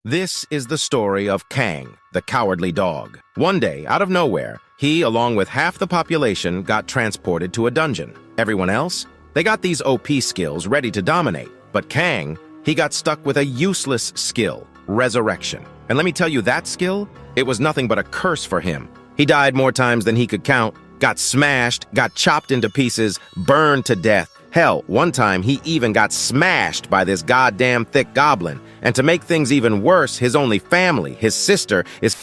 This is the story of Kang, the cowardly dog. One day, out of nowhere, he, along with half the population, got transported to a dungeon. Everyone else? They got these OP skills ready to dominate. But Kang, he got stuck with a useless skill, resurrection. And let me tell you, that skill, it was nothing but a curse for him. He died more times than he could count, got smashed, got chopped into pieces, burned to death. Hell, one time he even got smashed by this goddamn thick goblin. And to make things even worse, his only family, his sister, is...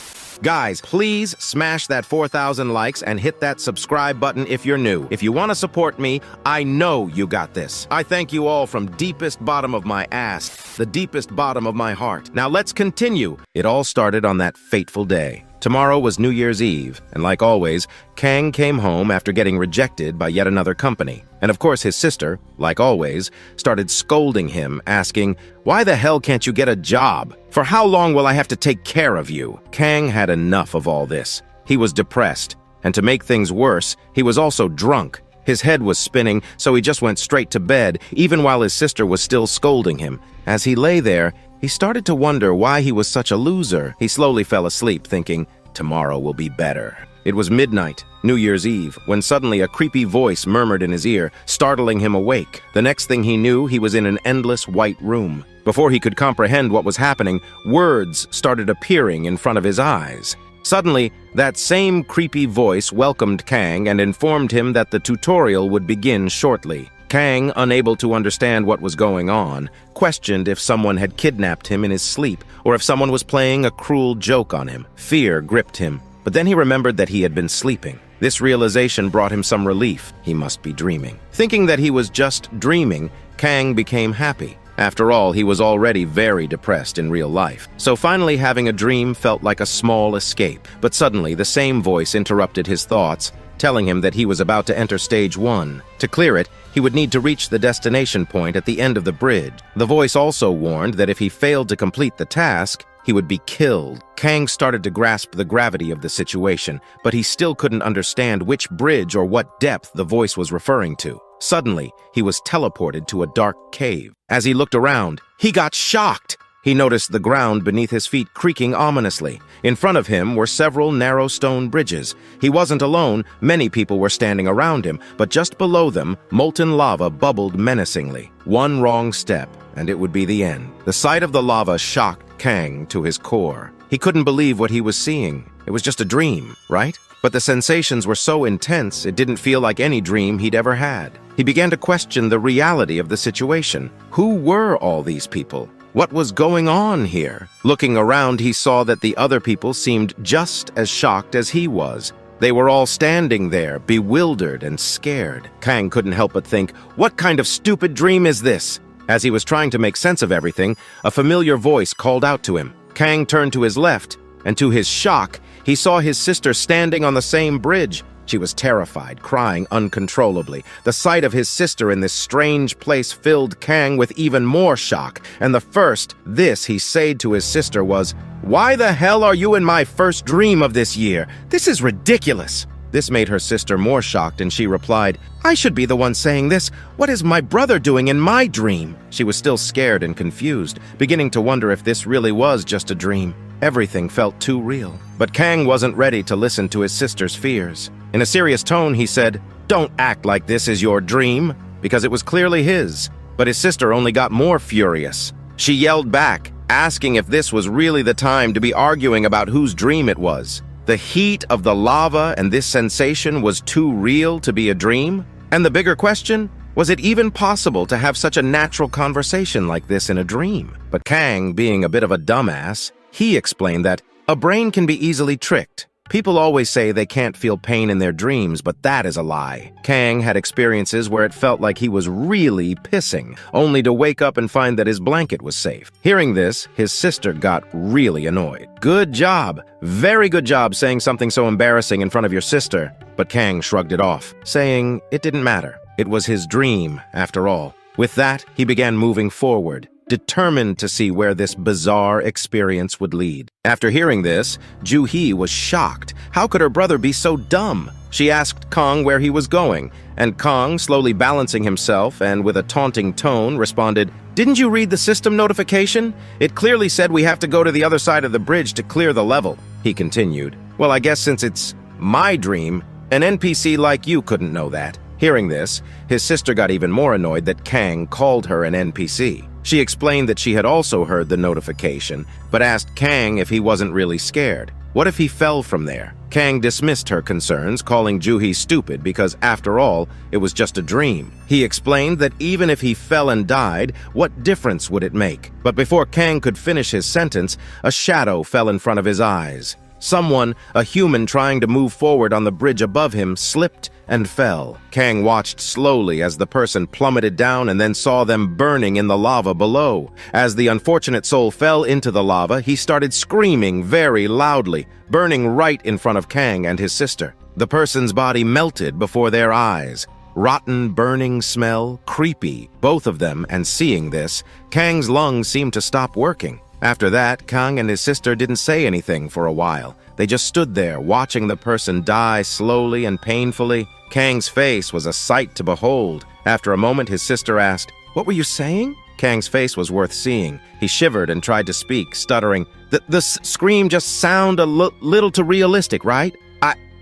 Guys, please smash that 4,000 likes and hit that subscribe button if you're new. If you want to support me, I know you got this. I thank you all from deepest bottom of my ass, the deepest bottom of my heart. Now let's continue. It all started on that fateful day. Tomorrow was New Year's Eve, and like always, Kang came home after getting rejected by yet another company. And of course his sister, like always, started scolding him, asking, "Why the hell can't you get a job? For how long will I have to take care of you?" Kang had enough of all this. He was depressed, and to make things worse, he was also drunk. His head was spinning, so he just went straight to bed, even while his sister was still scolding him. As he lay there, he started to wonder why he was such a loser. He slowly fell asleep, thinking, tomorrow will be better. It was midnight, New Year's Eve, when suddenly a creepy voice murmured in his ear, startling him awake. The next thing he knew, he was in an endless white room. Before he could comprehend what was happening, words started appearing in front of his eyes. Suddenly, that same creepy voice welcomed Kang and informed him that the tutorial would begin shortly. Kang, unable to understand what was going on, questioned if someone had kidnapped him in his sleep or if someone was playing a cruel joke on him. Fear gripped him, but then he remembered that he had been sleeping. This realization brought him some relief. He must be dreaming. Thinking that he was just dreaming, Kang became happy. After all, he was already very depressed in real life. So finally having a dream felt like a small escape. But suddenly the same voice interrupted his thoughts, telling him that he was about to enter stage 1. To clear it, he would need to reach the destination point at the end of the bridge. The voice also warned that if he failed to complete the task, he would be killed. Kang started to grasp the gravity of the situation, but he still couldn't understand which bridge or what depth the voice was referring to. Suddenly, he was teleported to a dark cave. As he looked around, he got shocked. He noticed the ground beneath his feet creaking ominously. In front of him were several narrow stone bridges. He wasn't alone, many people were standing around him, but just below them, molten lava bubbled menacingly. One wrong step, and it would be the end. The sight of the lava shocked Kang to his core. He couldn't believe what he was seeing. It was just a dream, right? But the sensations were so intense, it didn't feel like any dream he'd ever had. He began to question the reality of the situation. Who were all these people? What was going on here? Looking around, he saw that the other people seemed just as shocked as he was. They were all standing there, bewildered and scared. Kang couldn't help but think, what kind of stupid dream is this? As he was trying to make sense of everything, a familiar voice called out to him. Kang turned to his left, and to his shock, he saw his sister standing on the same bridge. She was terrified, crying uncontrollably. The sight of his sister in this strange place filled Kang with even more shock, and the first this he said to his sister was, "Why the hell are you in my first dream of this year? This is ridiculous." This made her sister more shocked, and she replied, "I should be the one saying this. What is my brother doing in my dream?" She was still scared and confused, beginning to wonder if this really was just a dream. Everything felt too real. But Kang wasn't ready to listen to his sister's fears. In a serious tone, he said, "Don't act like this is your dream," because it was clearly his. But his sister only got more furious. She yelled back, asking if this was really the time to be arguing about whose dream it was. The heat of the lava and this sensation was too real to be a dream? And the bigger question, was it even possible to have such a natural conversation like this in a dream? But Kang, being a bit of a dumbass, he explained that a brain can be easily tricked. People always say they can't feel pain in their dreams, but that is a lie. Kang had experiences where it felt like he was really pissing, only to wake up and find that his blanket was safe. Hearing this, his sister got really annoyed. "Good job, very good job saying something so embarrassing in front of your sister." But Kang shrugged it off, saying it didn't matter. It was his dream, after all. With that, he began moving forward, determined to see where this bizarre experience would lead. After hearing this, Ju-hee was shocked. How could her brother be so dumb? She asked Kong where he was going, and Kong, slowly balancing himself and with a taunting tone, responded, "Didn't you read the system notification? It clearly said we have to go to the other side of the bridge to clear the level." He continued, "Well, I guess since it's my dream, an NPC like you couldn't know that." Hearing this, his sister got even more annoyed that Kang called her an NPC. She explained that she had also heard the notification, but asked Kang if he wasn't really scared. What if he fell from there? Kang dismissed her concerns, calling Juhi stupid because, after all, it was just a dream. He explained that even if he fell and died, what difference would it make? But before Kang could finish his sentence, a shadow fell in front of his eyes. Someone, a human trying to move forward on the bridge above him, slipped and fell. Kang watched slowly as the person plummeted down and then saw them burning in the lava below. As the unfortunate soul fell into the lava, he started screaming very loudly, burning right in front of Kang and his sister. The person's body melted before their eyes. Rotten, burning smell, creepy, both of them, and seeing this, Kang's lungs seemed to stop working. After that, Kang and his sister didn't say anything for a while. They just stood there, watching the person die slowly and painfully. Kang's face was a sight to behold. After a moment, his sister asked, "What were you saying?" Kang's face was worth seeing. He shivered and tried to speak, stuttering. The scream just sounded a little too realistic, right?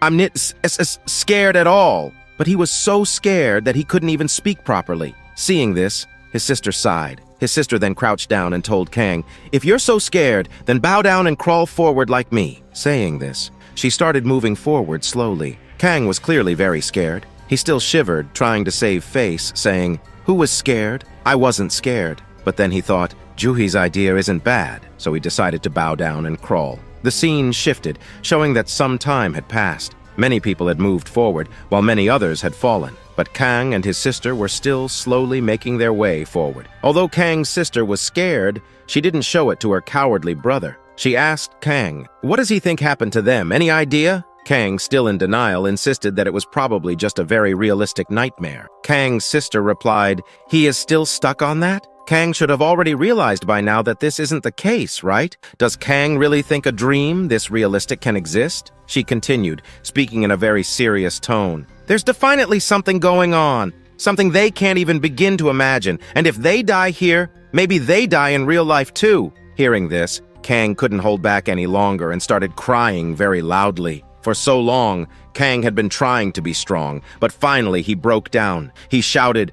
I'm not scared at all." But he was so scared that he couldn't even speak properly. Seeing this, his sister sighed. His sister then crouched down and told Kang, "If you're so scared, then bow down and crawl forward like me." Saying this, she started moving forward slowly. Kang was clearly very scared. He still shivered, trying to save face, saying, "Who was scared? I wasn't scared." But then he thought, Juhi's idea isn't bad, so he decided to bow down and crawl. The scene shifted, showing that some time had passed. Many people had moved forward, while many others had fallen. But Kang and his sister were still slowly making their way forward. Although Kang's sister was scared, she didn't show it to her cowardly brother. She asked Kang, "What does he think happened to them? Any idea?" Kang, still in denial, insisted that it was probably just a very realistic nightmare. Kang's sister replied, "He is still stuck on that? Kang should have already realized by now that this isn't the case, right? Does Kang really think a dream this realistic can exist?" She continued, speaking in a very serious tone. "There's definitely something going on, something they can't even begin to imagine, and if they die here, maybe they die in real life too." Hearing this, Kang couldn't hold back any longer and started crying very loudly. For so long, Kang had been trying to be strong, but finally he broke down. He shouted,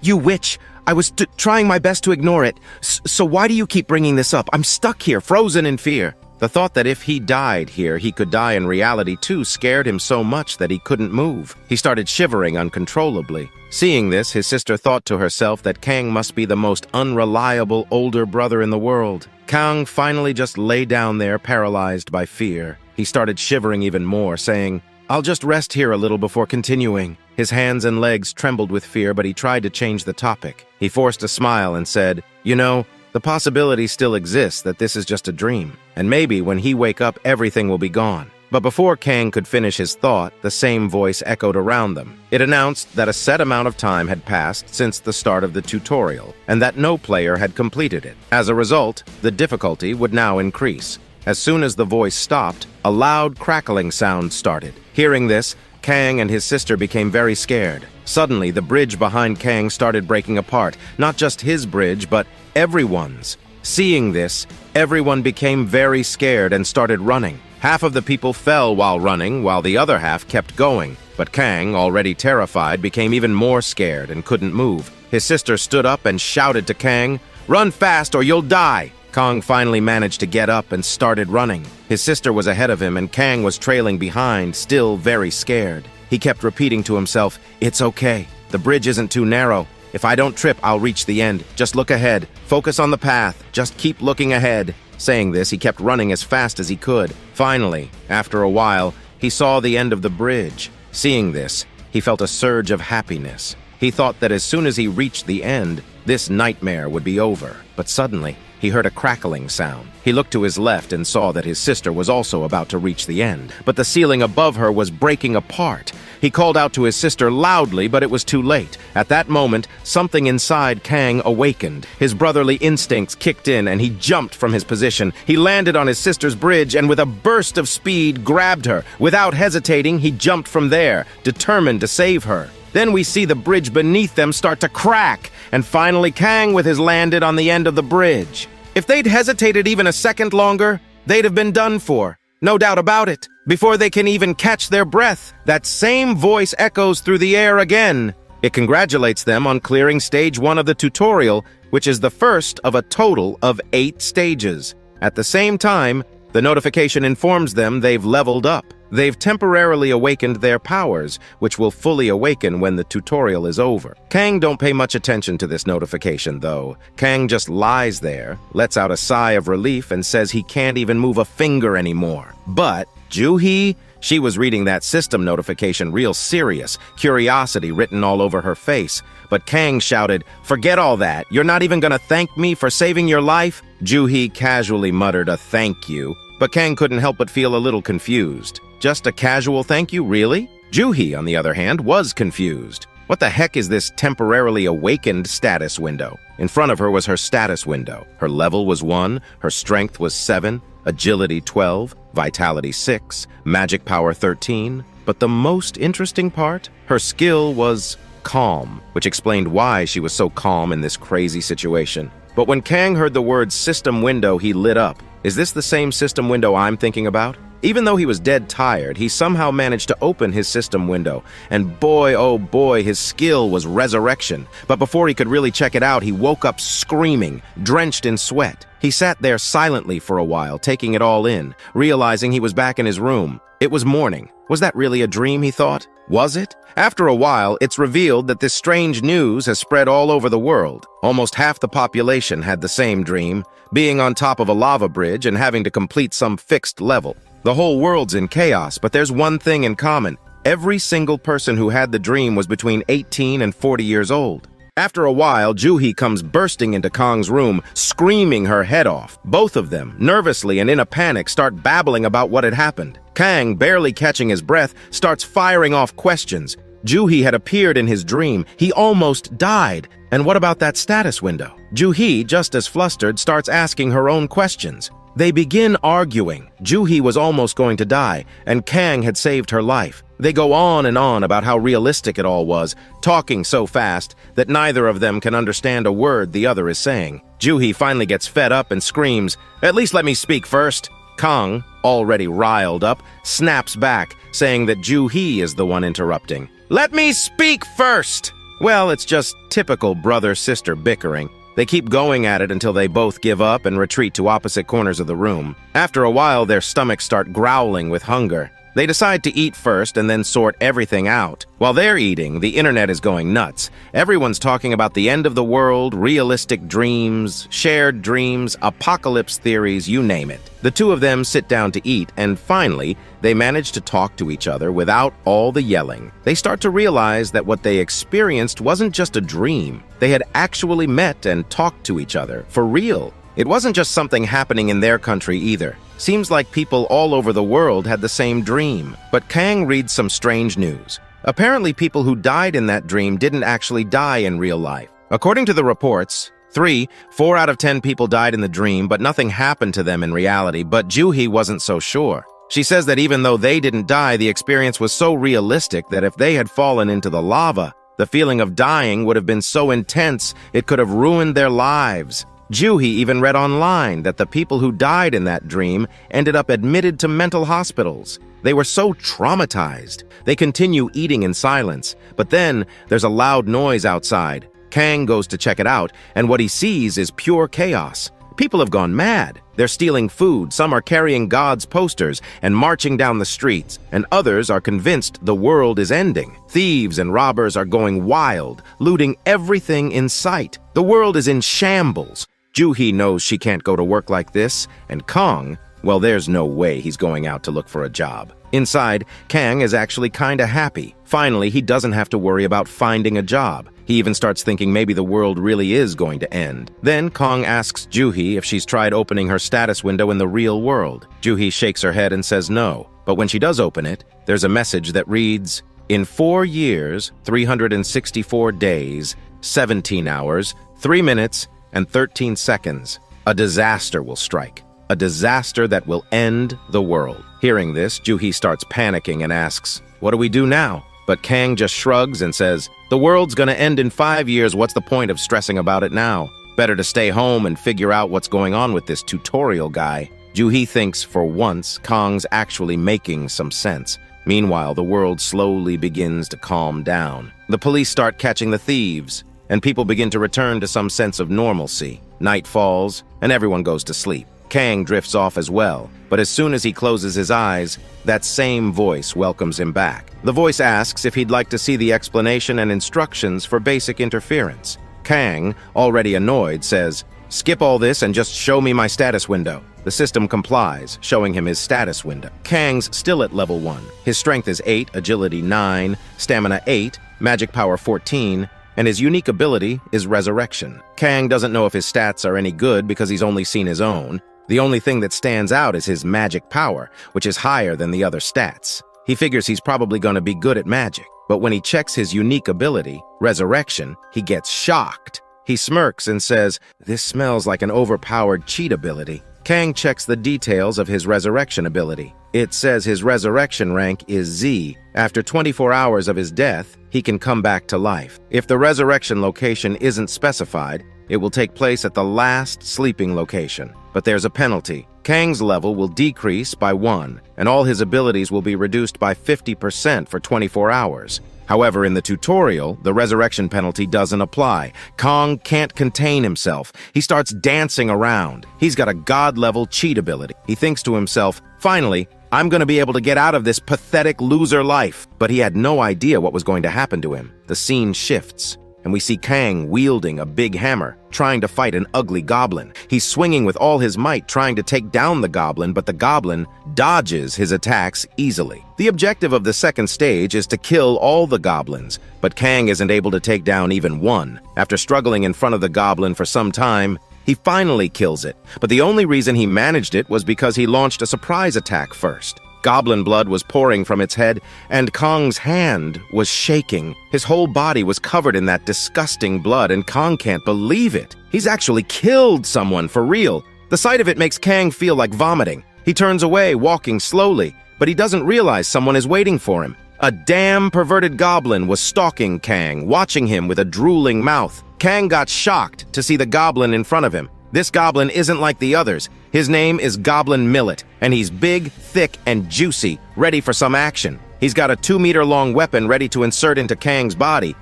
You witch! I was trying my best to ignore it. So why do you keep bringing this up? I'm stuck here, frozen in fear." The thought that if he died here, he could die in reality too scared him so much that he couldn't move. He started shivering uncontrollably. Seeing this, his sister thought to herself that Kang must be the most unreliable older brother in the world. Kang finally just lay down there, paralyzed by fear. He started shivering even more, saying, "I'll just rest here a little before continuing." His hands and legs trembled with fear, but he tried to change the topic. He forced a smile and said, "You know, the possibility still exists that this is just a dream, and maybe when he wake up, everything will be gone." But before Kang could finish his thought, the same voice echoed around them. It announced that a set amount of time had passed since the start of the tutorial, and that no player had completed it. As a result, the difficulty would now increase. As soon as the voice stopped, a loud crackling sound started. Hearing this, Kang and his sister became very scared. Suddenly, the bridge behind Kang started breaking apart, not just his bridge, but everyone's. Seeing this, everyone became very scared and started running. Half of the people fell while running, while the other half kept going. But Kang, already terrified, became even more scared and couldn't move. His sister stood up and shouted to Kang, "Run fast or you'll die!" Kang finally managed to get up and started running. His sister was ahead of him and Kang was trailing behind, still very scared. He kept repeating to himself, "It's okay. The bridge isn't too narrow. If I don't trip, I'll reach the end. Just look ahead. Focus on the path. Just keep looking ahead." Saying this, he kept running as fast as he could. Finally, after a while, he saw the end of the bridge. Seeing this, he felt a surge of happiness. He thought that as soon as he reached the end, this nightmare would be over. But suddenly, he heard a crackling sound. He looked to his left and saw that his sister was also about to reach the end. But the ceiling above her was breaking apart. He called out to his sister loudly, but it was too late. At that moment, something inside Kang awakened. His brotherly instincts kicked in, and he jumped from his position. He landed on his sister's bridge, and with a burst of speed, grabbed her. Without hesitating, he jumped from there, determined to save her. Then we see the bridge beneath them start to crack, and finally Kang with his landed on the end of the bridge. If they'd hesitated even a second longer, they'd have been done for. No doubt about it. Before they can even catch their breath, that same voice echoes through the air again. It congratulates them on clearing stage 1 of the tutorial, which is the first of a total of 8 stages. At the same time, the notification informs them they've leveled up. They've temporarily awakened their powers, which will fully awaken when the tutorial is over. Kang don't pay much attention to this notification, though. Kang just lies there, lets out a sigh of relief, and says he can't even move a finger anymore. But Juhi, she was reading that system notification real serious, curiosity written all over her face. But Kang shouted, "Forget all that. You're not even gonna thank me for saving your life?" Juhi casually muttered a thank you, but Kang couldn't help but feel a little confused. Just a casual thank you, really? Juhi, on the other hand, was confused. What the heck is this temporarily awakened status window? In front of her was her status window. Her level was 1, her strength was 7, agility 12, vitality 6, magic power 13. But the most interesting part? Her skill was calm, which explained why she was so calm in this crazy situation. But when Kang heard the word system window, he lit up. Is this the same system window I'm thinking about? Even though he was dead tired, he somehow managed to open his system window, and boy, oh boy, his skill was resurrection. But before he could really check it out, he woke up screaming, drenched in sweat. He sat there silently for a while, taking it all in, realizing he was back in his room. It was morning. Was that really a dream, he thought? Was it? After a while, it's revealed that this strange news has spread all over the world. Almost half the population had the same dream, being on top of a lava bridge and having to complete some fixed level. The whole world's in chaos, but there's one thing in common. Every single person who had the dream was between 18 and 40 years old. After a while, Juhi comes bursting into Kang's room, screaming her head off. Both of them, nervously and in a panic, start babbling about what had happened. Kang, barely catching his breath, starts firing off questions. Juhi had appeared in his dream. He almost died. And what about that status window? Juhi, just as flustered, starts asking her own questions. They begin arguing. Juhi was almost going to die, and Kang had saved her life. They go on and on about how realistic it all was, talking so fast that neither of them can understand a word the other is saying. Juhi finally gets fed up and screams, "At least let me speak first." Kang, already riled up, snaps back, saying that Juhi is the one interrupting. "Let me speak first!" Well, it's just typical brother-sister bickering. They keep going at it until they both give up and retreat to opposite corners of the room. After a while, their stomachs start growling with hunger. They decide to eat first and then sort everything out. While they're eating, the internet is going nuts. Everyone's talking about the end of the world, realistic dreams, shared dreams, apocalypse theories, you name it. The two of them sit down to eat, and finally, they manage to talk to each other without all the yelling. They start to realize that what they experienced wasn't just a dream. They had actually met and talked to each other, for real. It wasn't just something happening in their country either. Seems like people all over the world had the same dream. But Kang reads some strange news. Apparently people who died in that dream didn't actually die in real life. According to the reports, 4 out of 10 people died in the dream, but nothing happened to them in reality. But Juhi wasn't so sure. She says that even though they didn't die, the experience was so realistic that if they had fallen into the lava, the feeling of dying would have been so intense it could have ruined their lives. Juhi even read online that the people who died in that dream ended up admitted to mental hospitals. They were so traumatized. They continue eating in silence. But then there's a loud noise outside. Kang goes to check it out, and what he sees is pure chaos. People have gone mad. They're stealing food, some are carrying God's posters and marching down the streets, and others are convinced the world is ending. Thieves and robbers are going wild, looting everything in sight. The world is in shambles. Juhi knows she can't go to work like this, and Kang, well, there's no way he's going out to look for a job. Inside, Kang is actually kinda happy. Finally, he doesn't have to worry about finding a job. He even starts thinking maybe the world really is going to end. Then Kang asks Juhi if she's tried opening her status window in the real world. Juhi shakes her head and says no, but when she does open it, there's a message that reads, In 4 years, 364 days, 17 hours, 3 minutes, and 13 seconds, a disaster will strike. A disaster that will end the world. Hearing this, Juhi starts panicking and asks, "What do we do now?" But Kang just shrugs and says, "The world's gonna end in 5 years, what's the point of stressing about it now? Better to stay home and figure out what's going on with this tutorial guy." Juhi thinks for once Kang's actually making some sense. Meanwhile, the world slowly begins to calm down. The police start catching the thieves, and people begin to return to some sense of normalcy. Night falls, and everyone goes to sleep. Kang drifts off as well, but as soon as he closes his eyes, that same voice welcomes him back. The voice asks if he'd like to see the explanation and instructions for basic interference. Kang, already annoyed, says, "Skip all this and just show me my status window." The system complies, showing him his status window. Kang's still at level 1. His strength is 8, agility 9, stamina 8, magic power 14, and his unique ability is resurrection. Kang doesn't know if his stats are any good because he's only seen his own. The only thing that stands out is his magic power, which is higher than the other stats. He figures he's probably going to be good at magic, but when he checks his unique ability, resurrection, he gets shocked. He smirks and says, "This smells like an overpowered cheat ability." Kang checks the details of his resurrection ability. It says his resurrection rank is Z. After 24 hours of his death, he can come back to life. If the resurrection location isn't specified, it will take place at the last sleeping location. But there's a penalty. Kang's level will decrease by 1, and all his abilities will be reduced by 50% for 24 hours. However, in the tutorial, the resurrection penalty doesn't apply. Kang can't contain himself. He starts dancing around. He's got a god-level cheat ability. He thinks to himself, "Finally, I'm going to be able to get out of this pathetic loser life." But he had no idea what was going to happen to him. The scene shifts, and we see Kang wielding a big hammer, trying to fight an ugly goblin. He's swinging with all his might, trying to take down the goblin, but the goblin dodges his attacks easily. The objective of the second stage is to kill all the goblins, but Kang isn't able to take down even one. After struggling in front of the goblin for some time, he finally kills it, but the only reason he managed it was because he launched a surprise attack first. Goblin blood was pouring from its head, and Kang's hand was shaking. His whole body was covered in that disgusting blood, and Kang can't believe it. He's actually killed someone for real. The sight of it makes Kang feel like vomiting. He turns away, walking slowly, but he doesn't realize someone is waiting for him. A damn perverted goblin was stalking Kang, watching him with a drooling mouth. Kang got shocked to see the goblin in front of him. This goblin isn't like the others. His name is Goblin Millet, and he's big, thick, and juicy, ready for some action. He's got a 2-meter-long weapon ready to insert into Kang's body,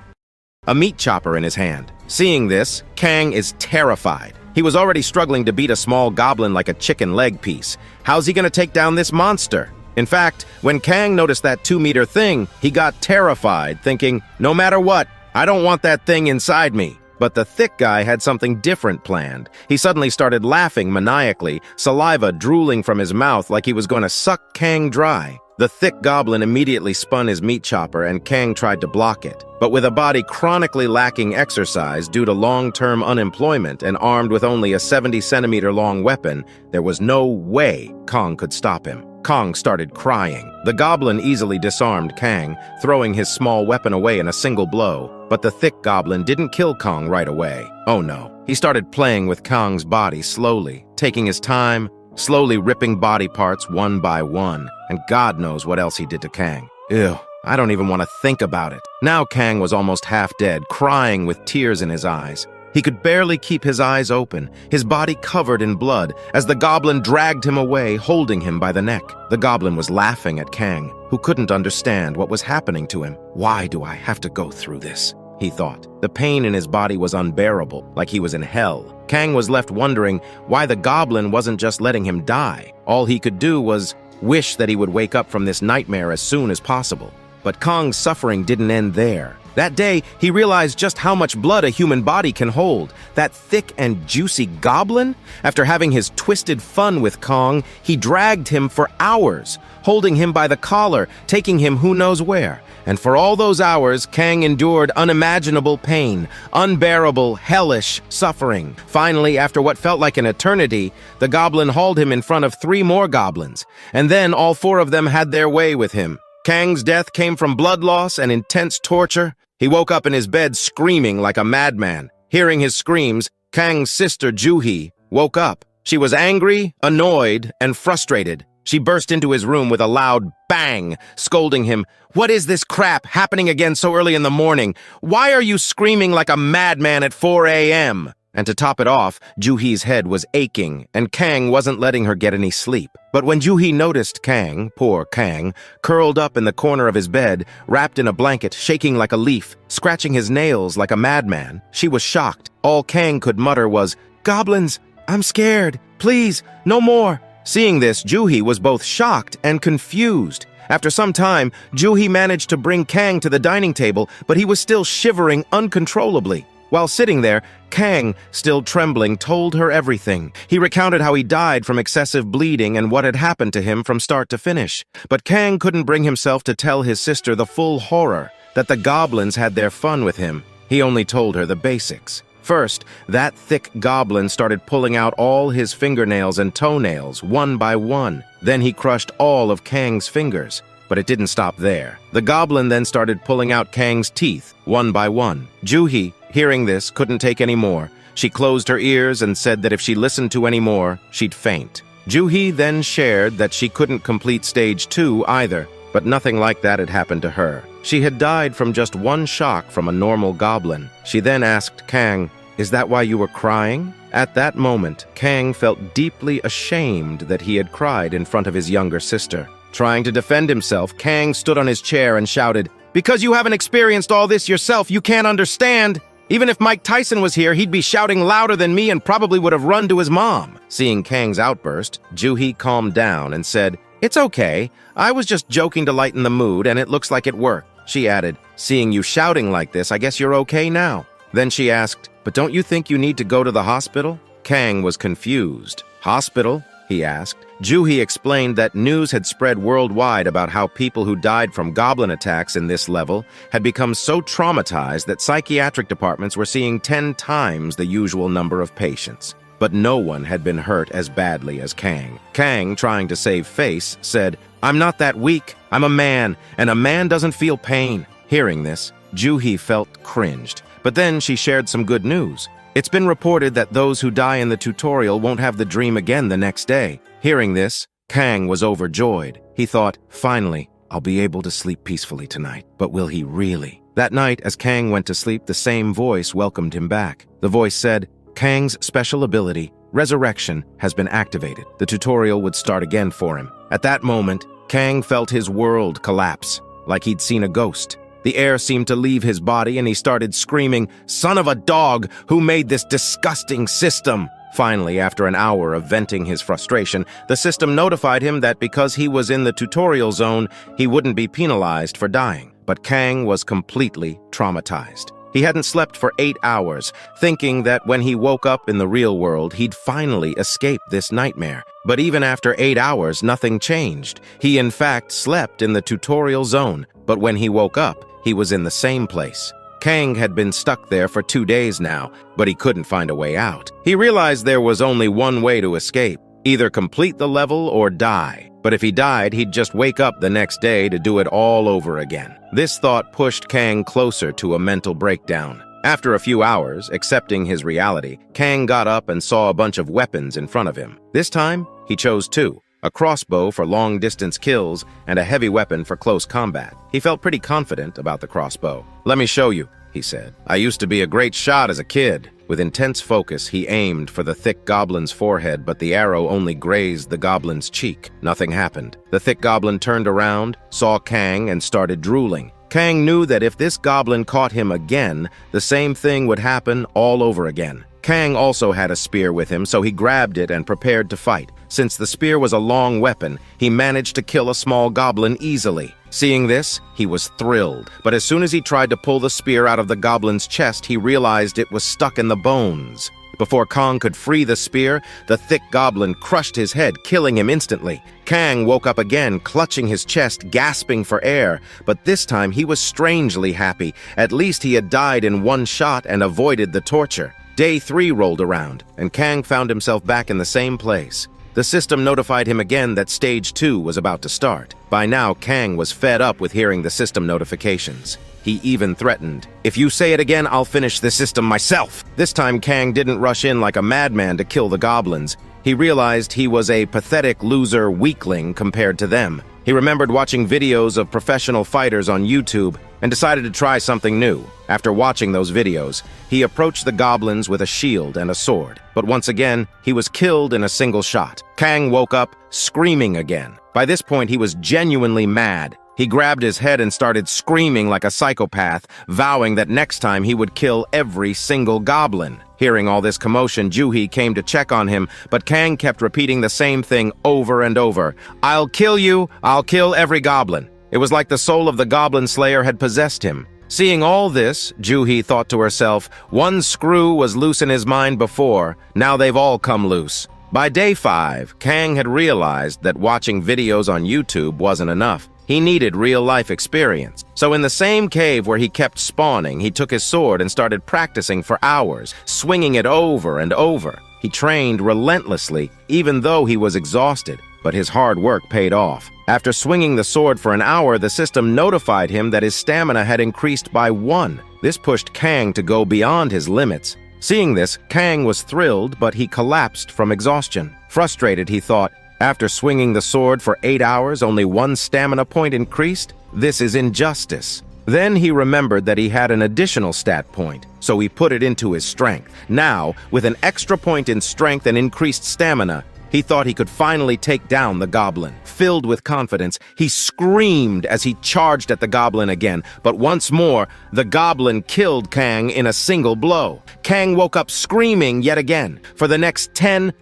a meat chopper in his hand. Seeing this, Kang is terrified. He was already struggling to beat a small goblin like a chicken leg piece. How's he gonna take down this monster? In fact, when Kang noticed that 2-meter thing, he got terrified, thinking, "No matter what, I don't want that thing inside me." But the thick guy had something different planned. He suddenly started laughing maniacally, saliva drooling from his mouth like he was going to suck Kang dry. The thick goblin immediately spun his meat chopper, and Kang tried to block it. But with a body chronically lacking exercise due to long-term unemployment and armed with only a 70-centimeter-long weapon, there was no way Kang could stop him. Kang started crying. The goblin easily disarmed Kang, throwing his small weapon away in a single blow. But the thick goblin didn't kill Kang right away. Oh no. He started playing with Kang's body slowly, taking his time, slowly ripping body parts one by one, and God knows what else he did to Kang. Ew, I don't even want to think about it. Now Kang was almost half dead, crying with tears in his eyes. He could barely keep his eyes open, his body covered in blood, as the goblin dragged him away, holding him by the neck. The goblin was laughing at Kang, who couldn't understand what was happening to him. "Why do I have to go through this?" he thought. The pain in his body was unbearable, like he was in hell. Kang was left wondering why the goblin wasn't just letting him die. All he could do was wish that he would wake up from this nightmare as soon as possible. But Kang's suffering didn't end there. That day, he realized just how much blood a human body can hold. That thick and juicy goblin? After having his twisted fun with Kang, he dragged him for hours, holding him by the collar, taking him who knows where. And for all those hours, Kang endured unimaginable pain, unbearable, hellish suffering. Finally, after what felt like an eternity, the goblin hauled him in front of 3 more goblins, and then all 4 of them had their way with him. Kang's death came from blood loss and intense torture. He woke up in his bed screaming like a madman. Hearing his screams, Kang's sister Juhi woke up. She was angry, annoyed, and frustrated. She burst into his room with a loud bang, scolding him. "What is this crap happening again so early in the morning? Why are you screaming like a madman at 4 a.m.? And to top it off, Juhi's head was aching, and Kang wasn't letting her get any sleep. But when Juhi noticed Kang, poor Kang, curled up in the corner of his bed, wrapped in a blanket, shaking like a leaf, scratching his nails like a madman, she was shocked. All Kang could mutter was, "Goblins, I'm scared. Please, no more." Seeing this, Juhi was both shocked and confused. After some time, Juhi managed to bring Kang to the dining table, but he was still shivering uncontrollably. While sitting there, Kang, still trembling, told her everything. He recounted how he died from excessive bleeding and what had happened to him from start to finish. But Kang couldn't bring himself to tell his sister the full horror, that the goblins had their fun with him. He only told her the basics. First, that thick goblin started pulling out all his fingernails and toenails, one by one. Then he crushed all of Kang's fingers. But it didn't stop there. The goblin then started pulling out Kang's teeth, one by one. Juhi, hearing this, couldn't take any more. She closed her ears and said that if she listened to any more, she'd faint. Juhi then shared that she couldn't complete stage 2 either, but nothing like that had happened to her. She had died from just one shock from a normal goblin. She then asked Kang, "Is that why you were crying?" At that moment, Kang felt deeply ashamed that he had cried in front of his younger sister. Trying to defend himself, Kang stood on his chair and shouted, "Because you haven't experienced all this yourself, you can't understand. Even if Mike Tyson was here, he'd be shouting louder than me and probably would have run to his mom." Seeing Kang's outburst, Juhi calmed down and said, "It's okay. I was just joking to lighten the mood, and it looks like it worked." She added, "Seeing you shouting like this, I guess you're okay now." Then she asked, "But don't you think you need to go to the hospital?" Kang was confused. "Hospital?" he asked. Juhi explained that news had spread worldwide about how people who died from goblin attacks in this level had become so traumatized that psychiatric departments were seeing 10 times the usual number of patients. But no one had been hurt as badly as Kang. Kang, trying to save face, said, "I'm not that weak. I'm a man, and a man doesn't feel pain." Hearing this, Juhi felt cringed. But then she shared some good news. It's been reported that those who die in the tutorial won't have the dream again the next day. Hearing this, Kang was overjoyed. He thought, finally, I'll be able to sleep peacefully tonight. But will he really? That night, as Kang went to sleep, the same voice welcomed him back. The voice said, "Kang's special ability, Resurrection, has been activated." The tutorial would start again for him. At that moment, Kang felt his world collapse, like he'd seen a ghost. The air seemed to leave his body and he started screaming, "Son of a dog! Who made this disgusting system?" Finally, after an hour of venting his frustration, the system notified him that because he was in the tutorial zone, he wouldn't be penalized for dying. But Kang was completely traumatized. He hadn't slept for 8 hours, thinking that when he woke up in the real world, he'd finally escape this nightmare. But even after 8 hours, nothing changed. He in fact slept in the tutorial zone, but when he woke up, he was in the same place. Kang had been stuck there for 2 days now, but he couldn't find a way out. He realized there was only one way to escape, either complete the level or die. But if he died, he'd just wake up the next day to do it all over again. This thought pushed Kang closer to a mental breakdown. After a few hours, accepting his reality, Kang got up and saw a bunch of weapons in front of him. This time, he chose 2. A crossbow for long-distance kills, and a heavy weapon for close combat. He felt pretty confident about the crossbow. "Let me show you," he said. "I used to be a great shot as a kid." With intense focus, he aimed for the thick goblin's forehead, but the arrow only grazed the goblin's cheek. Nothing happened. The thick goblin turned around, saw Kang, and started drooling. Kang knew that if this goblin caught him again, the same thing would happen all over again. Kang also had a spear with him, so he grabbed it and prepared to fight. Since the spear was a long weapon, he managed to kill a small goblin easily. Seeing this, he was thrilled. But as soon as he tried to pull the spear out of the goblin's chest, he realized it was stuck in the bones. Before Kang could free the spear, the thick goblin crushed his head, killing him instantly. Kang woke up again, clutching his chest, gasping for air. But this time, he was strangely happy. At least he had died in one shot and avoided the torture. Day 3 rolled around, and Kang found himself back in the same place. The system notified him again that Stage 2 was about to start. By now, Kang was fed up with hearing the system notifications. He even threatened, "If you say it again, I'll finish the system myself." This time, Kang didn't rush in like a madman to kill the goblins. He realized he was a pathetic loser weakling compared to them. He remembered watching videos of professional fighters on YouTube and decided to try something new. After watching those videos, he approached the goblins with a shield and a sword. But once again, he was killed in a single shot. Kang woke up, screaming again. By this point, he was genuinely mad. He grabbed his head and started screaming like a psychopath, vowing that next time he would kill every single goblin. Hearing all this commotion, Juhi came to check on him, but Kang kept repeating the same thing over and over. "I'll kill you, I'll kill every goblin." It was like the soul of the Goblin Slayer had possessed him. Seeing all this, Juhi thought to herself, one screw was loose in his mind before, now they've all come loose. By day 5, Kang had realized that watching videos on YouTube wasn't enough. He needed real-life experience. So in the same cave where he kept spawning, he took his sword and started practicing for hours, swinging it over and over. He trained relentlessly, even though he was exhausted, but his hard work paid off. After swinging the sword for an hour, the system notified him that his stamina had increased by 1. This pushed Kang to go beyond his limits. Seeing this, Kang was thrilled, but he collapsed from exhaustion. Frustrated, he thought, after swinging the sword for 8 hours, only 1 stamina point increased? This is injustice. Then he remembered that he had an additional stat point, so he put it into his strength. Now, with an extra point in strength and increased stamina, he thought he could finally take down the goblin. Filled with confidence, he screamed as he charged at the goblin again, but once more, the goblin killed Kang in a single blow. Kang woke up screaming yet again. For the next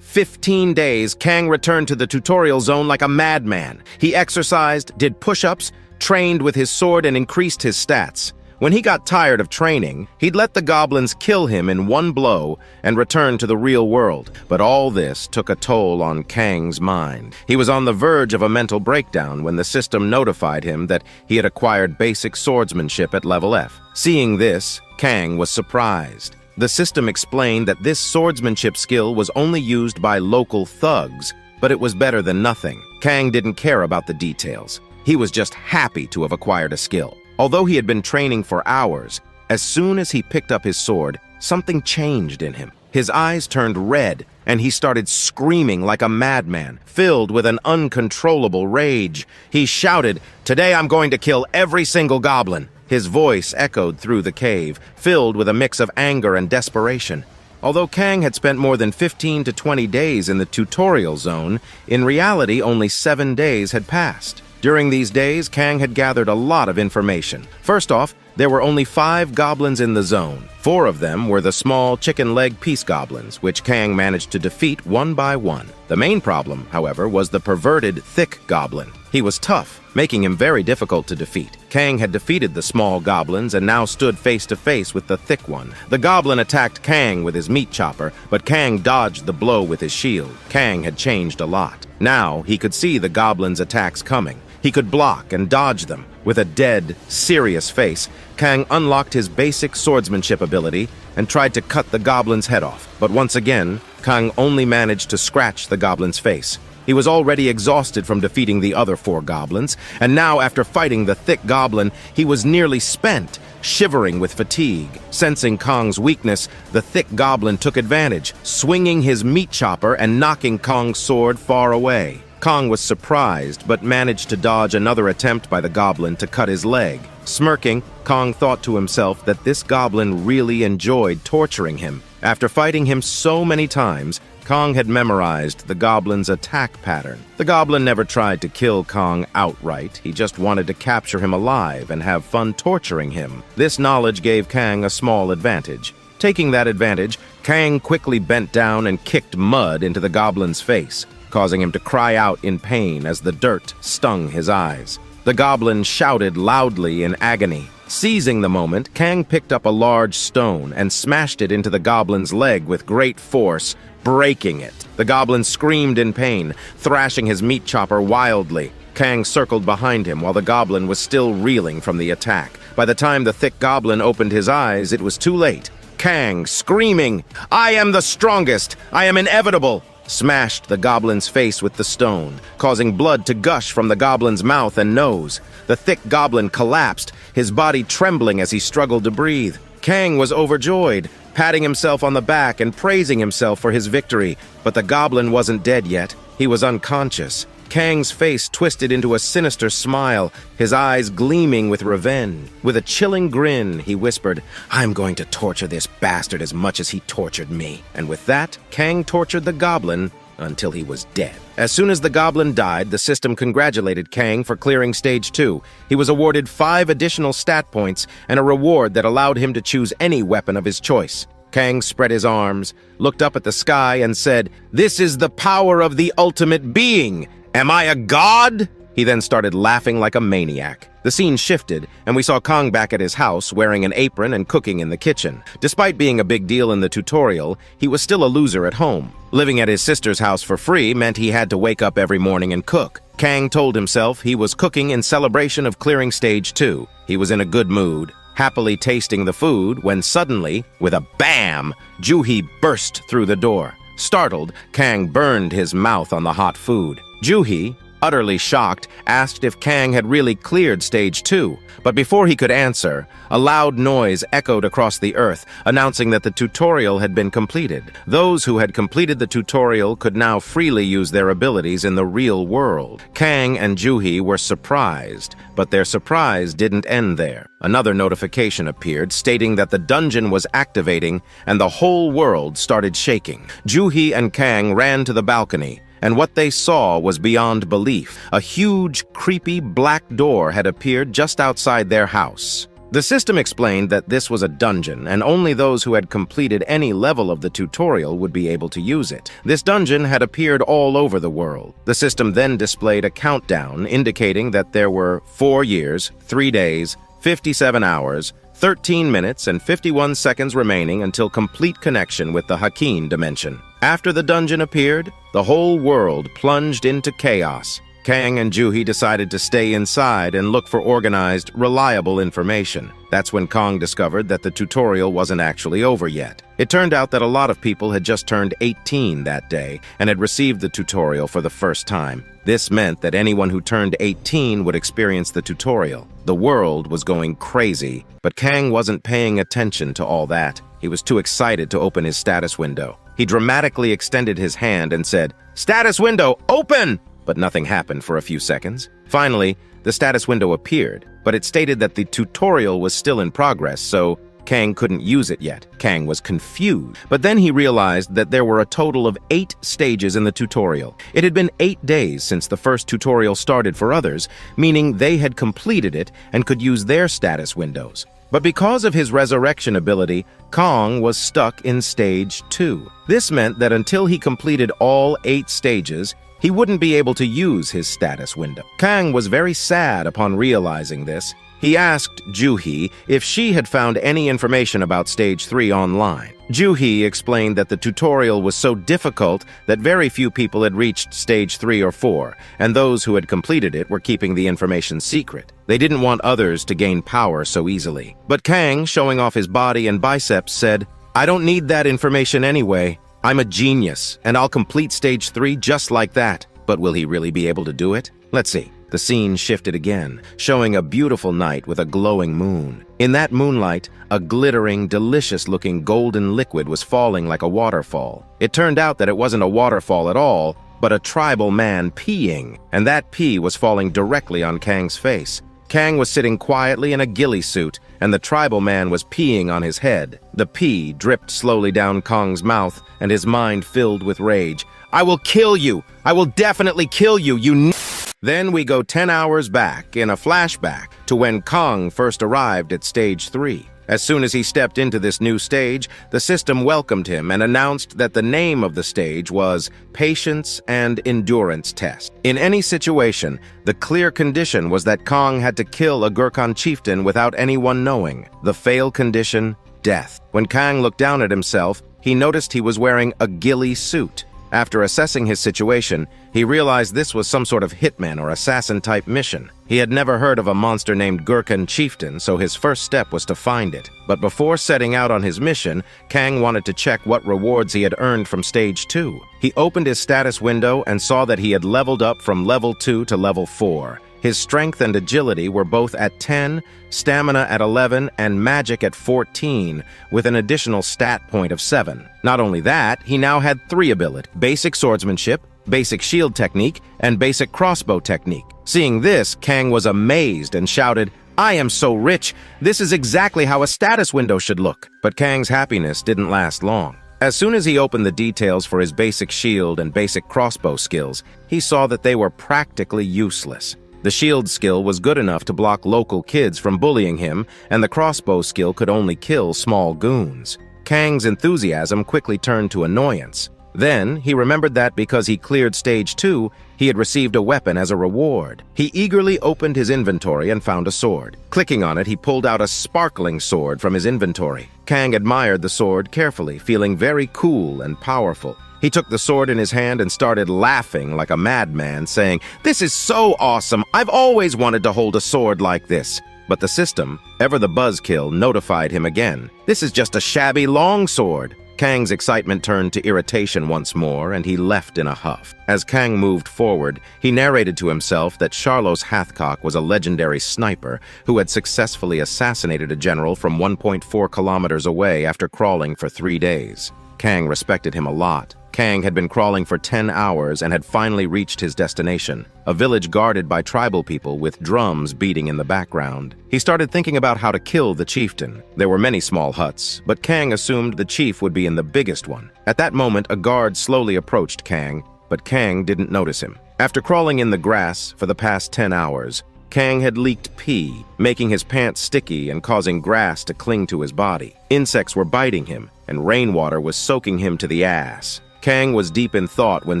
15 days, Kang returned to the tutorial zone like a madman. He exercised, did push-ups, trained with his sword, and increased his stats. When he got tired of training, he'd let the goblins kill him in one blow and return to the real world. But all this took a toll on Kang's mind. He was on the verge of a mental breakdown when the system notified him that he had acquired basic swordsmanship at level F. Seeing this, Kang was surprised. The system explained that this swordsmanship skill was only used by local thugs, but it was better than nothing. Kang didn't care about the details. He was just happy to have acquired a skill. Although he had been training for hours, as soon as he picked up his sword, something changed in him. His eyes turned red, and he started screaming like a madman, filled with an uncontrollable rage. He shouted, "Today I'm going to kill every single goblin." His voice echoed through the cave, filled with a mix of anger and desperation. Although Kang had spent more than 15 to 20 days in the tutorial zone, in reality only 7 days had passed. During these days, Kang had gathered a lot of information. First off, there were only 5 goblins in the zone. 4 of them were the small chicken leg piece goblins, which Kang managed to defeat one by one. The main problem, however, was the perverted thick goblin. He was tough, making him very difficult to defeat. Kang had defeated the small goblins and now stood face to face with the thick one. The goblin attacked Kang with his meat chopper, but Kang dodged the blow with his shield. Kang had changed a lot. Now he could see the goblin's attacks coming. He could block and dodge them. With a dead, serious face, Kang unlocked his basic swordsmanship ability and tried to cut the goblin's head off. But once again, Kang only managed to scratch the goblin's face. He was already exhausted from defeating the other 4 goblins, and now after fighting the thick goblin, he was nearly spent, shivering with fatigue. Sensing Kang's weakness, the thick goblin took advantage, swinging his meat chopper and knocking Kang's sword far away. Kang was surprised, but managed to dodge another attempt by the goblin to cut his leg. Smirking, Kang thought to himself that this goblin really enjoyed torturing him. After fighting him so many times, Kang had memorized the goblin's attack pattern. The goblin never tried to kill Kang outright. He just wanted to capture him alive and have fun torturing him. This knowledge gave Kang a small advantage. Taking that advantage, Kang quickly bent down and kicked mud into the goblin's face, causing him to cry out in pain as the dirt stung his eyes. The goblin shouted loudly in agony. Seizing the moment, Kang picked up a large stone and smashed it into the goblin's leg with great force, breaking it. The goblin screamed in pain, thrashing his meat chopper wildly. Kang circled behind him while the goblin was still reeling from the attack. By the time the thick goblin opened his eyes, it was too late. Kang, screaming, "I am the strongest! I am inevitable!" smashed the goblin's face with the stone, causing blood to gush from the goblin's mouth and nose. The thick goblin collapsed, his body trembling as he struggled to breathe. Kang was overjoyed, patting himself on the back and praising himself for his victory, but the goblin wasn't dead yet. He was unconscious. Kang's face twisted into a sinister smile, his eyes gleaming with revenge. With a chilling grin, he whispered, "I'm going to torture this bastard as much as he tortured me." And with that, Kang tortured the goblin until he was dead. As soon as the goblin died, the system congratulated Kang for clearing Stage 2. He was awarded 5 additional stat points and a reward that allowed him to choose any weapon of his choice. Kang spread his arms, looked up at the sky, and said, "This is the power of the ultimate being! Am I a god?" He then started laughing like a maniac. The scene shifted, and we saw Kang back at his house, wearing an apron and cooking in the kitchen. Despite being a big deal in the tutorial, he was still a loser at home. Living at his sister's house for free meant he had to wake up every morning and cook. Kang told himself he was cooking in celebration of clearing Stage 2. He was in a good mood, happily tasting the food, when suddenly, with a bam, Juhi burst through the door. Startled, Kang burned his mouth on the hot food. Juhi, utterly shocked, asked if Kang had really cleared Stage 2. But before he could answer, a loud noise echoed across the earth, announcing that the tutorial had been completed. Those who had completed the tutorial could now freely use their abilities in the real world. Kang and Juhi were surprised, but their surprise didn't end there. Another notification appeared stating that the dungeon was activating and the whole world started shaking. Juhi and Kang ran to the balcony, and what they saw was beyond belief. A huge, creepy black door had appeared just outside their house. The system explained that this was a dungeon, and only those who had completed any level of the tutorial would be able to use it. This dungeon had appeared all over the world. The system then displayed a countdown indicating that there were 4 years, 3 days, 57 hours, 13 minutes, and 51 seconds remaining until complete connection with the Hakin dimension. After the dungeon appeared, the whole world plunged into chaos. Kang and Juhi decided to stay inside and look for organized, reliable information. That's when Kang discovered that the tutorial wasn't actually over yet. It turned out that a lot of people had just turned 18 that day and had received the tutorial for the first time. This meant that anyone who turned 18 would experience the tutorial. The world was going crazy, but Kang wasn't paying attention to all that. He was too excited to open his status window. He dramatically extended his hand and said, "Status window, open!" But nothing happened for a few seconds. Finally, the status window appeared, but it stated that the tutorial was still in progress, so Kang couldn't use it yet. Kang was confused, but then he realized that there were a total of 8 stages in the tutorial. It had been 8 days since the first tutorial started for others, meaning they had completed it and could use their status windows. But because of his resurrection ability, Kang was stuck in Stage 2. This meant that until he completed all 8 stages, he wouldn't be able to use his status window. Kang was very sad upon realizing this. He asked Juhi if she had found any information about Stage 3 online. Juhi explained that the tutorial was so difficult that very few people had reached Stage 3 or 4, and those who had completed it were keeping the information secret. They didn't want others to gain power so easily. But Kang, showing off his body and biceps, said, "I don't need that information anyway. I'm a genius, and I'll complete Stage 3 just like that." But will he really be able to do it? Let's see. The scene shifted again, showing a beautiful night with a glowing moon. In that moonlight, a glittering, delicious-looking golden liquid was falling like a waterfall. It turned out that it wasn't a waterfall at all, but a tribal man peeing, and that pee was falling directly on Kang's face. Kang was sitting quietly in a ghillie suit, and the tribal man was peeing on his head. The pee dripped slowly down Kang's mouth, and his mind filled with rage. "I will kill you! I will definitely kill you, you Then we go 10 hours back, in a flashback, to when Kang first arrived at Stage 3. As soon as he stepped into this new stage, the system welcomed him and announced that the name of the stage was Patience and Endurance Test. In any situation, the clear condition was that Kang had to kill a Gurkhan chieftain without anyone knowing. The fail condition, death. When Kang looked down at himself, he noticed he was wearing a ghillie suit. After assessing his situation, he realized this was some sort of hitman or assassin-type mission. He had never heard of a monster named Gurkhan Chieftain, so his first step was to find it. But before setting out on his mission, Kang wanted to check what rewards he had earned from Stage 2. He opened his status window and saw that he had leveled up from level 2 to level 4. His strength and agility were both at 10, stamina at 11, and magic at 14, with an additional stat point of 7. Not only that, he now had 3 abilities: basic swordsmanship, basic shield technique, and basic crossbow technique. Seeing this, Kang was amazed and shouted, "I am so rich! This is exactly how a status window should look." But Kang's happiness didn't last long. As soon as he opened the details for his basic shield and basic crossbow skills, he saw that they were practically useless. The shield skill was good enough to block local kids from bullying him, and the crossbow skill could only kill small goons. Kang's enthusiasm quickly turned to annoyance. Then, he remembered that because he cleared Stage 2, he had received a weapon as a reward. He eagerly opened his inventory and found a sword. Clicking on it, he pulled out a sparkling sword from his inventory. Kang admired the sword carefully, feeling very cool and powerful. He took the sword in his hand and started laughing like a madman, saying, "This is so awesome! I've always wanted to hold a sword like this." But the system, ever the buzzkill, notified him again. "This is just a shabby longsword." Kang's excitement turned to irritation once more, and he left in a huff. As Kang moved forward, he narrated to himself that Charlos Hathcock was a legendary sniper who had successfully assassinated a general from 1.4 kilometers away after crawling for 3 days. Kang respected him a lot. Kang had been crawling for 10 hours and had finally reached his destination, a village guarded by tribal people with drums beating in the background. He started thinking about how to kill the chieftain. There were many small huts, but Kang assumed the chief would be in the biggest one. At that moment, a guard slowly approached Kang, but Kang didn't notice him. After crawling in the grass for the past 10 hours, Kang had leaked pee, making his pants sticky and causing grass to cling to his body. Insects were biting him, and rainwater was soaking him to the ass. Kang was deep in thought when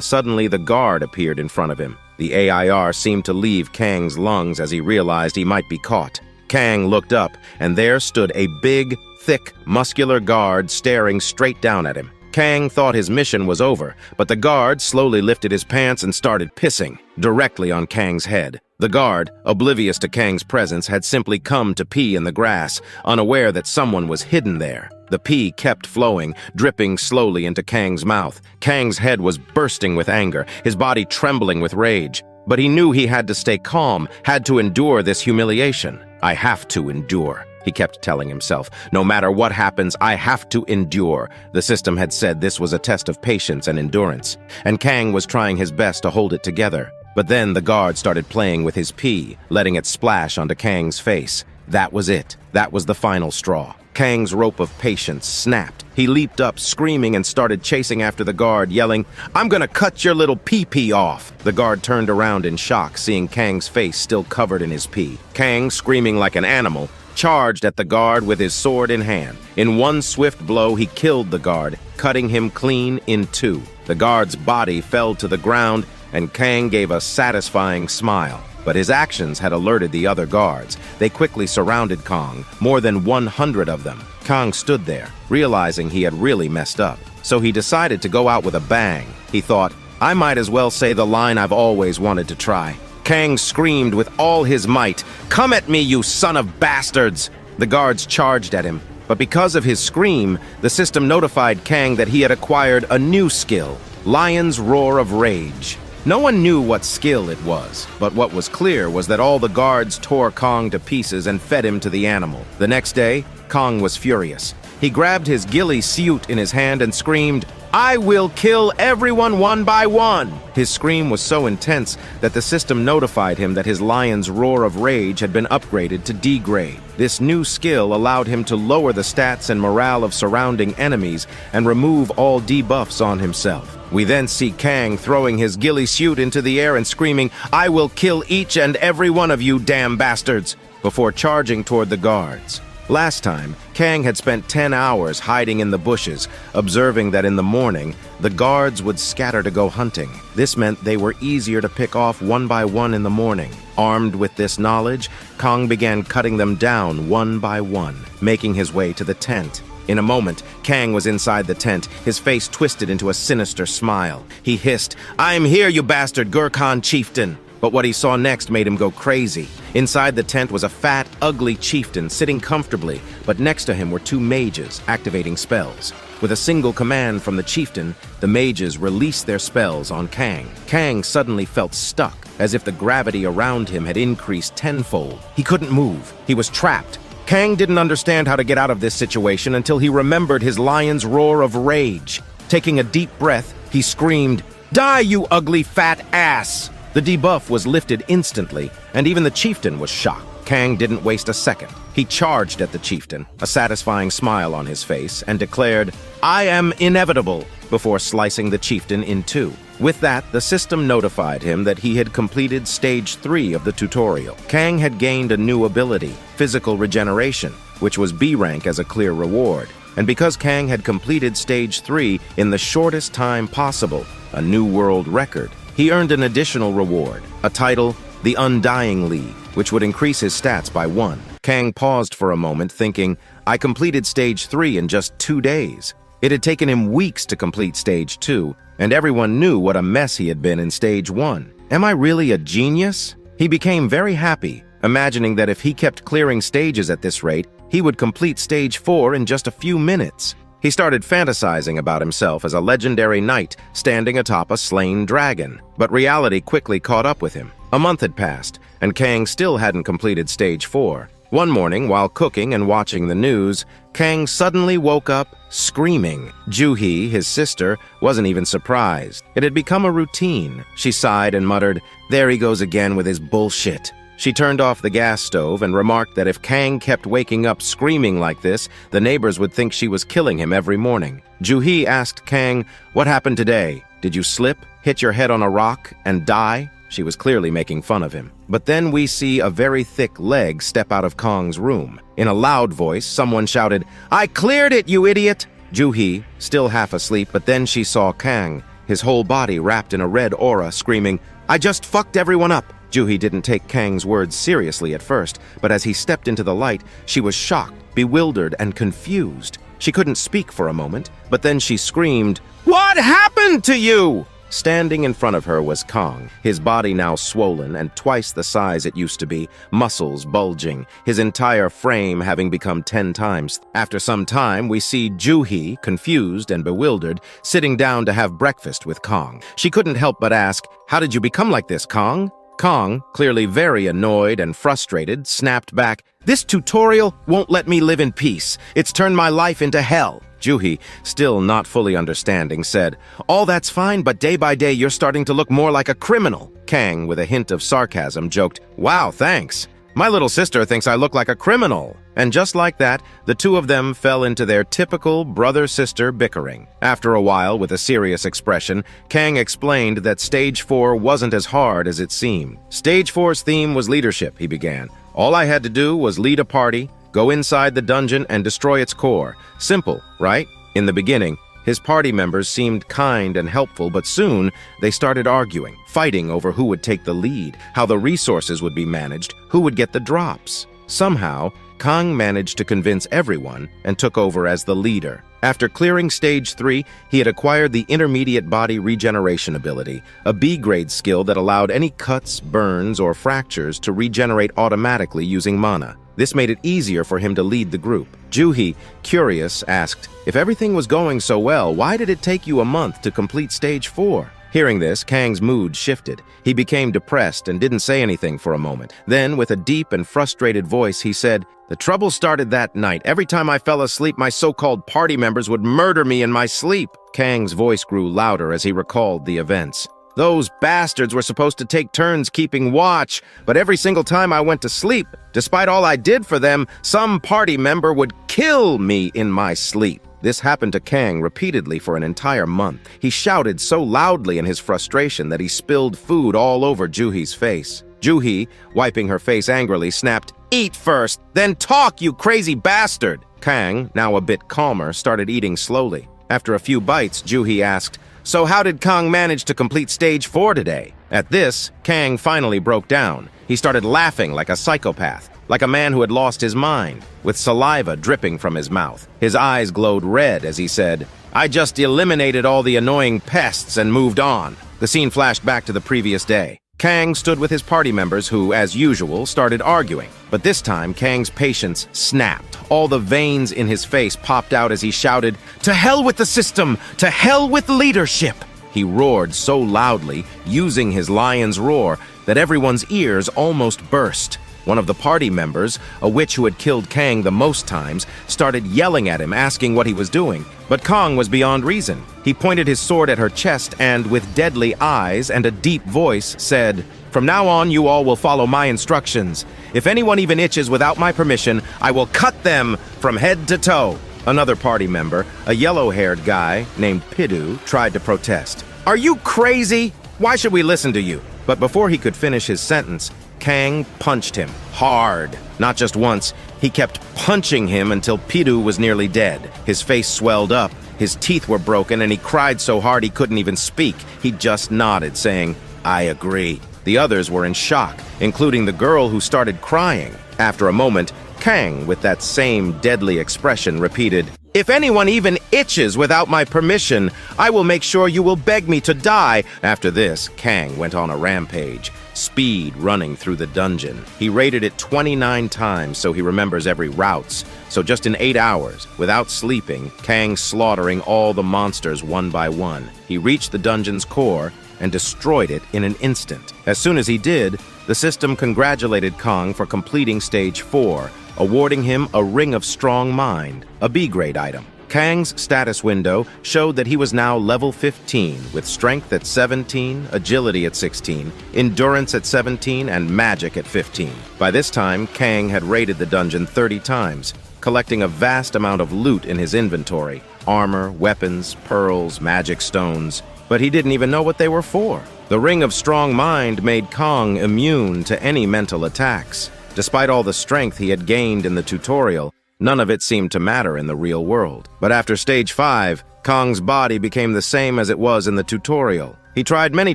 suddenly the guard appeared in front of him. The AIR seemed to leave Kang's lungs as he realized he might be caught. Kang looked up, and there stood a big, thick, muscular guard staring straight down at him. Kang thought his mission was over, but the guard slowly lifted his pants and started pissing directly on Kang's head. The guard, oblivious to Kang's presence, had simply come to pee in the grass, unaware that someone was hidden there. The pee kept flowing, dripping slowly into Kang's mouth. Kang's head was bursting with anger, his body trembling with rage. But he knew he had to stay calm, had to endure this humiliation. "I have to endure," he kept telling himself. "No matter what happens, I have to endure." The system had said this was a test of patience and endurance, and Kang was trying his best to hold it together. But then the guard started playing with his pee, letting it splash onto Kang's face. That was it. That was the final straw. Kang's rope of patience snapped. He leaped up, screaming, and started chasing after the guard, yelling, "I'm gonna cut your little pee-pee off!" The guard turned around in shock, seeing Kang's face still covered in his pee. Kang, screaming like an animal, charged at the guard with his sword in hand. In one swift blow, he killed the guard, cutting him clean in two. The guard's body fell to the ground, and Kang gave a satisfying smile. But his actions had alerted the other guards. They quickly surrounded Kang, more than 100 of them. Kang stood there, realizing he had really messed up. So he decided to go out with a bang. He thought, "I might as well say the line I've always wanted to try." Kang screamed with all his might, "Come at me, you son of bastards!" The guards charged at him, but because of his scream, the system notified Kang that he had acquired a new skill, Lion's Roar of Rage. No one knew what skill it was, but what was clear was that all the guards tore Kang to pieces and fed him to the animal. The next day, Kang was furious. He grabbed his ghillie suit in his hand and screamed, "I will kill everyone one by one!" His scream was so intense that the system notified him that his Lion's Roar of Rage had been upgraded to D-grade. This new skill allowed him to lower the stats and morale of surrounding enemies and remove all debuffs on himself. We then see Kang throwing his ghillie suit into the air and screaming, "I will kill each and every one of you damn bastards!" before charging toward the guards. Last time, Kang had spent 10 hours hiding in the bushes, observing that in the morning, the guards would scatter to go hunting. This meant they were easier to pick off one by one in the morning. Armed with this knowledge, Kang began cutting them down one by one, making his way to the tent. In a moment, Kang was inside the tent, his face twisted into a sinister smile. He hissed, "I'm here, you bastard Gurkhan chieftain!" But what he saw next made him go crazy. Inside the tent was a fat, ugly chieftain sitting comfortably, but next to him were two mages activating spells. With a single command from the chieftain, the mages released their spells on Kang. Kang suddenly felt stuck, as if the gravity around him had increased tenfold. He couldn't move. He was trapped. Kang didn't understand how to get out of this situation until he remembered his lion's roar of rage. Taking a deep breath, he screamed, "Die, you ugly fat ass!" The debuff was lifted instantly, and even the chieftain was shocked. Kang didn't waste a second. He charged at the chieftain, a satisfying smile on his face, and declared, "I am inevitable," before slicing the chieftain in two. With that, the system notified him that he had completed Stage 3 of the tutorial. Kang had gained a new ability, physical regeneration, which was B rank as a clear reward. And because Kang had completed Stage 3 in the shortest time possible, a new world record, he earned an additional reward, a title, the Undying League, which would increase his stats by 1. Kang paused for a moment, thinking, I completed Stage 3 in just 2 days. It had taken him weeks to complete Stage 2, and everyone knew what a mess he had been in Stage 1. Am I really a genius? He became very happy, imagining that if he kept clearing stages at this rate, he would complete Stage 4 in just a few minutes. He started fantasizing about himself as a legendary knight standing atop a slain dragon. But reality quickly caught up with him. A month had passed, and Kang still hadn't completed Stage 4. One morning, while cooking and watching the news, Kang suddenly woke up screaming. Juhi, his sister, wasn't even surprised. It had become a routine. She sighed and muttered, "There he goes again with his bullshit." She turned off the gas stove and remarked that if Kang kept waking up screaming like this, the neighbors would think she was killing him every morning. Juhi asked Kang, "What happened today? Did you slip, hit your head on a rock, and die?" She was clearly making fun of him. But then we see a very thick leg step out of Kang's room. In a loud voice, someone shouted, "I cleared it, you idiot!" Juhi, still half asleep, but then she saw Kang, his whole body wrapped in a red aura, screaming, "I just fucked everyone up!" Juhi didn't take Kang's words seriously at first, but as he stepped into the light, she was shocked, bewildered, and confused. She couldn't speak for a moment, but then she screamed, "What happened to you?" Standing in front of her was Kang, his body now swollen and twice the size it used to be, muscles bulging, his entire frame having become 10 times. After some time, we see Juhi, confused and bewildered, sitting down to have breakfast with Kang. She couldn't help but ask, "How did you become like this, Kang?" Kang, clearly very annoyed and frustrated, snapped back, "This tutorial won't let me live in peace. It's turned my life into hell." Juhi, still not fully understanding, said, "All that's fine, but day by day you're starting to look more like a criminal." Kang, with a hint of sarcasm, joked, "Wow, thanks. My little sister thinks I look like a criminal." And just like that, the two of them fell into their typical brother-sister bickering. After a while, with a serious expression, Kang explained that Stage 4 wasn't as hard as it seemed. Stage 4's theme was leadership, he began. All I had to do was lead a party, go inside the dungeon, and destroy its core. Simple, right? In the beginning, his party members seemed kind and helpful, but soon they started arguing, fighting over who would take the lead, how the resources would be managed, who would get the drops. Somehow, Kang managed to convince everyone and took over as the leader. After clearing Stage 3, he had acquired the Intermediate Body Regeneration ability, a B-grade skill that allowed any cuts, burns, or fractures to regenerate automatically using mana. This made it easier for him to lead the group. Juhi, curious, asked, "If everything was going so well, why did it take you a month to complete Stage 4? Hearing this, Kang's mood shifted. He became depressed and didn't say anything for a moment. Then, with a deep and frustrated voice, he said, "The trouble started that night. Every time I fell asleep, my so-called party members would murder me in my sleep." Kang's voice grew louder as he recalled the events. "Those bastards were supposed to take turns keeping watch, but every single time I went to sleep, despite all I did for them, some party member would kill me in my sleep." This happened to Kang repeatedly for an entire month. He shouted so loudly in his frustration that he spilled food all over Juhi's face. Juhi, wiping her face angrily, snapped, "Eat first, then talk, you crazy bastard!" Kang, now a bit calmer, started eating slowly. After a few bites, Juhi asked, "So how did Kang manage to complete Stage 4 today?" At this, Kang finally broke down. He started laughing like a psychopath. like a man who had lost his mind, with saliva dripping from his mouth. His eyes glowed red as he said, "I just eliminated all the annoying pests and moved on." The scene flashed back to the previous day. Kang stood with his party members who, as usual, started arguing. But this time, Kang's patience snapped. All the veins in his face popped out as he shouted, "To hell with the system! To hell with leadership!" He roared so loudly, using his lion's roar, that everyone's ears almost burst. One of the party members, a witch who had killed Kang the most times, started yelling at him, asking what he was doing. But Kang was beyond reason. He pointed his sword at her chest and, with deadly eyes and a deep voice, said, "From now on, you all will follow my instructions. If anyone even itches without my permission, I will cut them from head to toe." Another party member, a yellow-haired guy named Pidu, tried to protest. "Are you crazy? Why should we listen to you?" But before he could finish his sentence, Kang punched him hard. Not just once, he kept punching him until Pidu was nearly dead. His face swelled up, his teeth were broken, and he cried so hard he couldn't even speak. He just nodded, saying, "I agree." The others were in shock, including the girl who started crying. After a moment, Kang, with that same deadly expression, repeated, "If anyone even itches without my permission, I will make sure you will beg me to die." After this, Kang went on a rampage, speed running through the dungeon. He raided it 29 times, so he remembers every routes. So just in 8 hours, without sleeping, Kang slaughtering all the monsters one by one. He reached the dungeon's core and destroyed it in an instant. As soon as he did, the system congratulated Kang for completing Stage 4, awarding him a Ring of Strong Mind, a B-grade item. Kang's status window showed that he was now level 15, with strength at 17, agility at 16, endurance at 17, and magic at 15. By this time, Kang had raided the dungeon 30 times, collecting a vast amount of loot in his inventory: armor, weapons, pearls, magic stones. But he didn't even know what they were for. The Ring of Strong Mind made Kang immune to any mental attacks. Despite all the strength he had gained in the tutorial, none of it seemed to matter in the real world. But after Stage 5, Kang's body became the same as it was in the tutorial. He tried many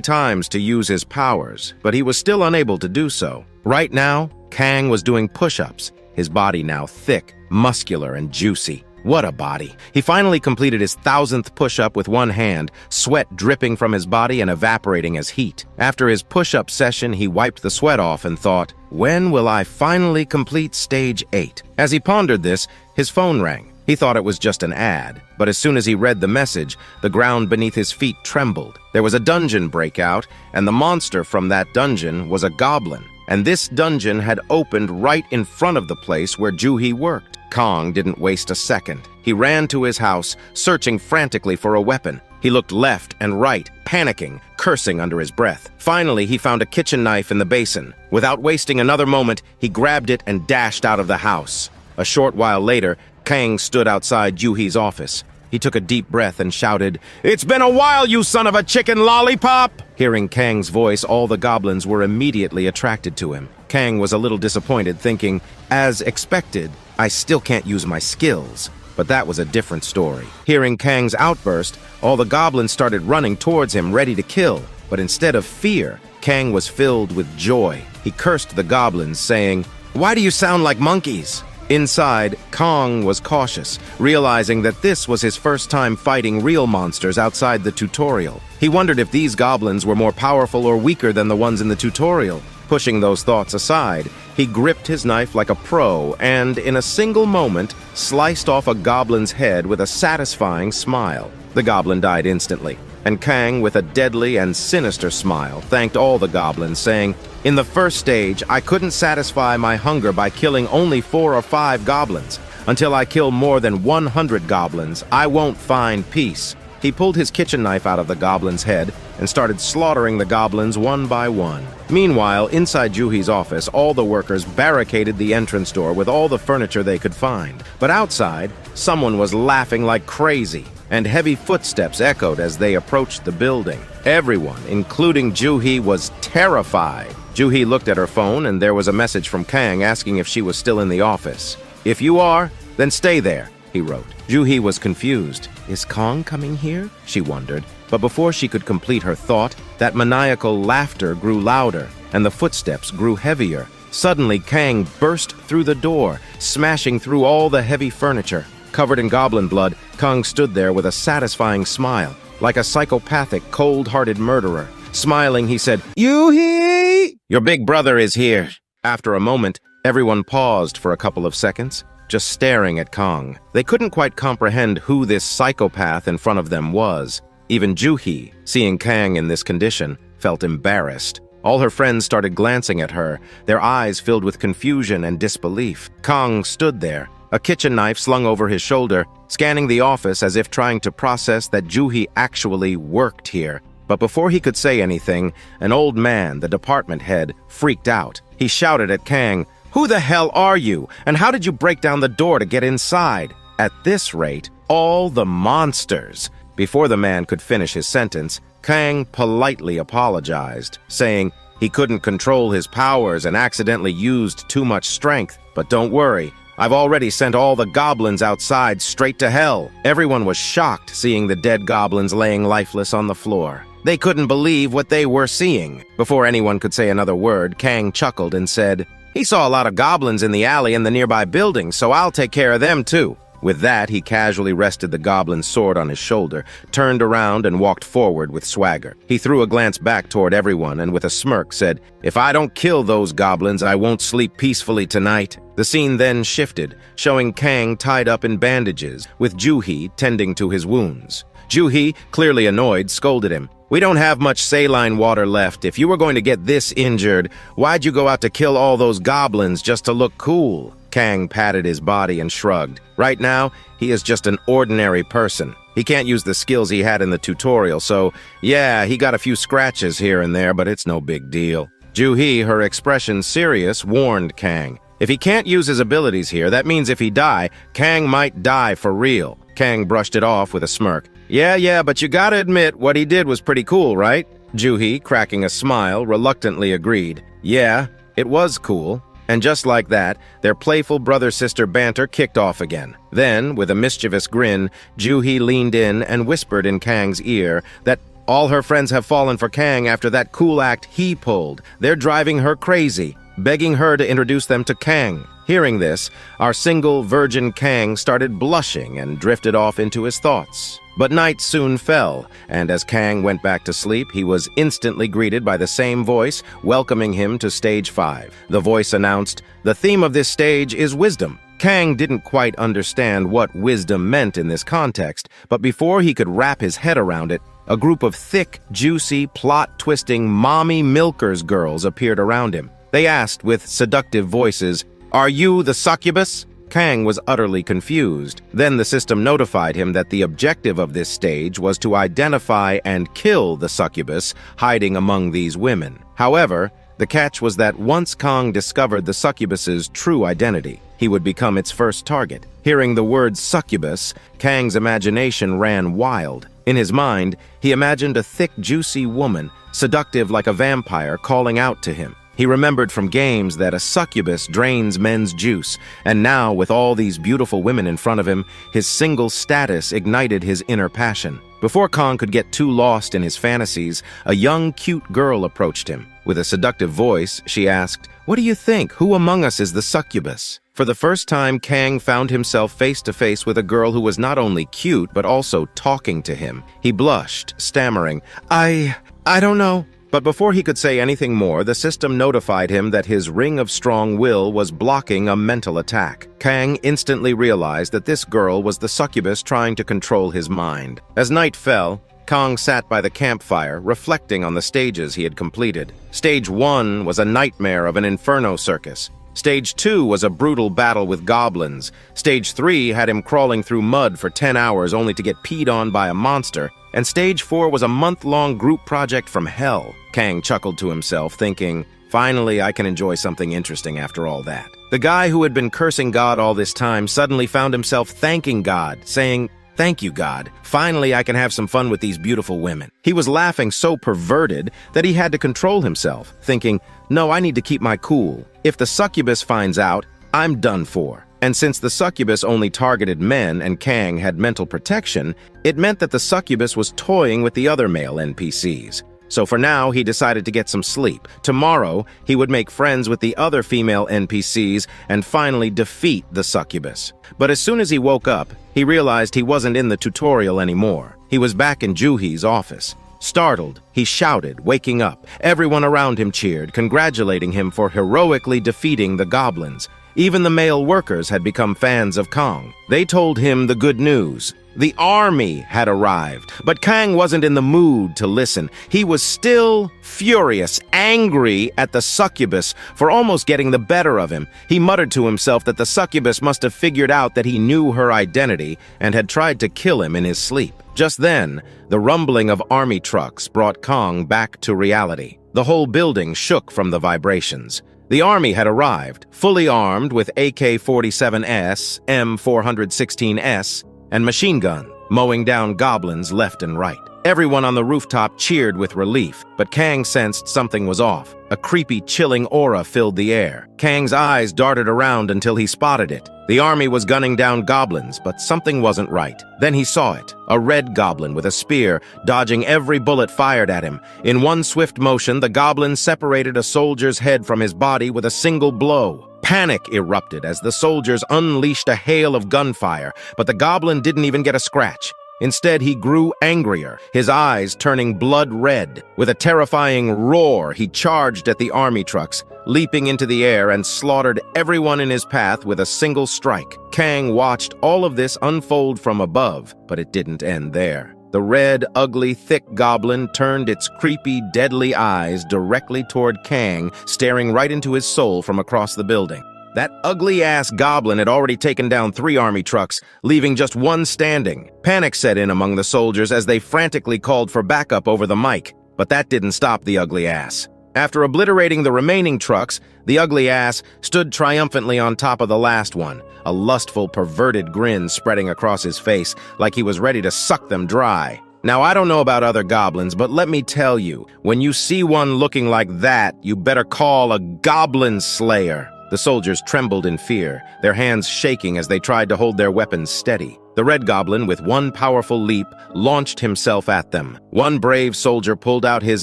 times to use his powers, but he was still unable to do so. Right now, Kang was doing push-ups, his body now thick, muscular, and juicy. What a body. He finally completed his 1,000th push-up with one hand, sweat dripping from his body and evaporating as heat. After his push-up session, he wiped the sweat off and thought, "When will I finally complete Stage 8? As he pondered this, his phone rang. He thought it was just an ad, but as soon as he read the message, the ground beneath his feet trembled. There was a dungeon breakout, and the monster from that dungeon was a goblin. And this dungeon had opened right in front of the place where Juhi worked. Kang didn't waste a second. He ran to his house, searching frantically for a weapon. He looked left and right, panicking, cursing under his breath. Finally, he found a kitchen knife in the basin. Without wasting another moment, he grabbed it and dashed out of the house. A short while later, Kang stood outside Juhi's office. He took a deep breath and shouted, "It's been a while, you son of a chicken lollipop!" Hearing Kang's voice, all the goblins were immediately attracted to him. Kang was a little disappointed, thinking, as expected, I still can't use my skills. But that was a different story. Hearing Kang's outburst, all the goblins started running towards him, ready to kill. But instead of fear, Kang was filled with joy. He cursed the goblins, saying, "Why do you sound like monkeys?" Inside, Kang was cautious, realizing that this was his first time fighting real monsters outside the tutorial. He wondered if these goblins were more powerful or weaker than the ones in the tutorial. Pushing those thoughts aside, he gripped his knife like a pro and, in a single moment, sliced off a goblin's head with a satisfying smile. The goblin died instantly, and Kang, with a deadly and sinister smile, thanked all the goblins, saying, "In the first stage, I couldn't satisfy my hunger by killing only 4 or 5 goblins. Until I kill more than 100 goblins, I won't find peace." He pulled his kitchen knife out of the goblin's head and started slaughtering the goblins one by one. Meanwhile, inside Juhi's office, all the workers barricaded the entrance door with all the furniture they could find. But outside, someone was laughing like crazy, and heavy footsteps echoed as they approached the building. Everyone, including Juhi, was terrified. Juhi looked at her phone, and there was a message from Kang asking if she was still in the office. "If you are, then stay there," he wrote. Juhi was confused. Is Kang coming here? She wondered. But before she could complete her thought, that maniacal laughter grew louder, and the footsteps grew heavier. Suddenly, Kang burst through the door, smashing through all the heavy furniture. Covered in goblin blood, Kang stood there with a satisfying smile, like a psychopathic, cold-hearted murderer. Smiling, he said, "Yoo-hee! Your big brother is here." After a moment, everyone paused for a couple of seconds, just staring at Kang. They couldn't quite comprehend who this psychopath in front of them was. Even Juhi, seeing Kang in this condition, felt embarrassed. All her friends started glancing at her, their eyes filled with confusion and disbelief. Kang stood there, a kitchen knife slung over his shoulder, scanning the office as if trying to process that Juhi actually worked here. But before he could say anything, an old man, the department head, freaked out. He shouted at Kang, "Who the hell are you? And how did you break down the door to get inside?" At this rate, all the monsters. Before the man could finish his sentence, Kang politely apologized, saying he couldn't control his powers and accidentally used too much strength. But don't worry, I've already sent all the goblins outside straight to hell. Everyone was shocked seeing the dead goblins laying lifeless on the floor. They couldn't believe what they were seeing. Before anyone could say another word, Kang chuckled and said, "He saw a lot of goblins in the alley and the nearby buildings, so I'll take care of them too." With that, he casually rested the goblin's sword on his shoulder, turned around and walked forward with swagger. He threw a glance back toward everyone and with a smirk said, "If I don't kill those goblins, I won't sleep peacefully tonight." The scene then shifted, showing Kang tied up in bandages, with Juhi tending to his wounds. Juhi, clearly annoyed, scolded him. "We don't have much saline water left. If you were going to get this injured, why'd you go out to kill all those goblins just to look cool?" Kang patted his body and shrugged. Right now, he is just an ordinary person. He can't use the skills he had in the tutorial, so yeah, he got a few scratches here and there, but it's no big deal. Juhi, her expression serious, warned Kang. If he can't use his abilities here, that means if he die, Kang might die for real. Kang brushed it off with a smirk. Yeah, but you gotta admit, what he did was pretty cool, right? Juhi, cracking a smile, reluctantly agreed. Yeah, it was cool. And just like that, their playful brother-sister banter kicked off again. Then, with a mischievous grin, Juhi leaned in and whispered in Kang's ear that all her friends have fallen for Kang after that cool act he pulled. They're driving her crazy, begging her to introduce them to Kang. Hearing this, our single virgin Kang started blushing and drifted off into his thoughts. But night soon fell, and as Kang went back to sleep, he was instantly greeted by the same voice, welcoming him to Stage 5. The voice announced, "The theme of this stage is wisdom." Kang didn't quite understand what wisdom meant in this context, but before he could wrap his head around it, a group of thick, juicy, plot-twisting mommy milkers girls appeared around him. They asked with seductive voices, "Are you the succubus?" Kang was utterly confused. Then the system notified him that the objective of this stage was to identify and kill the succubus hiding among these women. However, the catch was that once Kang discovered the succubus's true identity, he would become its first target. Hearing the word succubus, Kang's imagination ran wild. In his mind, he imagined a thick, juicy woman, seductive like a vampire, calling out to him. He remembered from games that a succubus drains men's juice, and now, with all these beautiful women in front of him, his single status ignited his inner passion. Before Kang could get too lost in his fantasies, a young, cute girl approached him. With a seductive voice, she asked, "What do you think? Who among us is the succubus?" For the first time, Kang found himself face to face with a girl who was not only cute, but also talking to him. He blushed, stammering, I don't know." But before he could say anything more, the system notified him that his ring of strong will was blocking a mental attack. Kang instantly realized that this girl was the succubus trying to control his mind. As night fell, Kang sat by the campfire, reflecting on the stages he had completed. Stage 1 was a nightmare of an inferno circus. Stage 2 was a brutal battle with goblins. Stage 3 had him crawling through mud for 10 hours only to get peed on by a monster. And Stage 4 was a month-long group project from hell. Kang chuckled to himself, thinking, finally I can enjoy something interesting after all that. The guy who had been cursing God all this time suddenly found himself thanking God, saying, "Thank you, God. Finally I can have some fun with these beautiful women." He was laughing so perverted that he had to control himself, thinking, no, I need to keep my cool. If the succubus finds out, I'm done for. And since the succubus only targeted men and Kang had mental protection, it meant that the succubus was toying with the other male NPCs. So for now, he decided to get some sleep. Tomorrow, he would make friends with the other female NPCs and finally defeat the succubus. But as soon as he woke up, he realized he wasn't in the tutorial anymore. He was back in Juhi's office. Startled, he shouted, waking up. Everyone around him cheered, congratulating him for heroically defeating the goblins. Even the male workers had become fans of Kang. They told him the good news. The army had arrived, but Kang wasn't in the mood to listen. He was still furious, angry at the succubus for almost getting the better of him. He muttered to himself that the succubus must have figured out that he knew her identity and had tried to kill him in his sleep. Just then, the rumbling of army trucks brought Kang back to reality. The whole building shook from the vibrations. The army had arrived, fully armed with AK-47S, M416S, and machine gun, mowing down goblins left and right. Everyone on the rooftop cheered with relief, but Kang sensed something was off. A creepy, chilling aura filled the air. Kang's eyes darted around until he spotted it. The army was gunning down goblins, but something wasn't right. Then he saw it, a red goblin with a spear, dodging every bullet fired at him. In one swift motion, the goblin separated a soldier's head from his body with a single blow. Panic erupted as the soldiers unleashed a hail of gunfire, but the goblin didn't even get a scratch. Instead, he grew angrier, his eyes turning blood red. With a terrifying roar, he charged at the army trucks, leaping into the air and slaughtered everyone in his path with a single strike. Kang watched all of this unfold from above, but it didn't end there. The red, ugly, thick goblin turned its creepy, deadly eyes directly toward Kang, staring right into his soul from across the building. That ugly-ass goblin had already taken down 3 army trucks, leaving just one standing. Panic set in among the soldiers as they frantically called for backup over the mic, but that didn't stop the ugly ass. After obliterating the remaining trucks, the ugly ass stood triumphantly on top of the last one, a lustful, perverted grin spreading across his face like he was ready to suck them dry. Now, I don't know about other goblins, but let me tell you, when you see one looking like that, you better call a goblin slayer. The soldiers trembled in fear, their hands shaking as they tried to hold their weapons steady. The red goblin, with one powerful leap, launched himself at them. One brave soldier pulled out his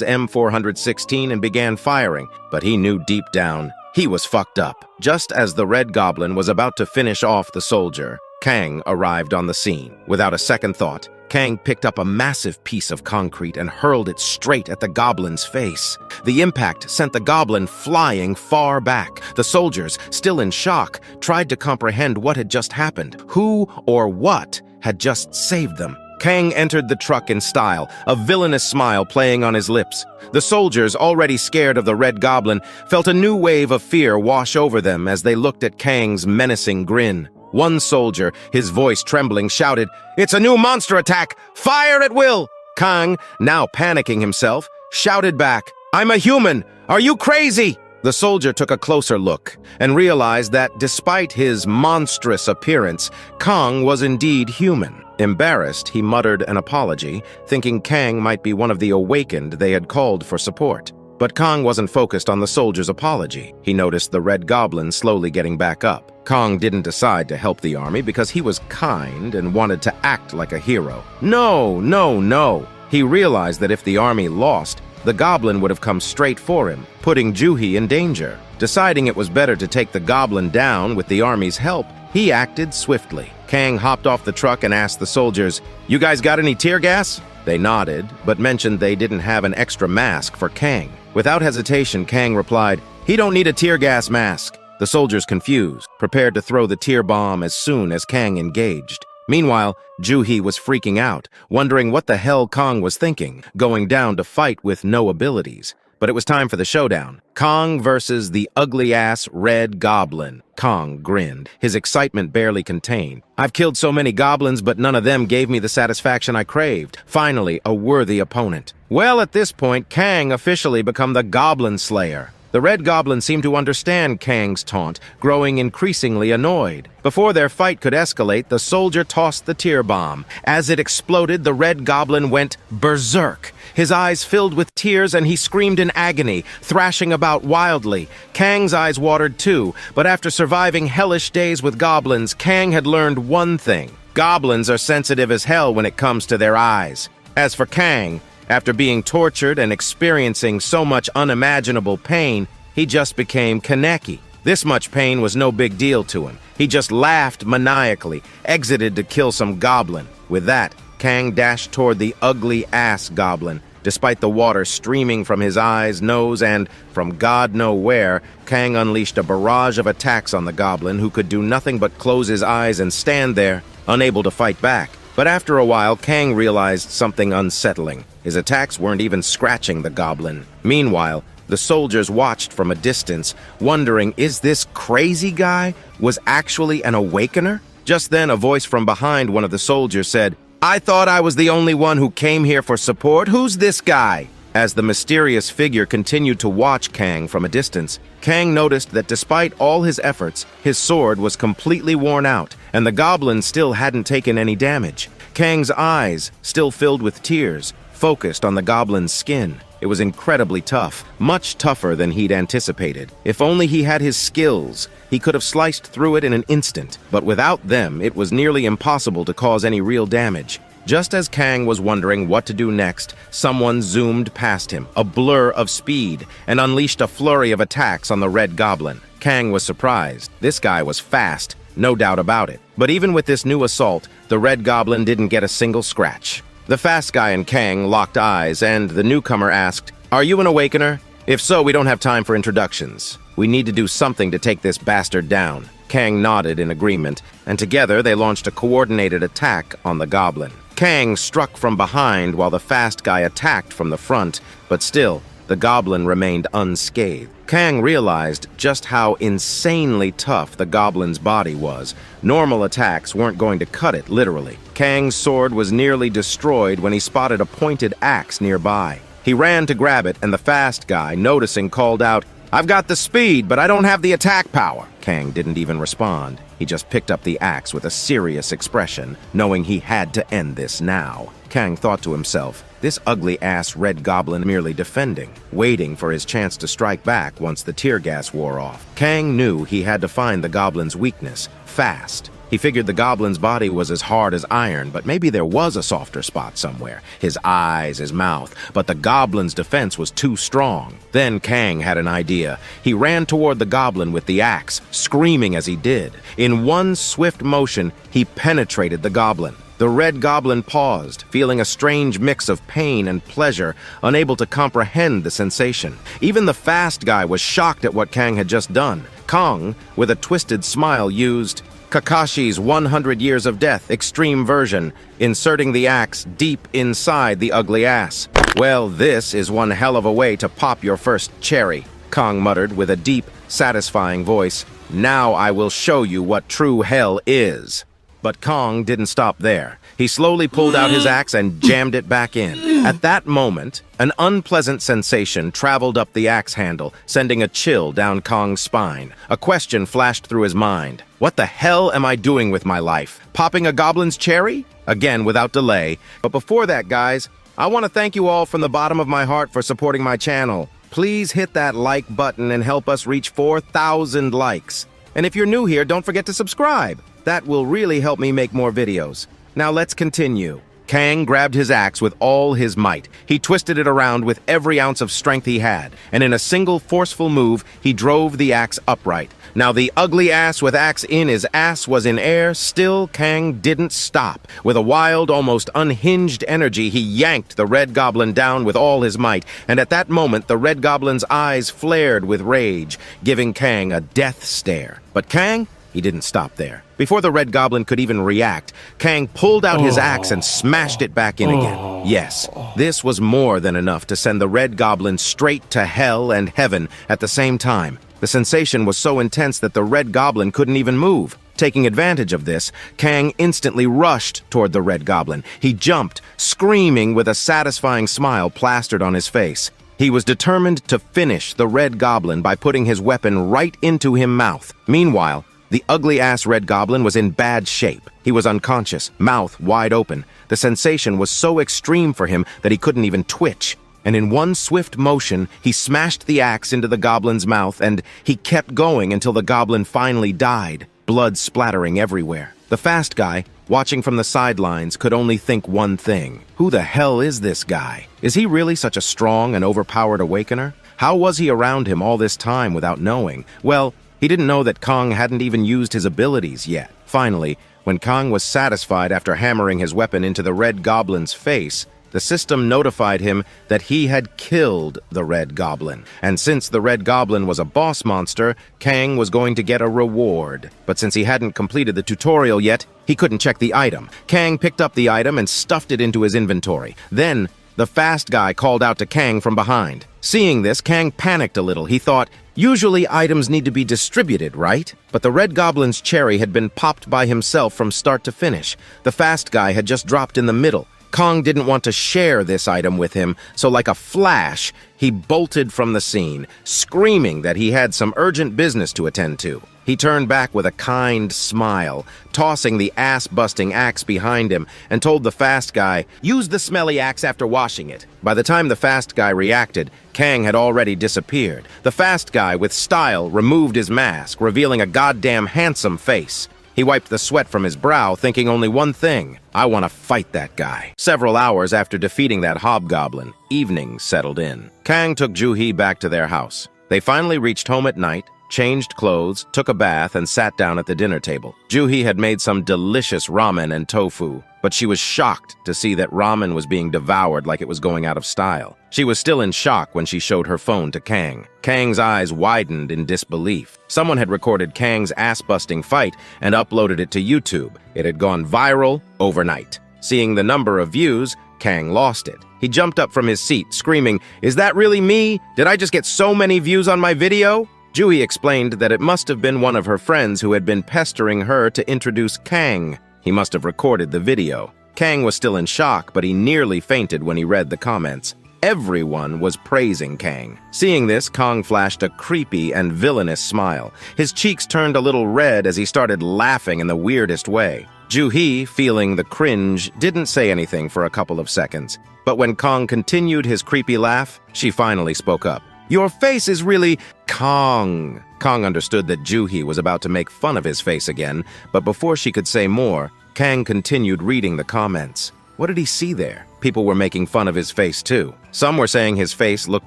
M416 and began firing, but he knew deep down he was fucked up. Just as the red goblin was about to finish off the soldier, Kang arrived on the scene. Without a second thought, Kang picked up a massive piece of concrete and hurled it straight at the goblin's face. The impact sent the goblin flying far back. The soldiers, still in shock, tried to comprehend what had just happened. Who or what had just saved them? Kang entered the truck in style, a villainous smile playing on his lips. The soldiers, already scared of the red goblin, felt a new wave of fear wash over them as they looked at Kang's menacing grin. One soldier, his voice trembling, shouted, "It's a new monster attack! Fire at will!" Kang, now panicking himself, shouted back, "I'm a human! Are you crazy?" The soldier took a closer look and realized that despite his monstrous appearance, Kang was indeed human. Embarrassed, he muttered an apology, thinking Kang might be one of the awakened they had called for support. But Kang wasn't focused on the soldier's apology. He noticed the red goblin slowly getting back up. Kang didn't decide to help the army because he was kind and wanted to act like a hero. No. He realized that if the army lost, the goblin would have come straight for him, putting Juhi in danger. Deciding it was better to take the goblin down with the army's help, he acted swiftly. Kang hopped off the truck and asked the soldiers, "You guys got any tear gas?" They nodded, but mentioned they didn't have an extra mask for Kang. Without hesitation, Kang replied, "He don't need a tear gas mask." The soldiers, confused, prepared to throw the tear bomb as soon as Kang engaged. Meanwhile, Juhi was freaking out, wondering what the hell Kang was thinking, going down to fight with no abilities. But it was time for the showdown. Kang versus the ugly-ass red goblin. Kang grinned, his excitement barely contained. "I've killed so many goblins, but none of them gave me the satisfaction I craved. Finally, a worthy opponent." Well, at this point, Kang officially became the Goblin Slayer. The red goblin seemed to understand Kang's taunt, growing increasingly annoyed. Before their fight could escalate, the soldier tossed the tear bomb. As it exploded, the red goblin went berserk. His eyes filled with tears and he screamed in agony, thrashing about wildly. Kang's eyes watered too, but after surviving hellish days with goblins, Kang had learned one thing. Goblins are sensitive as hell when it comes to their eyes. As for Kang, After being tortured and experiencing so much unimaginable pain, he just became Kaneki. This much pain was no big deal to him. He just laughed maniacally, exited to kill some goblin. With that, Kang dashed toward the ugly-ass goblin. Despite the water streaming from his eyes, nose, and from God know where, Kang unleashed a barrage of attacks on the goblin, who could do nothing but close his eyes and stand there, unable to fight back. But after a while, Kang realized something unsettling. His attacks weren't even scratching the goblin. Meanwhile, the soldiers watched from a distance, wondering, is this crazy guy was actually an awakener? Just then, a voice from behind one of the soldiers said, "I thought I was the only one who came here for support. Who's this guy?" As the mysterious figure continued to watch Kang from a distance, Kang noticed that despite all his efforts, his sword was completely worn out, and the goblin still hadn't taken any damage. Kang's eyes, still filled with tears, focused on the goblin's skin. It was incredibly tough, much tougher than he'd anticipated. If only he had his skills, he could have sliced through it in an instant, but without them, it was nearly impossible to cause any real damage. Just as Kang was wondering what to do next, someone zoomed past him, a blur of speed, and unleashed a flurry of attacks on the red goblin. Kang was surprised. This guy was fast, no doubt about it. But even with this new assault, the red goblin didn't get a single scratch. The fast guy and Kang locked eyes, and the newcomer asked, "Are you an awakener? If so, we don't have time for introductions. We need to do something to take this bastard down." Kang nodded in agreement, and together they launched a coordinated attack on the goblin. Kang struck from behind while the fast guy attacked from the front, but still, the goblin remained unscathed. Kang realized just how insanely tough the goblin's body was. Normal attacks weren't going to cut it, literally. Kang's sword was nearly destroyed when he spotted a pointed axe nearby. He ran to grab it, and the fast guy, noticing, called out, "I've got the speed, but I don't have the attack power." Kang didn't even respond. He just picked up the axe with a serious expression, knowing he had to end this now. Kang thought to himself, this ugly-ass red goblin merely defending, waiting for his chance to strike back once the tear gas wore off. Kang knew he had to find the goblin's weakness, fast. He figured the goblin's body was as hard as iron, but maybe there was a softer spot somewhere. His eyes, his mouth, but the goblin's defense was too strong. Then Kang had an idea. He ran toward the goblin with the axe, screaming as he did. In one swift motion, he penetrated the goblin. The red goblin paused, feeling a strange mix of pain and pleasure, unable to comprehend the sensation. Even the fast guy was shocked at what Kang had just done. Kong, with a twisted smile, used Kakashi's 100 Years of Death extreme version, inserting the axe deep inside the ugly ass. "Well, this is one hell of a way to pop your first cherry," Kong muttered with a deep, satisfying voice. "Now I will show you what true hell is." But Kong didn't stop there. He slowly pulled out his axe and jammed it back in. At that moment, an unpleasant sensation traveled up the axe handle, sending a chill down Kong's spine. A question flashed through his mind. What the hell am I doing with my life? Popping a goblin's cherry? Again, without delay. But before that, guys, I want to thank you all from the bottom of my heart for supporting my channel. Please hit that like button and help us reach 4,000 likes. And if you're new here, don't forget to subscribe. That will really help me make more videos. Now let's continue. Kang grabbed his axe with all his might. He twisted it around with every ounce of strength he had, and in a single forceful move, he drove the axe upright. Now the ugly ass with axe in his ass was in air. Still, Kang didn't stop. With a wild, almost unhinged energy, he yanked the red goblin down with all his might, and at that moment, the red goblin's eyes flared with rage, giving Kang a death stare. But Kang, he didn't stop there. Before the red goblin could even react, Kang pulled out his axe and smashed it back in again. Yes, this was more than enough to send the red goblin straight to hell and heaven at the same time. The sensation was so intense that the red goblin couldn't even move. Taking advantage of this, Kang instantly rushed toward the red goblin. He jumped, screaming with a satisfying smile plastered on his face. He was determined to finish the red goblin by putting his weapon right into his mouth. Meanwhile, the ugly-ass red goblin was in bad shape. He was unconscious, mouth wide open. The sensation was so extreme for him that he couldn't even twitch. And in one swift motion, he smashed the axe into the goblin's mouth, and he kept going until the goblin finally died, blood splattering everywhere. The fast guy, watching from the sidelines, could only think one thing. Who the hell is this guy? Is he really such a strong and overpowered awakener? How was he around him all this time without knowing? Well, he didn't know that Kong hadn't even used his abilities yet. Finally, when Kong was satisfied after hammering his weapon into the Red Goblin's face, the system notified him that he had killed the Red Goblin. And since the Red Goblin was a boss monster, Kang was going to get a reward. But since he hadn't completed the tutorial yet, he couldn't check the item. Kang picked up the item and stuffed it into his inventory. Then, the fast guy called out to Kang from behind. Seeing this, Kang panicked a little. He thought, usually items need to be distributed, right? But the Red Goblin's cherry had been popped by himself from start to finish. The fast guy had just dropped in the middle. Kong didn't want to share this item with him, so like a flash, he bolted from the scene, screaming that he had some urgent business to attend to. He turned back with a kind smile, tossing the ass-busting axe behind him, and told the fast guy, "Use the smelly axe after washing it." By the time the fast guy reacted, Kang had already disappeared. The fast guy, with style, removed his mask, revealing a goddamn handsome face. He wiped the sweat from his brow, thinking only one thing: I want to fight that guy. Several hours after defeating that hobgoblin, evening settled in. Kang took Ju-hee back to their house. They finally reached home at night, changed clothes, took a bath, and sat down at the dinner table. Ju-hee had made some delicious ramen and tofu, but she was shocked to see that ramen was being devoured like it was going out of style. She was still in shock when she showed her phone to Kang. Kang's eyes widened in disbelief. Someone had recorded Kang's ass-busting fight and uploaded it to YouTube. It had gone viral overnight. Seeing the number of views, Kang lost it. He jumped up from his seat, screaming, "Is that really me? Did I just get so many views on my video?" Ju-hee explained that it must have been one of her friends who had been pestering her to introduce Kang. He must have recorded the video. Kang was still in shock, but he nearly fainted when he read the comments. Everyone was praising Kang. Seeing this, Kong flashed a creepy and villainous smile. His cheeks turned a little red as he started laughing in the weirdest way. Ju-hee, feeling the cringe, didn't say anything for a couple of seconds. But when Kong continued his creepy laugh, she finally spoke up. "Your face is really Kong." Kong understood that Ju-hee was about to make fun of his face again, but before she could say more, Kang continued reading the comments. What did he see there? People were making fun of his face too. Some were saying his face looked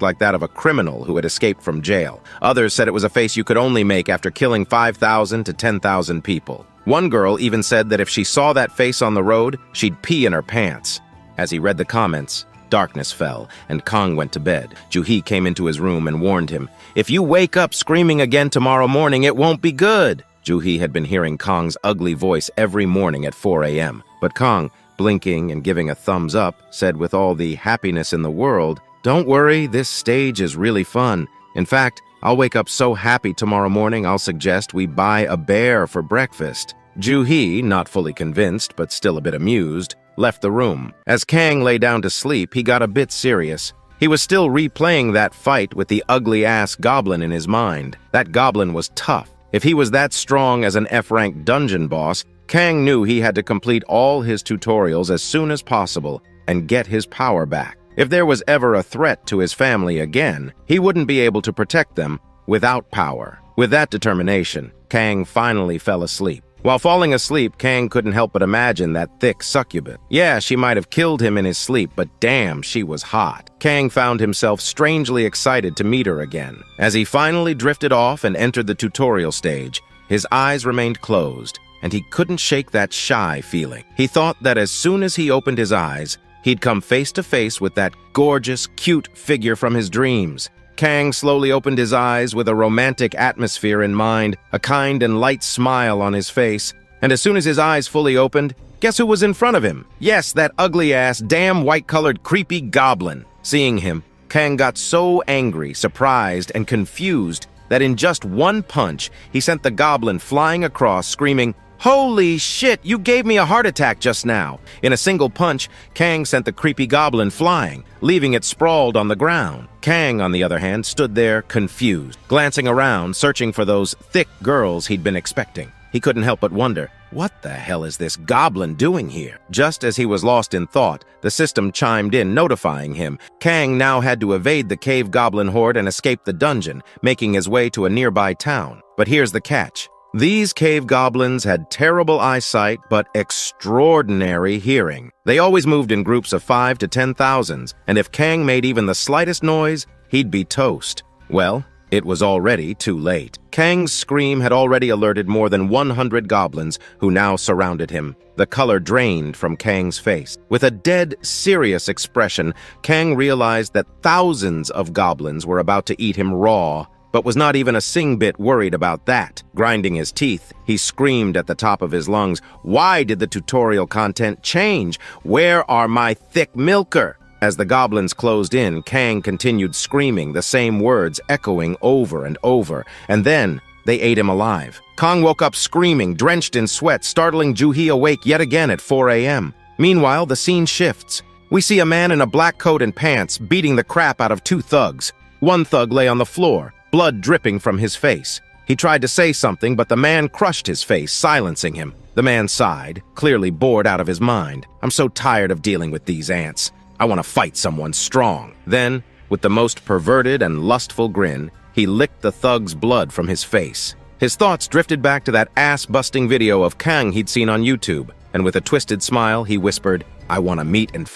like that of a criminal who had escaped from jail. Others said it was a face you could only make after killing 5,000 to 10,000 people. One girl even said that if she saw that face on the road, she'd pee in her pants. As he read the comments, darkness fell, and Kong went to bed. Ju-hee came into his room and warned him, "If you wake up screaming again tomorrow morning, it won't be good." Ju-hee had been hearing Kong's ugly voice every morning at 4 a.m., but Kong, blinking and giving a thumbs up, said with all the happiness in the world, "Don't worry, this stage is really fun. In fact, I'll wake up so happy tomorrow morning I'll suggest we buy a bear for breakfast." Ju-hee, not fully convinced but still a bit amused, left the room. As Kang lay down to sleep, he got a bit serious. He was still replaying that fight with the ugly-ass goblin in his mind. That goblin was tough. If he was that strong as an F-rank dungeon boss, Kang knew he had to complete all his tutorials as soon as possible and get his power back. If there was ever a threat to his family again, he wouldn't be able to protect them without power. With that determination, Kang finally fell asleep. While falling asleep, Kang couldn't help but imagine that thick succubus. Yeah, she might have killed him in his sleep, but damn, she was hot. Kang found himself strangely excited to meet her again. As he finally drifted off and entered the tutorial stage, his eyes remained closed, and he couldn't shake that shy feeling. He thought that as soon as he opened his eyes, he'd come face to face with that gorgeous, cute figure from his dreams. Kang slowly opened his eyes with a romantic atmosphere in mind, a kind and light smile on his face, and as soon as his eyes fully opened, guess who was in front of him? Yes, that ugly-ass, damn white-colored, creepy goblin. Seeing him, Kang got so angry, surprised, and confused that in just one punch, he sent the goblin flying across, screaming, "Holy shit, you gave me a heart attack just now." In a single punch, Kang sent the creepy goblin flying, leaving it sprawled on the ground. Kang, on the other hand, stood there confused, glancing around, searching for those thick girls he'd been expecting. He couldn't help but wonder, what the hell is this goblin doing here? Just as he was lost in thought, the system chimed in, notifying him. Kang now had to evade the cave goblin horde and escape the dungeon, making his way to a nearby town. But here's the catch. These cave goblins had terrible eyesight but extraordinary hearing. They always moved in groups of 5 to 10,000, and if Kang made even the slightest noise, he'd be toast. Well, it was already too late. Kang's scream had already alerted more than 100 goblins who now surrounded him. The color drained from Kang's face. With a dead, serious expression, Kang realized that thousands of goblins were about to eat him raw, but was not even a sing-bit worried about that. Grinding his teeth, he screamed at the top of his lungs, "Why did the tutorial content change? Where are my thick milker?" As the goblins closed in, Kang continued screaming, the same words echoing over and over, and then they ate him alive. Kang woke up screaming, drenched in sweat, startling Juhi awake yet again at 4 a.m. Meanwhile, the scene shifts. We see a man in a black coat and pants beating the crap out of 2 thugs. One thug lay on the floor, blood dripping from his face. He tried to say something, but the man crushed his face, silencing him. The man sighed, clearly bored out of his mind. "I'm so tired of dealing with these ants. I want to fight someone strong." Then, with the most perverted and lustful grin, he licked the thug's blood from his face. His thoughts drifted back to that ass-busting video of Kang he'd seen on YouTube, and with a twisted smile, he whispered, I want to meet and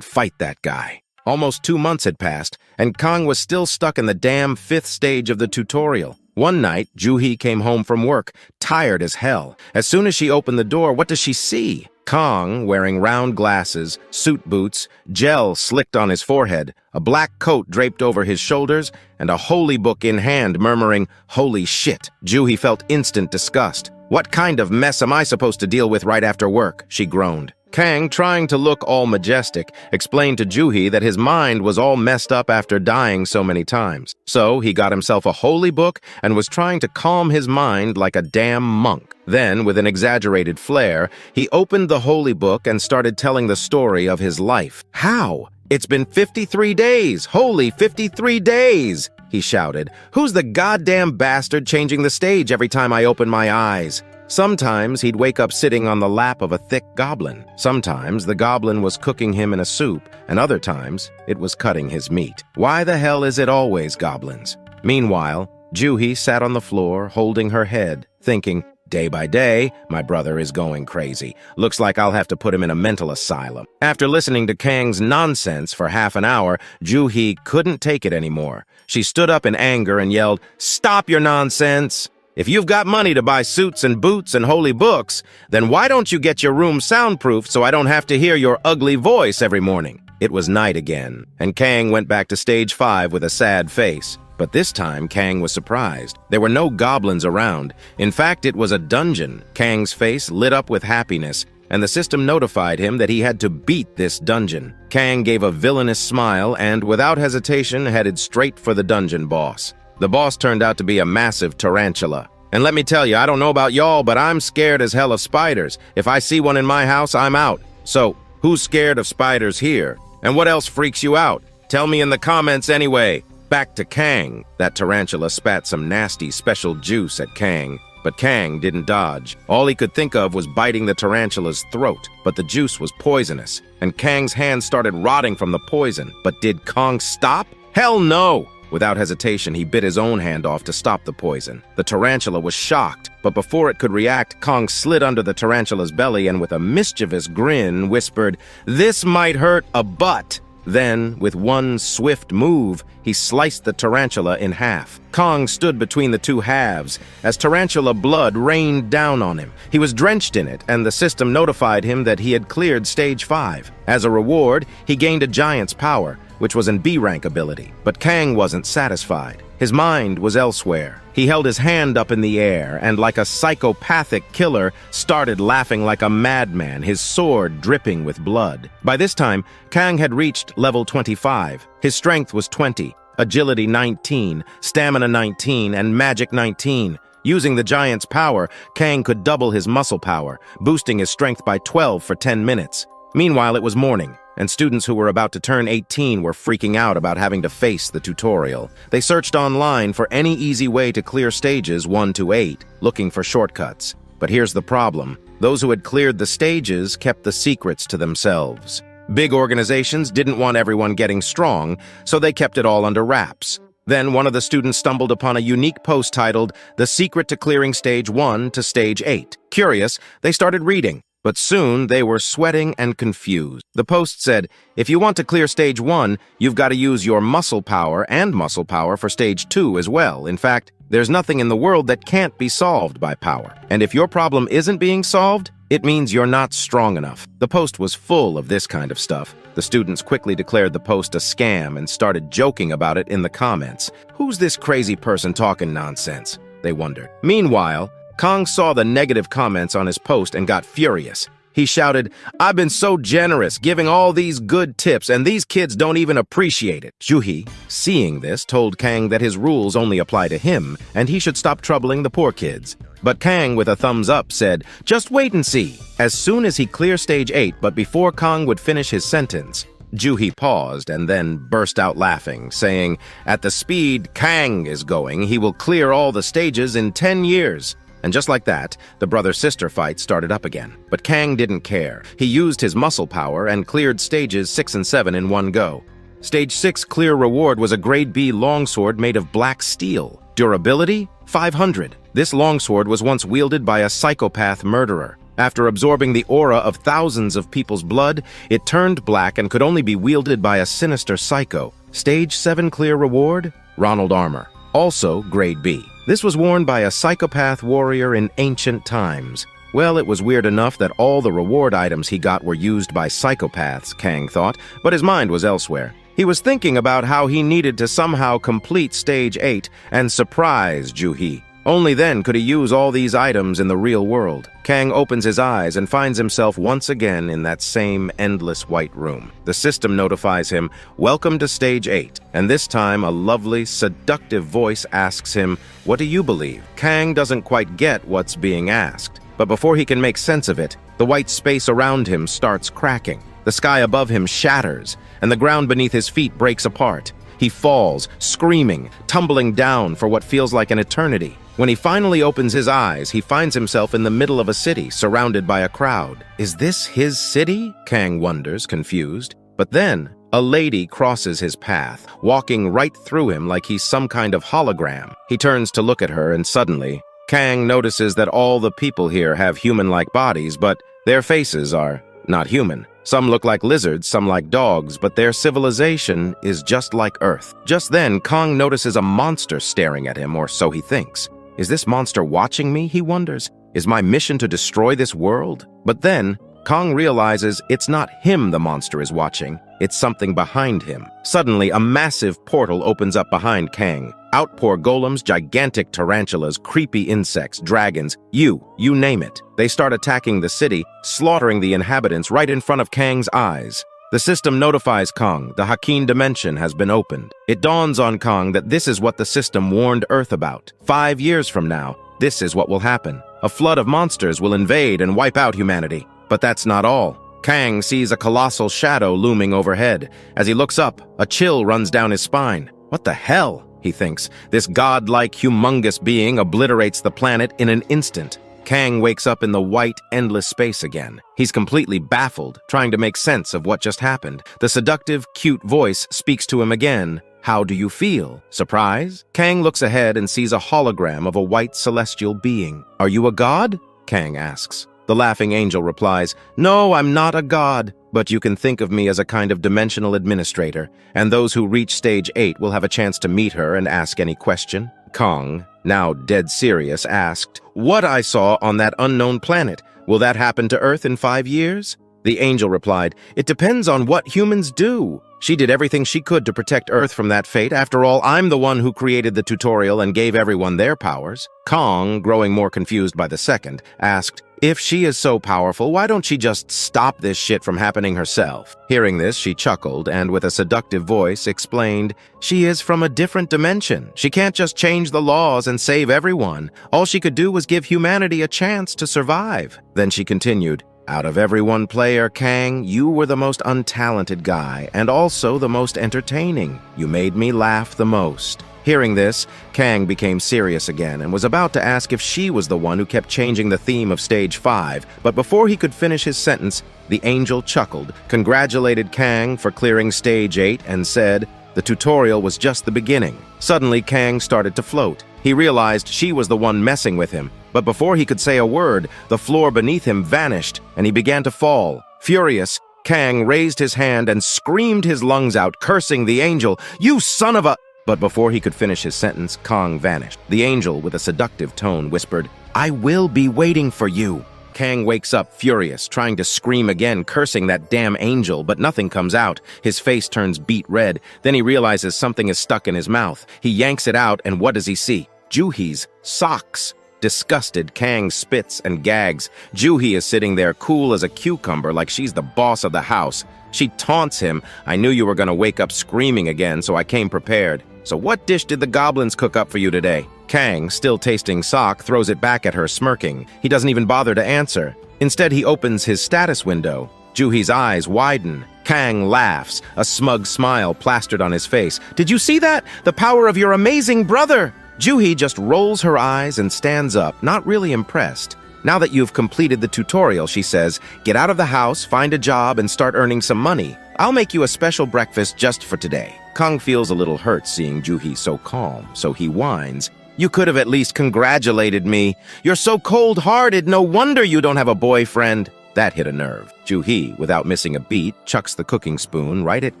fight that guy." Almost 2 months had passed, and Kang was still stuck in the damn 5th stage of the tutorial. One night, Juhi came home from work, tired as hell. As soon as she opened the door, what does she see? Kang, wearing round glasses, suit boots, gel slicked on his forehead, a black coat draped over his shoulders, and a holy book in hand murmuring, "Holy shit." Juhi felt instant disgust. "What kind of mess am I supposed to deal with right after work?" she groaned. Kang, trying to look all majestic, explained to Juhi that his mind was all messed up after dying so many times. So he got himself a holy book and was trying to calm his mind like a damn monk. Then, with an exaggerated flair, he opened the holy book and started telling the story of his life. "How? It's been 53 days! Holy 53 days!" he shouted. "Who's the goddamn bastard changing the stage every time I open my eyes?" Sometimes he'd wake up sitting on the lap of a thick goblin. Sometimes the goblin was cooking him in a soup, and other times it was cutting his meat. Why the hell is it always goblins? Meanwhile, Juhi sat on the floor, holding her head, thinking, day by day, my brother is going crazy. Looks like I'll have to put him in a mental asylum. After listening to Kang's nonsense for half an hour, Juhi couldn't take it anymore. She stood up in anger and yelled, "Stop your nonsense! If you've got money to buy suits and boots and holy books, then why don't you get your room soundproofed so I don't have to hear your ugly voice every morning?" It was night again, and Kang went back to stage 5 with a sad face. But this time, Kang was surprised. There were no goblins around. In fact, it was a dungeon. Kang's face lit up with happiness, and the system notified him that he had to beat this dungeon. Kang gave a villainous smile and, without hesitation, headed straight for the dungeon boss. The boss turned out to be a massive tarantula. And let me tell you, I don't know about y'all, but I'm scared as hell of spiders. If I see one in my house, I'm out. So, who's scared of spiders here? And what else freaks you out? Tell me in the comments anyway. Back to Kang. That tarantula spat some nasty special juice at Kang. But Kang didn't dodge. All he could think of was biting the tarantula's throat, but the juice was poisonous, and Kang's hands started rotting from the poison. But did Kang stop? Hell no! Without hesitation, he bit his own hand off to stop the poison. The tarantula was shocked, but before it could react, Kang slid under the tarantula's belly and with a mischievous grin whispered, "This might hurt a butt." Then, with one swift move, he sliced the tarantula in half. Kang stood between the two halves as tarantula blood rained down on him. He was drenched in it, and the system notified him that he had cleared stage 5. As a reward, he gained a giant's power, which was an B-rank ability. But Kang wasn't satisfied. His mind was elsewhere. He held his hand up in the air and, like a psychopathic killer, started laughing like a madman, his sword dripping with blood. By this time, Kang had reached level 25. His strength was 20, agility 19, stamina 19, and magic 19. Using the giant's power, Kang could double his muscle power, boosting his strength by 12 for 10 minutes. Meanwhile, it was morning, and students who were about to turn 18 were freaking out about having to face the tutorial. They searched online for any easy way to clear stages 1 to 8, looking for shortcuts. But here's the problem. Those who had cleared the stages kept the secrets to themselves. Big organizations didn't want everyone getting strong, so they kept it all under wraps. Then one of the students stumbled upon a unique post titled, "The Secret to Clearing Stage 1 to Stage 8. Curious, they started reading. But soon they were sweating and confused. The post said, if you want to clear Stage 1, you've got to use your muscle power and muscle power for Stage 2 as well. In fact, there's nothing in the world that can't be solved by power. And if your problem isn't being solved, it means you're not strong enough. The post was full of this kind of stuff. The students quickly declared the post a scam and started joking about it in the comments. Who's this crazy person talking nonsense? They wondered. Meanwhile, Kong saw the negative comments on his post and got furious. He shouted, I've been so generous, giving all these good tips, and these kids don't even appreciate it. Juhi, seeing this, told Kang that his rules only apply to him, and he should stop troubling the poor kids. But Kang, with a thumbs up, said, just wait and see. As soon as he clears Stage 8, but before Kong would finish his sentence, Juhi paused and then burst out laughing, saying, at the speed Kang is going, he will clear all the stages in 10 years. And just like that, the brother-sister fight started up again. But Kang didn't care. He used his muscle power and cleared stages 6 and 7 in one go. Stage 6 clear reward was a grade B longsword made of black steel. Durability? 500. This longsword was once wielded by a psychopath murderer. After absorbing the aura of thousands of people's blood, it turned black and could only be wielded by a sinister psycho. Stage 7 clear reward? Ronald armor. Also grade B. This was worn by a psychopath warrior in ancient times. Well, it was weird enough that all the reward items he got were used by psychopaths, Kang thought, but his mind was elsewhere. He was thinking about how he needed to somehow complete Stage 8 and surprise Juhi. Only then could he use all these items in the real world. Kang opens his eyes and finds himself once again in that same endless white room. The system notifies him, welcome to Stage 8, and this time a lovely, seductive voice asks him, what do you believe? Kang doesn't quite get what's being asked, but before he can make sense of it, the white space around him starts cracking. The sky above him shatters, and the ground beneath his feet breaks apart. He falls, screaming, tumbling down for what feels like an eternity. When he finally opens his eyes, he finds himself in the middle of a city, surrounded by a crowd. Is this his city? Kang wonders, confused. But then, a lady crosses his path, walking right through him like he's some kind of hologram. He turns to look at her, and suddenly, Kang notices that all the people here have human-like bodies, but their faces are not human. Some look like lizards, some like dogs, but their civilization is just like Earth. Just then, Kong notices a monster staring at him, or so he thinks. Is this monster watching me, he wonders? Is my mission to destroy this world? But then, Kong realizes it's not him the monster is watching, it's something behind him. Suddenly, a massive portal opens up behind Kang. Out pour golems, gigantic tarantulas, creepy insects, dragons, you name it. They start attacking the city, slaughtering the inhabitants right in front of Kang's eyes. The system notifies Kong the Hakin dimension has been opened. It dawns on Kong that this is what the system warned Earth about. 5 years from now, this is what will happen. A flood of monsters will invade and wipe out humanity. But that's not all. Kang sees a colossal shadow looming overhead. As he looks up, a chill runs down his spine. What the hell? He thinks. This godlike, humongous being obliterates the planet in an instant. Kang wakes up in the white, endless space again. He's completely baffled, trying to make sense of what just happened. The seductive, cute voice speaks to him again. How do you feel? Surprise? Kang looks ahead and sees a hologram of a white celestial being. Are you a god? Kang asks. The laughing angel replies, no, I'm not a god, but you can think of me as a kind of dimensional administrator, and those who reach Stage 8 will have a chance to meet her and ask any question. Kong, now dead serious, asked, what I saw on that unknown planet, will that happen to Earth in 5 years? The angel replied, it depends on what humans do. She did everything she could to protect Earth from that fate. After all, I'm the one who created the tutorial and gave everyone their powers. Kong, growing more confused by the second, asked, if she is so powerful, why don't she just stop this shit from happening herself? Hearing this, she chuckled and with a seductive voice explained, she is from a different dimension. She can't just change the laws and save everyone. All she could do was give humanity a chance to survive. Then she continued, out of every one player, Kang, you were the most untalented guy and also the most entertaining. You made me laugh the most. Hearing this, Kang became serious again and was about to ask if she was the one who kept changing the theme of Stage 5, but before he could finish his sentence, the angel chuckled, congratulated Kang for clearing Stage 8, and said, The tutorial was just the beginning. Suddenly, Kang started to float. He realized she was the one messing with him, but before he could say a word, the floor beneath him vanished, and he began to fall. Furious, Kang raised his hand and screamed his lungs out, cursing the angel. "You son of a—" But before he could finish his sentence, Kang vanished. The angel, with a seductive tone, whispered, "I will be waiting for you." Kang wakes up furious, trying to scream again, cursing that damn angel, but nothing comes out. His face turns beet red. Then he realizes something is stuck in his mouth. He yanks it out, and what does he see? Juhi's socks. Disgusted, Kang spits and gags. Juhi is sitting there cool as a cucumber, like she's the boss of the house. She taunts him. "I knew you were going to wake up screaming again, so I came prepared. So what dish did the goblins cook up for you today?" Kang, still tasting sock, throws it back at her, smirking. He doesn't even bother to answer. Instead, he opens his status window. Juhi's eyes widen. Kang laughs, a smug smile plastered on his face. "Did you see that? The power of your amazing brother!" Juhi just rolls her eyes and stands up, not really impressed. "Now that you've completed the tutorial," she says, "get out of the house, find a job, and start earning some money. I'll make you a special breakfast just for today." Kang feels a little hurt seeing Juhi so calm, so he whines. "You could have at least congratulated me. You're so cold-hearted, no wonder you don't have a boyfriend." That hit a nerve. Juhi, without missing a beat, chucks the cooking spoon right at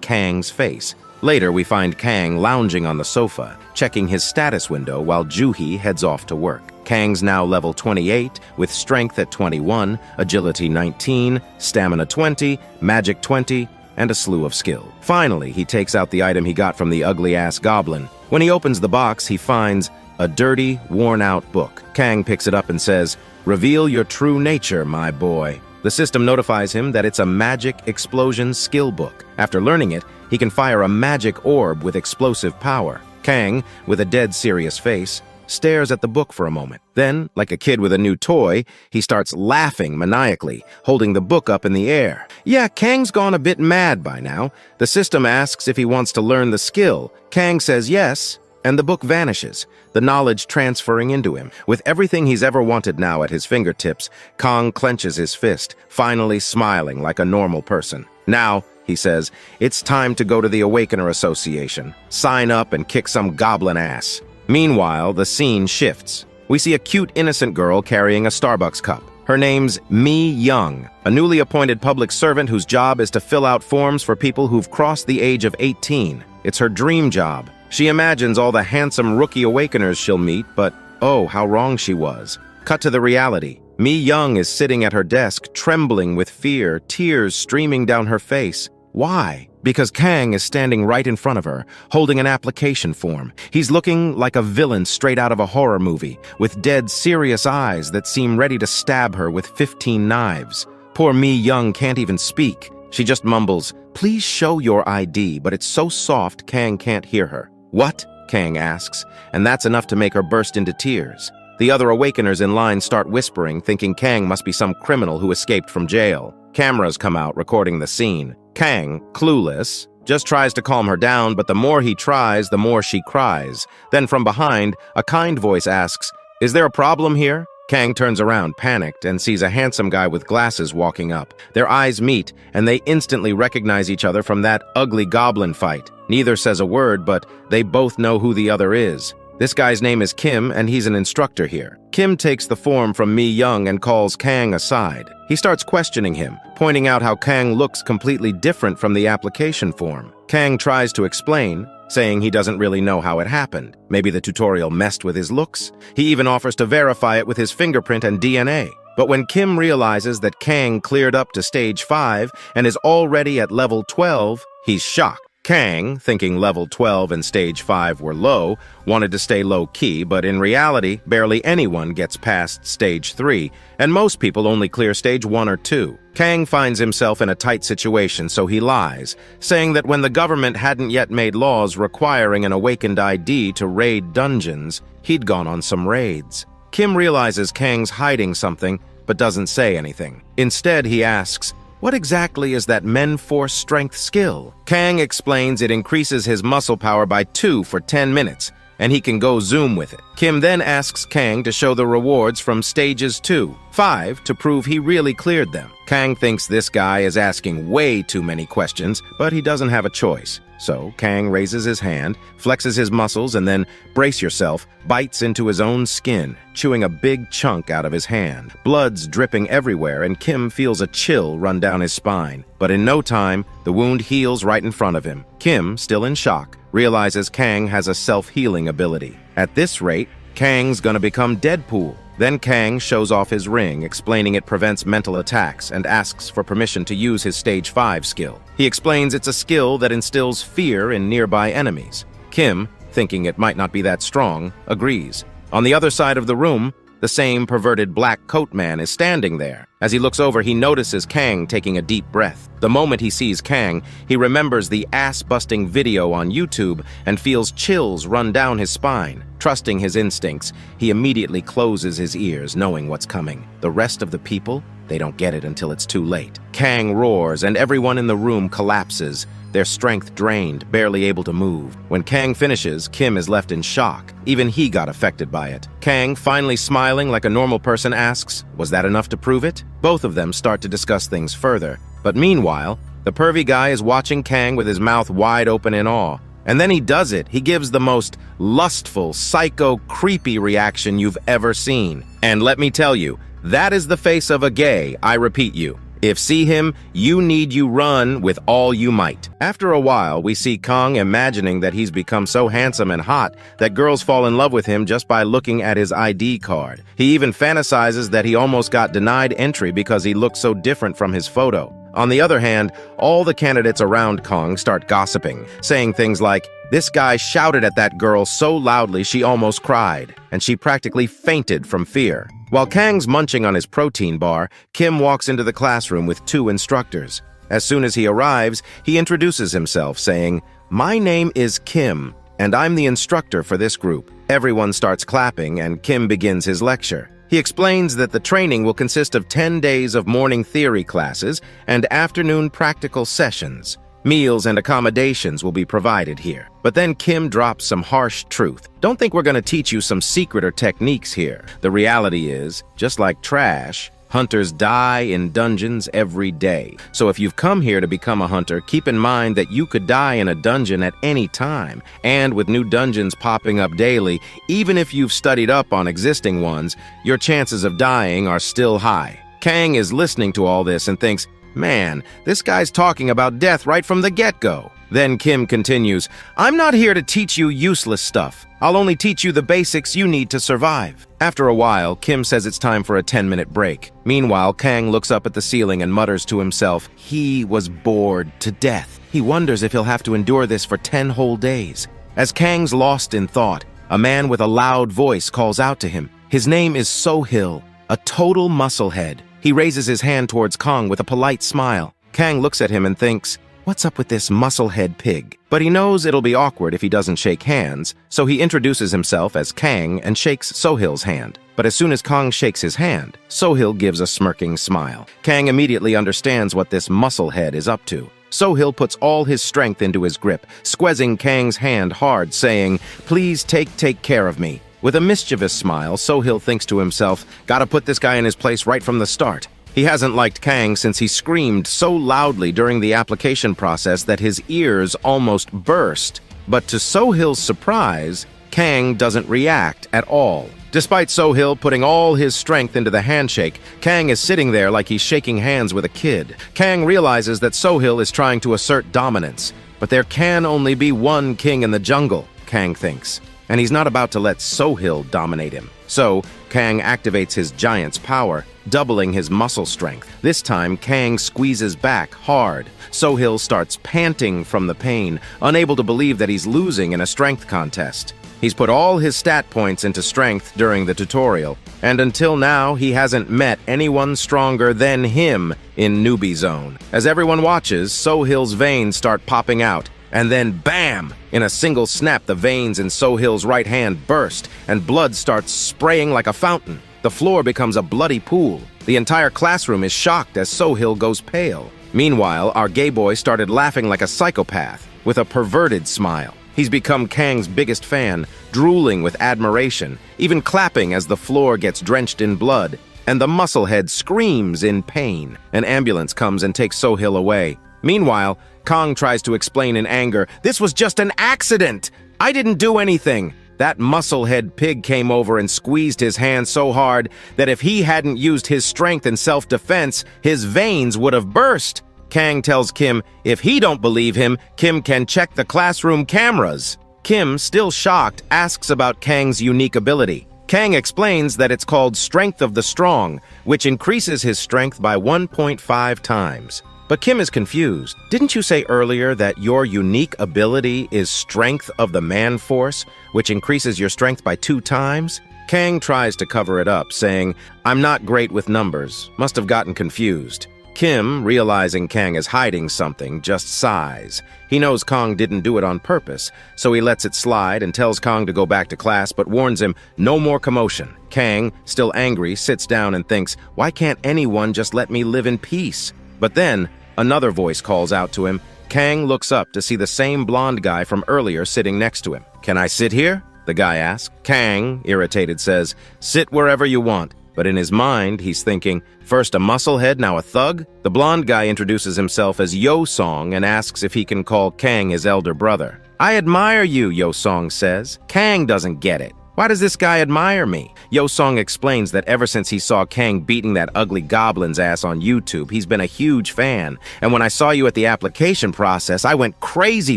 Kang's face. Later, we find Kang lounging on the sofa, checking his status window while Juhi heads off to work. Kang's now level 28, with strength at 21, agility 19, stamina 20, magic 20, and a slew of skill. Finally, he takes out the item he got from the ugly-ass goblin. When he opens the box, he finds a dirty, worn-out book. Kang picks it up and says, "Reveal your true nature, my boy." The system notifies him that it's a magic explosion skill book. After learning it, he can fire a magic orb with explosive power. Kang, with a dead serious face, stares at the book for a moment. Then, like a kid with a new toy, he starts laughing maniacally, holding the book up in the air. Yeah, Kang's gone a bit mad by now. The system asks if he wants to learn the skill. Kang says yes, and the book vanishes, the knowledge transferring into him. With everything he's ever wanted now at his fingertips, Kang clenches his fist, finally smiling like a normal person. "Now," he says, "it's time to go to the Awakener Association. Sign up and kick some goblin ass." Meanwhile, the scene shifts. We see a cute, innocent girl carrying a Starbucks cup. Her name's Mi Young, a newly appointed public servant whose job is to fill out forms for people who've crossed the age of 18. It's her dream job. She imagines all the handsome rookie awakeners she'll meet, but oh, how wrong she was. Cut to the reality. Mi Young is sitting at her desk, trembling with fear, tears streaming down her face. Why? Because Kang is standing right in front of her, holding an application form. He's looking like a villain straight out of a horror movie, with dead, serious eyes that seem ready to stab her with 15 knives. Poor Mi Young can't even speak. She just mumbles, "Please show your ID," but it's so soft Kang can't hear her. "What?" Kang asks, and that's enough to make her burst into tears. The other awakeners in line start whispering, thinking Kang must be some criminal who escaped from jail. Cameras come out, recording the scene. Kang, clueless, just tries to calm her down, but the more he tries, the more she cries. Then from behind, a kind voice asks, "Is there a problem here?" Kang turns around, panicked, and sees a handsome guy with glasses walking up. Their eyes meet, and they instantly recognize each other from that ugly goblin fight. Neither says a word, but they both know who the other is. This guy's name is Kim, and he's an instructor here. Kim takes the form from Mi Young and calls Kang aside. He starts questioning him, pointing out how Kang looks completely different from the application form. Kang tries to explain, saying he doesn't really know how it happened. Maybe the tutorial messed with his looks? He even offers to verify it with his fingerprint and DNA. But when Kim realizes that Kang cleared up to stage 5 and is already at level 12, he's shocked. Kang, thinking level 12 and stage 5 were low, wanted to stay low-key, but in reality, barely anyone gets past stage 3, and most people only clear stage 1 or 2. Kang finds himself in a tight situation, so he lies, saying that when the government hadn't yet made laws requiring an awakened ID to raid dungeons, he'd gone on some raids. Kim realizes Kang's hiding something, but doesn't say anything. Instead, he asks, "What exactly is that Men Force strength skill?" Kang explains it increases his muscle power by 2 for 10 minutes, and he can go zoom with it. Kim then asks Kang to show the rewards from stages 2, 5 to prove he really cleared them. Kang thinks this guy is asking way too many questions, but he doesn't have a choice. So Kang raises his hand, flexes his muscles, and then, brace yourself, bites into his own skin, chewing a big chunk out of his hand. Blood's dripping everywhere, and Kim feels a chill run down his spine. But in no time, the wound heals right in front of him. Kim, still in shock, realizes Kang has a self-healing ability. At this rate, Kang's gonna become Deadpool. Then Kang shows off his ring, explaining it prevents mental attacks, and asks for permission to use his Stage 5 skill. He explains it's a skill that instills fear in nearby enemies. Kim, thinking it might not be that strong, agrees. On the other side of the room, the same perverted black coat man is standing there. As he looks over, he notices Kang taking a deep breath. The moment he sees Kang, he remembers the ass-busting video on YouTube and feels chills run down his spine. Trusting his instincts, he immediately closes his ears, knowing what's coming. The rest of the people, they don't get it until it's too late. Kang roars, and everyone in the room collapses, their strength drained, barely able to move. When Kang finishes, Kim is left in shock. Even he got affected by it. Kang, finally smiling like a normal person, asks, "Was that enough to prove it?" Both of them start to discuss things further. But meanwhile, the pervy guy is watching Kang with his mouth wide open in awe. And then he does it. He gives the most lustful, psycho, creepy reaction you've ever seen. And let me tell you, that is the face of a gay, I repeat you. If see him, you need you run with all you might. After a while, we see Kang imagining that he's become so handsome and hot that girls fall in love with him just by looking at his ID card. He even fantasizes that he almost got denied entry because he looked so different from his photo. On the other hand, all the candidates around Kang start gossiping, saying things like, "This guy shouted at that girl so loudly she almost cried, and she practically fainted from fear." While Kang's munching on his protein bar, Kim walks into the classroom with 2 instructors. As soon as he arrives, he introduces himself, saying, "My name is Kim, and I'm the instructor for this group." Everyone starts clapping, and Kim begins his lecture. He explains that the training will consist of 10 days of morning theory classes and afternoon practical sessions. Meals and accommodations will be provided here. But then Kim drops some harsh truth. "Don't think we're going to teach you some secret or techniques here. The reality is, just like trash, hunters die in dungeons every day. So if you've come here to become a hunter, keep in mind that you could die in a dungeon at any time. And with new dungeons popping up daily, even if you've studied up on existing ones, your chances of dying are still high." Kang is listening to all this and thinks, "Man, this guy's talking about death right from the get-go." Then Kim continues, "I'm not here to teach you useless stuff. I'll only teach you the basics you need to survive." After a while, Kim says it's time for a 10-minute break. Meanwhile, Kang looks up at the ceiling and mutters to himself, he was bored to death. He wonders if he'll have to endure this for 10 whole days. As Kang's lost in thought, a man with a loud voice calls out to him. His name is Sohil, a total musclehead. He raises his hand towards Kang with a polite smile. Kang looks at him and thinks, what's up with this musclehead pig? But he knows it'll be awkward if he doesn't shake hands, so he introduces himself as Kang and shakes Sohil's hand. But as soon as Kang shakes his hand, Sohil gives a smirking smile. Kang immediately understands what this musclehead is up to. Sohil puts all his strength into his grip, squeezing Kang's hand hard, saying, "Please take care of me." With a mischievous smile, Sohil thinks to himself, gotta put this guy in his place right from the start. He hasn't liked Kang since he screamed so loudly during the application process that his ears almost burst. But to Sohil's surprise, Kang doesn't react at all. Despite Sohil putting all his strength into the handshake, Kang is sitting there like he's shaking hands with a kid. Kang realizes that Sohil is trying to assert dominance. But there can only be one king in the jungle, Kang thinks. And he's not about to let Sohil dominate him. So, Kang activates his giant's power, doubling his muscle strength. This time, Kang squeezes back hard. Sohil starts panting from the pain, unable to believe that he's losing in a strength contest. He's put all his stat points into strength during the tutorial, and until now, he hasn't met anyone stronger than him in Newbie Zone. As everyone watches, Sohil's veins start popping out. And then, bam! In a single snap, the veins in Sohil's right hand burst, and blood starts spraying like a fountain. The floor becomes a bloody pool. The entire classroom is shocked as Sohil goes pale. Meanwhile, our gay boy started laughing like a psychopath, with a perverted smile. He's become Kang's biggest fan, drooling with admiration, even clapping as the floor gets drenched in blood, and the musclehead screams in pain. An ambulance comes and takes Sohil away. Meanwhile, Kang tries to explain in anger, "This was just an accident! I didn't do anything!" That musclehead pig came over and squeezed his hand so hard that if he hadn't used his strength in self-defense, his veins would have burst. Kang tells Kim if he don't believe him, Kim can check the classroom cameras. Kim, still shocked, asks about Kang's unique ability. Kang explains that it's called Strength of the Strong, which increases his strength by 1.5 times. But Kim is confused. Didn't you say earlier that your unique ability is Strength of the Man Force, which increases your strength by 2 times? Kang tries to cover it up, saying, "I'm not great with numbers. Must have gotten confused." Kim, realizing Kang is hiding something, just sighs. He knows Kang didn't do it on purpose, so he lets it slide and tells Kang to go back to class, but warns him no more commotion. Kang, still angry, sits down and thinks, why can't anyone just let me live in peace? But then, another voice calls out to him. Kang looks up to see the same blonde guy from earlier sitting next to him. "Can I sit here?" the guy asks. Kang, irritated, says, "Sit wherever you want." But in his mind, he's thinking, first a musclehead, now a thug? The blonde guy introduces himself as Yo-Song and asks if he can call Kang his elder brother. "I admire you," Yo-Song says. Kang doesn't get it. Why does this guy admire me? Yo-Song explains that ever since he saw Kang beating that ugly Goblin's ass on YouTube, he's been a huge fan. And when I saw you at the application process, I went crazy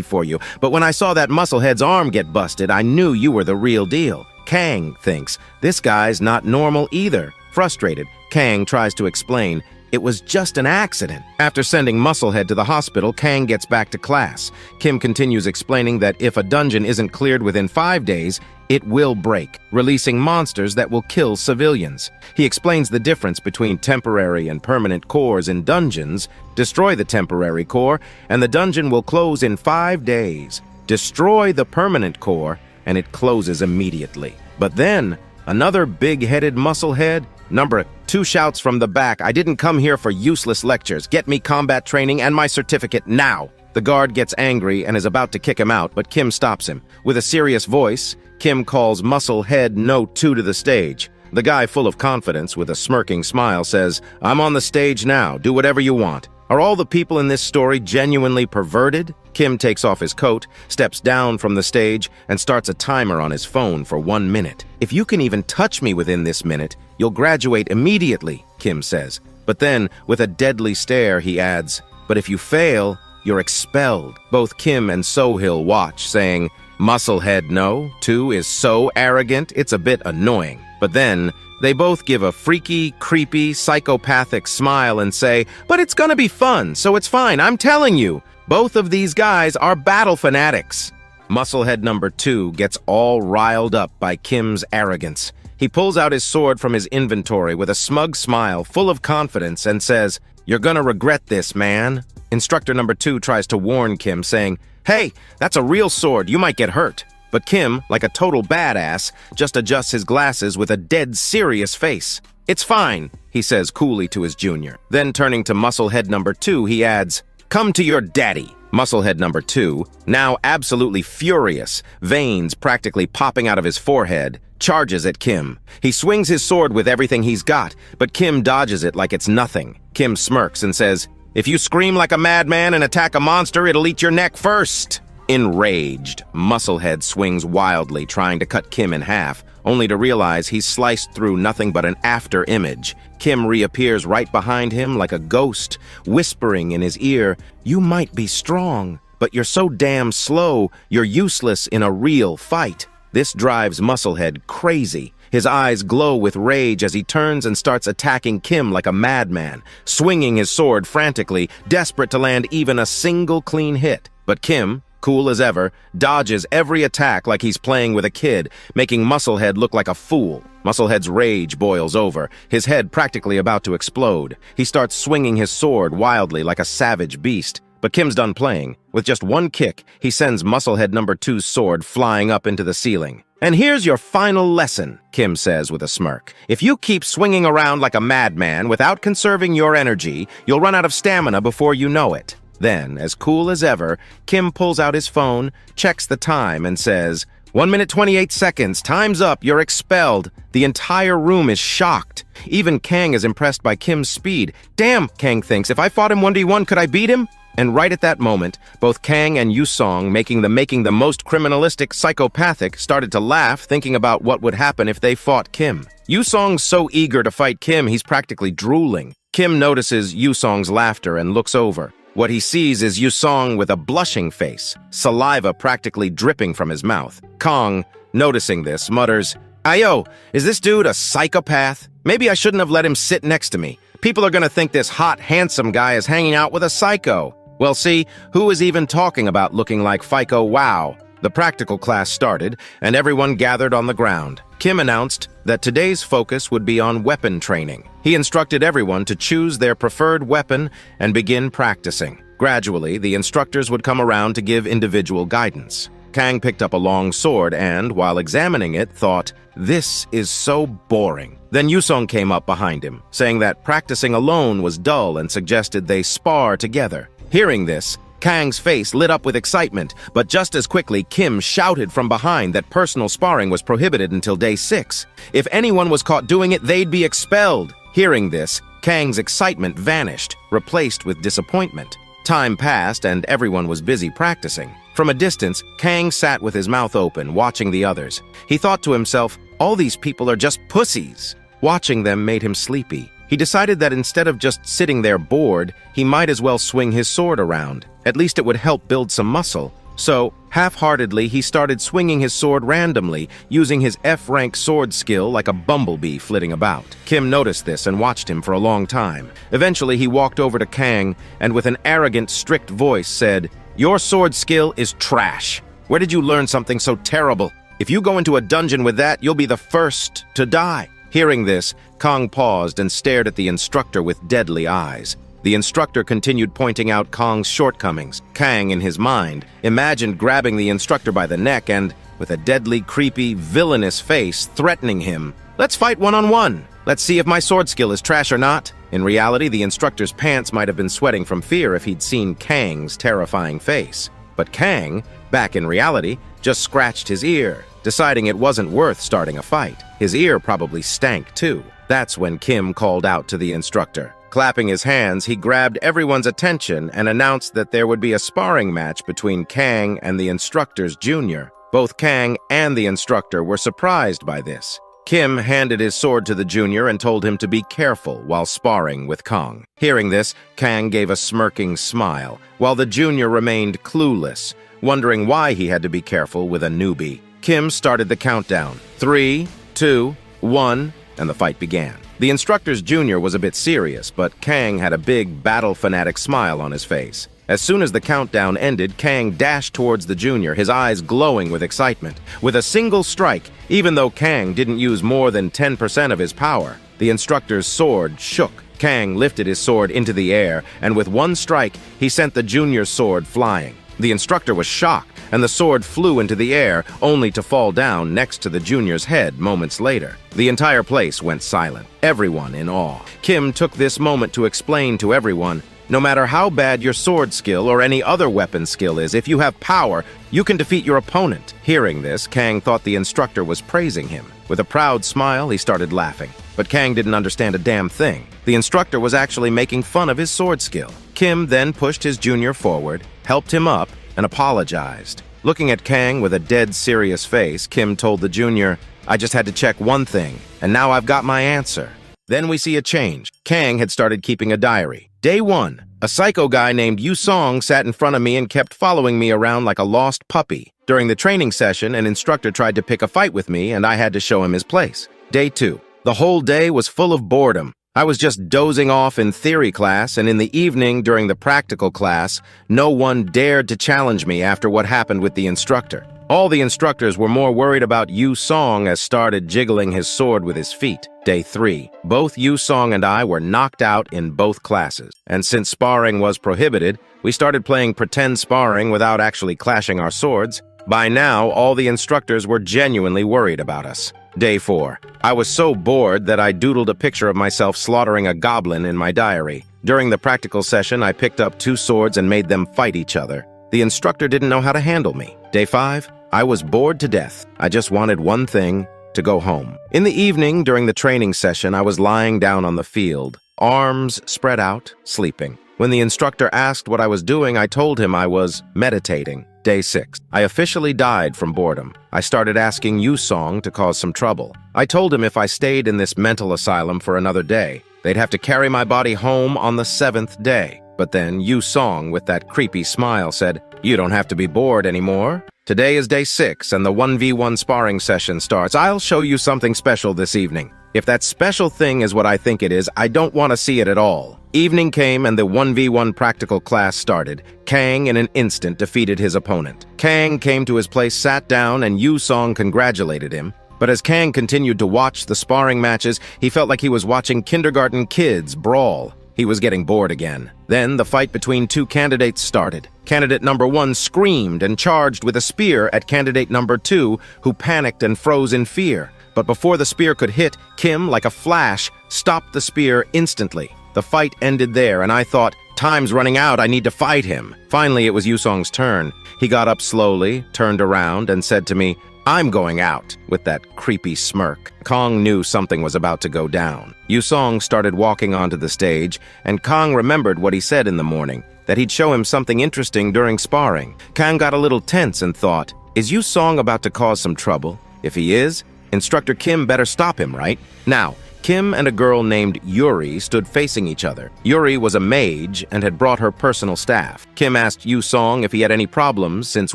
for you. But when I saw that musclehead's arm get busted, I knew you were the real deal. Kang thinks, this guy's not normal either. Frustrated, Kang tries to explain, it was just an accident. After sending Musclehead to the hospital, Kang gets back to class. Kim continues explaining that if a dungeon isn't cleared within 5 days, it will break, releasing monsters that will kill civilians. He explains the difference between temporary and permanent cores in dungeons. Destroy the temporary core, and the dungeon will close in 5 days. Destroy the permanent core, and it closes immediately. But then, another big-headed musclehead, Number 2 shouts from the back, "I didn't come here for useless lectures. Get me combat training and my certificate now." The guard gets angry and is about to kick him out, but Kim stops him. With a serious voice, Kim calls Musclehead No. 2 to the stage. The guy, full of confidence, with a smirking smile, says, "I'm on the stage now. Do whatever you want." Are all the people in this story genuinely perverted? Kim takes off his coat, steps down from the stage, and starts a timer on his phone for 1 minute. "If you can even touch me within this minute, you'll graduate immediately," Kim says. But then, with a deadly stare, he adds, "But if you fail, you're expelled." Both Kim and Sohil watch, saying, "Musclehead No. 2 is so arrogant, it's a bit annoying." But then, they both give a freaky, creepy, psychopathic smile and say, "But it's gonna be fun, so it's fine, I'm telling you." Both of these guys are battle fanatics. Musclehead No. 2 gets all riled up by Kim's arrogance. He pulls out his sword from his inventory with a smug smile, full of confidence, and says, "You're gonna regret this, man." Instructor No. 2 tries to warn Kim, saying, "Hey, that's a real sword, you might get hurt." But Kim, like a total badass, just adjusts his glasses with a dead serious face. "It's fine," he says coolly to his junior. Then turning to Musclehead No. 2, he adds, "Come to your daddy." Musclehead No. 2, now absolutely furious, veins practically popping out of his forehead, charges at Kim. He swings his sword with everything he's got, but Kim dodges it like it's nothing. Kim smirks and says, "If you scream like a madman and attack a monster, it'll eat your neck first." Enraged, Musclehead swings wildly, trying to cut Kim in half, only to realize he's sliced through nothing but an after image. Kim reappears right behind him like a ghost, whispering in his ear, "You might be strong, but you're so damn slow, you're useless in a real fight." This drives Musclehead crazy. His eyes glow with rage as he turns and starts attacking Kim like a madman, swinging his sword frantically, desperate to land even a single clean hit. But Kim, cool as ever, dodges every attack like he's playing with a kid, making Musclehead look like a fool. Musclehead's rage boils over, his head practically about to explode. He starts swinging his sword wildly like a savage beast. But Kim's done playing. With just one kick, he sends Musclehead No. 2's sword flying up into the ceiling. "And here's your final lesson," Kim says with a smirk. "If you keep swinging around like a madman without conserving your energy, you'll run out of stamina before you know it." Then, as cool as ever, Kim pulls out his phone, checks the time, and says, 1 minute 28 seconds, time's up, you're expelled. The entire room is shocked. Even Kang is impressed by Kim's speed. Damn, Kang thinks, if I fought him 1v1, could I beat him? And right at that moment, both Kang and Yusong, making the most criminalistic, psychopathic, started to laugh, thinking about what would happen if they fought Kim. Yusong's so eager to fight Kim, he's practically drooling. Kim notices Yusong's laughter and looks over. What he sees is Yusong with a blushing face, saliva practically dripping from his mouth. Kong, noticing this, mutters, "Ayo, is this dude a psychopath? Maybe I shouldn't have let him sit next to me. People are gonna think this hot, handsome guy is hanging out with a psycho." Well, see, who is even talking about looking like Fico Wow? The practical class started, and everyone gathered on the ground. Kim announced that today's focus would be on weapon training. He instructed everyone to choose their preferred weapon and begin practicing. Gradually, the instructors would come around to give individual guidance. Kang picked up a long sword and, while examining it, thought, "This is so boring." Then Yusong came up behind him, saying that practicing alone was dull and suggested they spar together. Hearing this, Kang's face lit up with excitement, but just as quickly, Kim shouted from behind that personal sparring was prohibited until day 6. If anyone was caught doing it, they'd be expelled. Hearing this, Kang's excitement vanished, replaced with disappointment. Time passed and everyone was busy practicing. From a distance, Kang sat with his mouth open, watching the others. He thought to himself, all these people are just pussies. Watching them made him sleepy. He decided that instead of just sitting there bored, he might as well swing his sword around. At least it would help build some muscle. So, half-heartedly, he started swinging his sword randomly, using his F-rank sword skill like a bumblebee flitting about. Kim noticed this and watched him for a long time. Eventually, he walked over to Kang and with an arrogant, strict voice said, "Your sword skill is trash. Where did you learn something so terrible? If you go into a dungeon with that, you'll be the first to die." Hearing this, Kang paused and stared at the instructor with deadly eyes. The instructor continued pointing out Kang's shortcomings. Kang, in his mind, imagined grabbing the instructor by the neck and, with a deadly, creepy, villainous face, threatening him. "Let's fight one-on-one. Let's see if my sword skill is trash or not." In reality, the instructor's pants might have been sweating from fear if he'd seen Kang's terrifying face. But Kang, back in reality, just scratched his ear, deciding it wasn't worth starting a fight. His ear probably stank, too. That's when Kim called out to the instructor. Clapping his hands, he grabbed everyone's attention and announced that there would be a sparring match between Kang and the instructor's junior. Both Kang and the instructor were surprised by this. Kim handed his sword to the junior and told him to be careful while sparring with Kang. Hearing this, Kang gave a smirking smile, while the junior remained clueless, wondering why he had to be careful with a newbie. Kim started the countdown. 3, 2, 1, and the fight began. The instructor's junior was a bit serious, but Kang had a big, battle-fanatic smile on his face. As soon as the countdown ended, Kang dashed towards the junior, his eyes glowing with excitement. With a single strike, even though Kang didn't use more than 10% of his power, the instructor's sword shook. Kang lifted his sword into the air, and with one strike, he sent the junior's sword flying. The instructor was shocked, and the sword flew into the air, only to fall down next to the junior's head moments later. The entire place went silent, everyone in awe. Kim took this moment to explain to everyone, no matter how bad your sword skill or any other weapon skill is, if you have power, you can defeat your opponent. Hearing this, Kang thought the instructor was praising him. With a proud smile, he started laughing. But Kang didn't understand a damn thing. The instructor was actually making fun of his sword skill. Kim then pushed his junior forward, helped him up, and apologized. Looking at Kang with a dead serious face, Kim told the junior, "I just had to check one thing, and now I've got my answer." Then we see a change. Kang had started keeping a diary. Day 1, a psycho guy named Yusong sat in front of me and kept following me around like a lost puppy. During the training session, an instructor tried to pick a fight with me, and I had to show him his place. Day 2, the whole day was full of boredom. I was just dozing off in theory class, and in the evening during the practical class, no one dared to challenge me after what happened with the instructor. All the instructors were more worried about Yusong as started jiggling his sword with his feet. Day 3, both Yusong and I were knocked out in both classes. And since sparring was prohibited, we started playing pretend sparring without actually clashing our swords. By now, all the instructors were genuinely worried about us. Day 4. I was so bored that I doodled a picture of myself slaughtering a goblin in my diary. During the practical session, I picked up 2 swords and made them fight each other. The instructor didn't know how to handle me. Day 5. I was bored to death. I just wanted one thing: to go home. In the evening, during the training session, I was lying down on the field, arms spread out, sleeping. When the instructor asked what I was doing, I told him I was meditating. Day 6. I officially died from boredom. I started asking Yusong to cause some trouble. I told him if I stayed in this mental asylum for another day, they'd have to carry my body home on the 7th day. But then Yusong, with that creepy smile, said, "You don't have to be bored anymore. Today is day 6 and the 1v1 sparring session starts. I'll show you something special this evening. If that special thing is what I think it is, I don't want to see it at all." Evening came and the 1v1 practical class started. Kang in an instant defeated his opponent. Kang came to his place, sat down, and Yusong congratulated him. But as Kang continued to watch the sparring matches, he felt like he was watching kindergarten kids brawl. He was getting bored again. Then the fight between 2 candidates started. Candidate number 1 screamed and charged with a spear at candidate number 2, who panicked and froze in fear. But before the spear could hit, Kim, like a flash, stopped the spear instantly. The fight ended there, and I thought, time's running out, I need to fight him. Finally, it was Yusong's turn. He got up slowly, turned around, and said to me, "I'm going out," with that creepy smirk. Kong knew something was about to go down. Yusong started walking onto the stage, and Kong remembered what he said in the morning, that he'd show him something interesting during sparring. Kong got a little tense and thought, is Yusong about to cause some trouble? If he is, Instructor Kim better stop him, right? Now, Kim and a girl named Yuri stood facing each other. Yuri was a mage and had brought her personal staff. Kim asked Yusong if he had any problems, since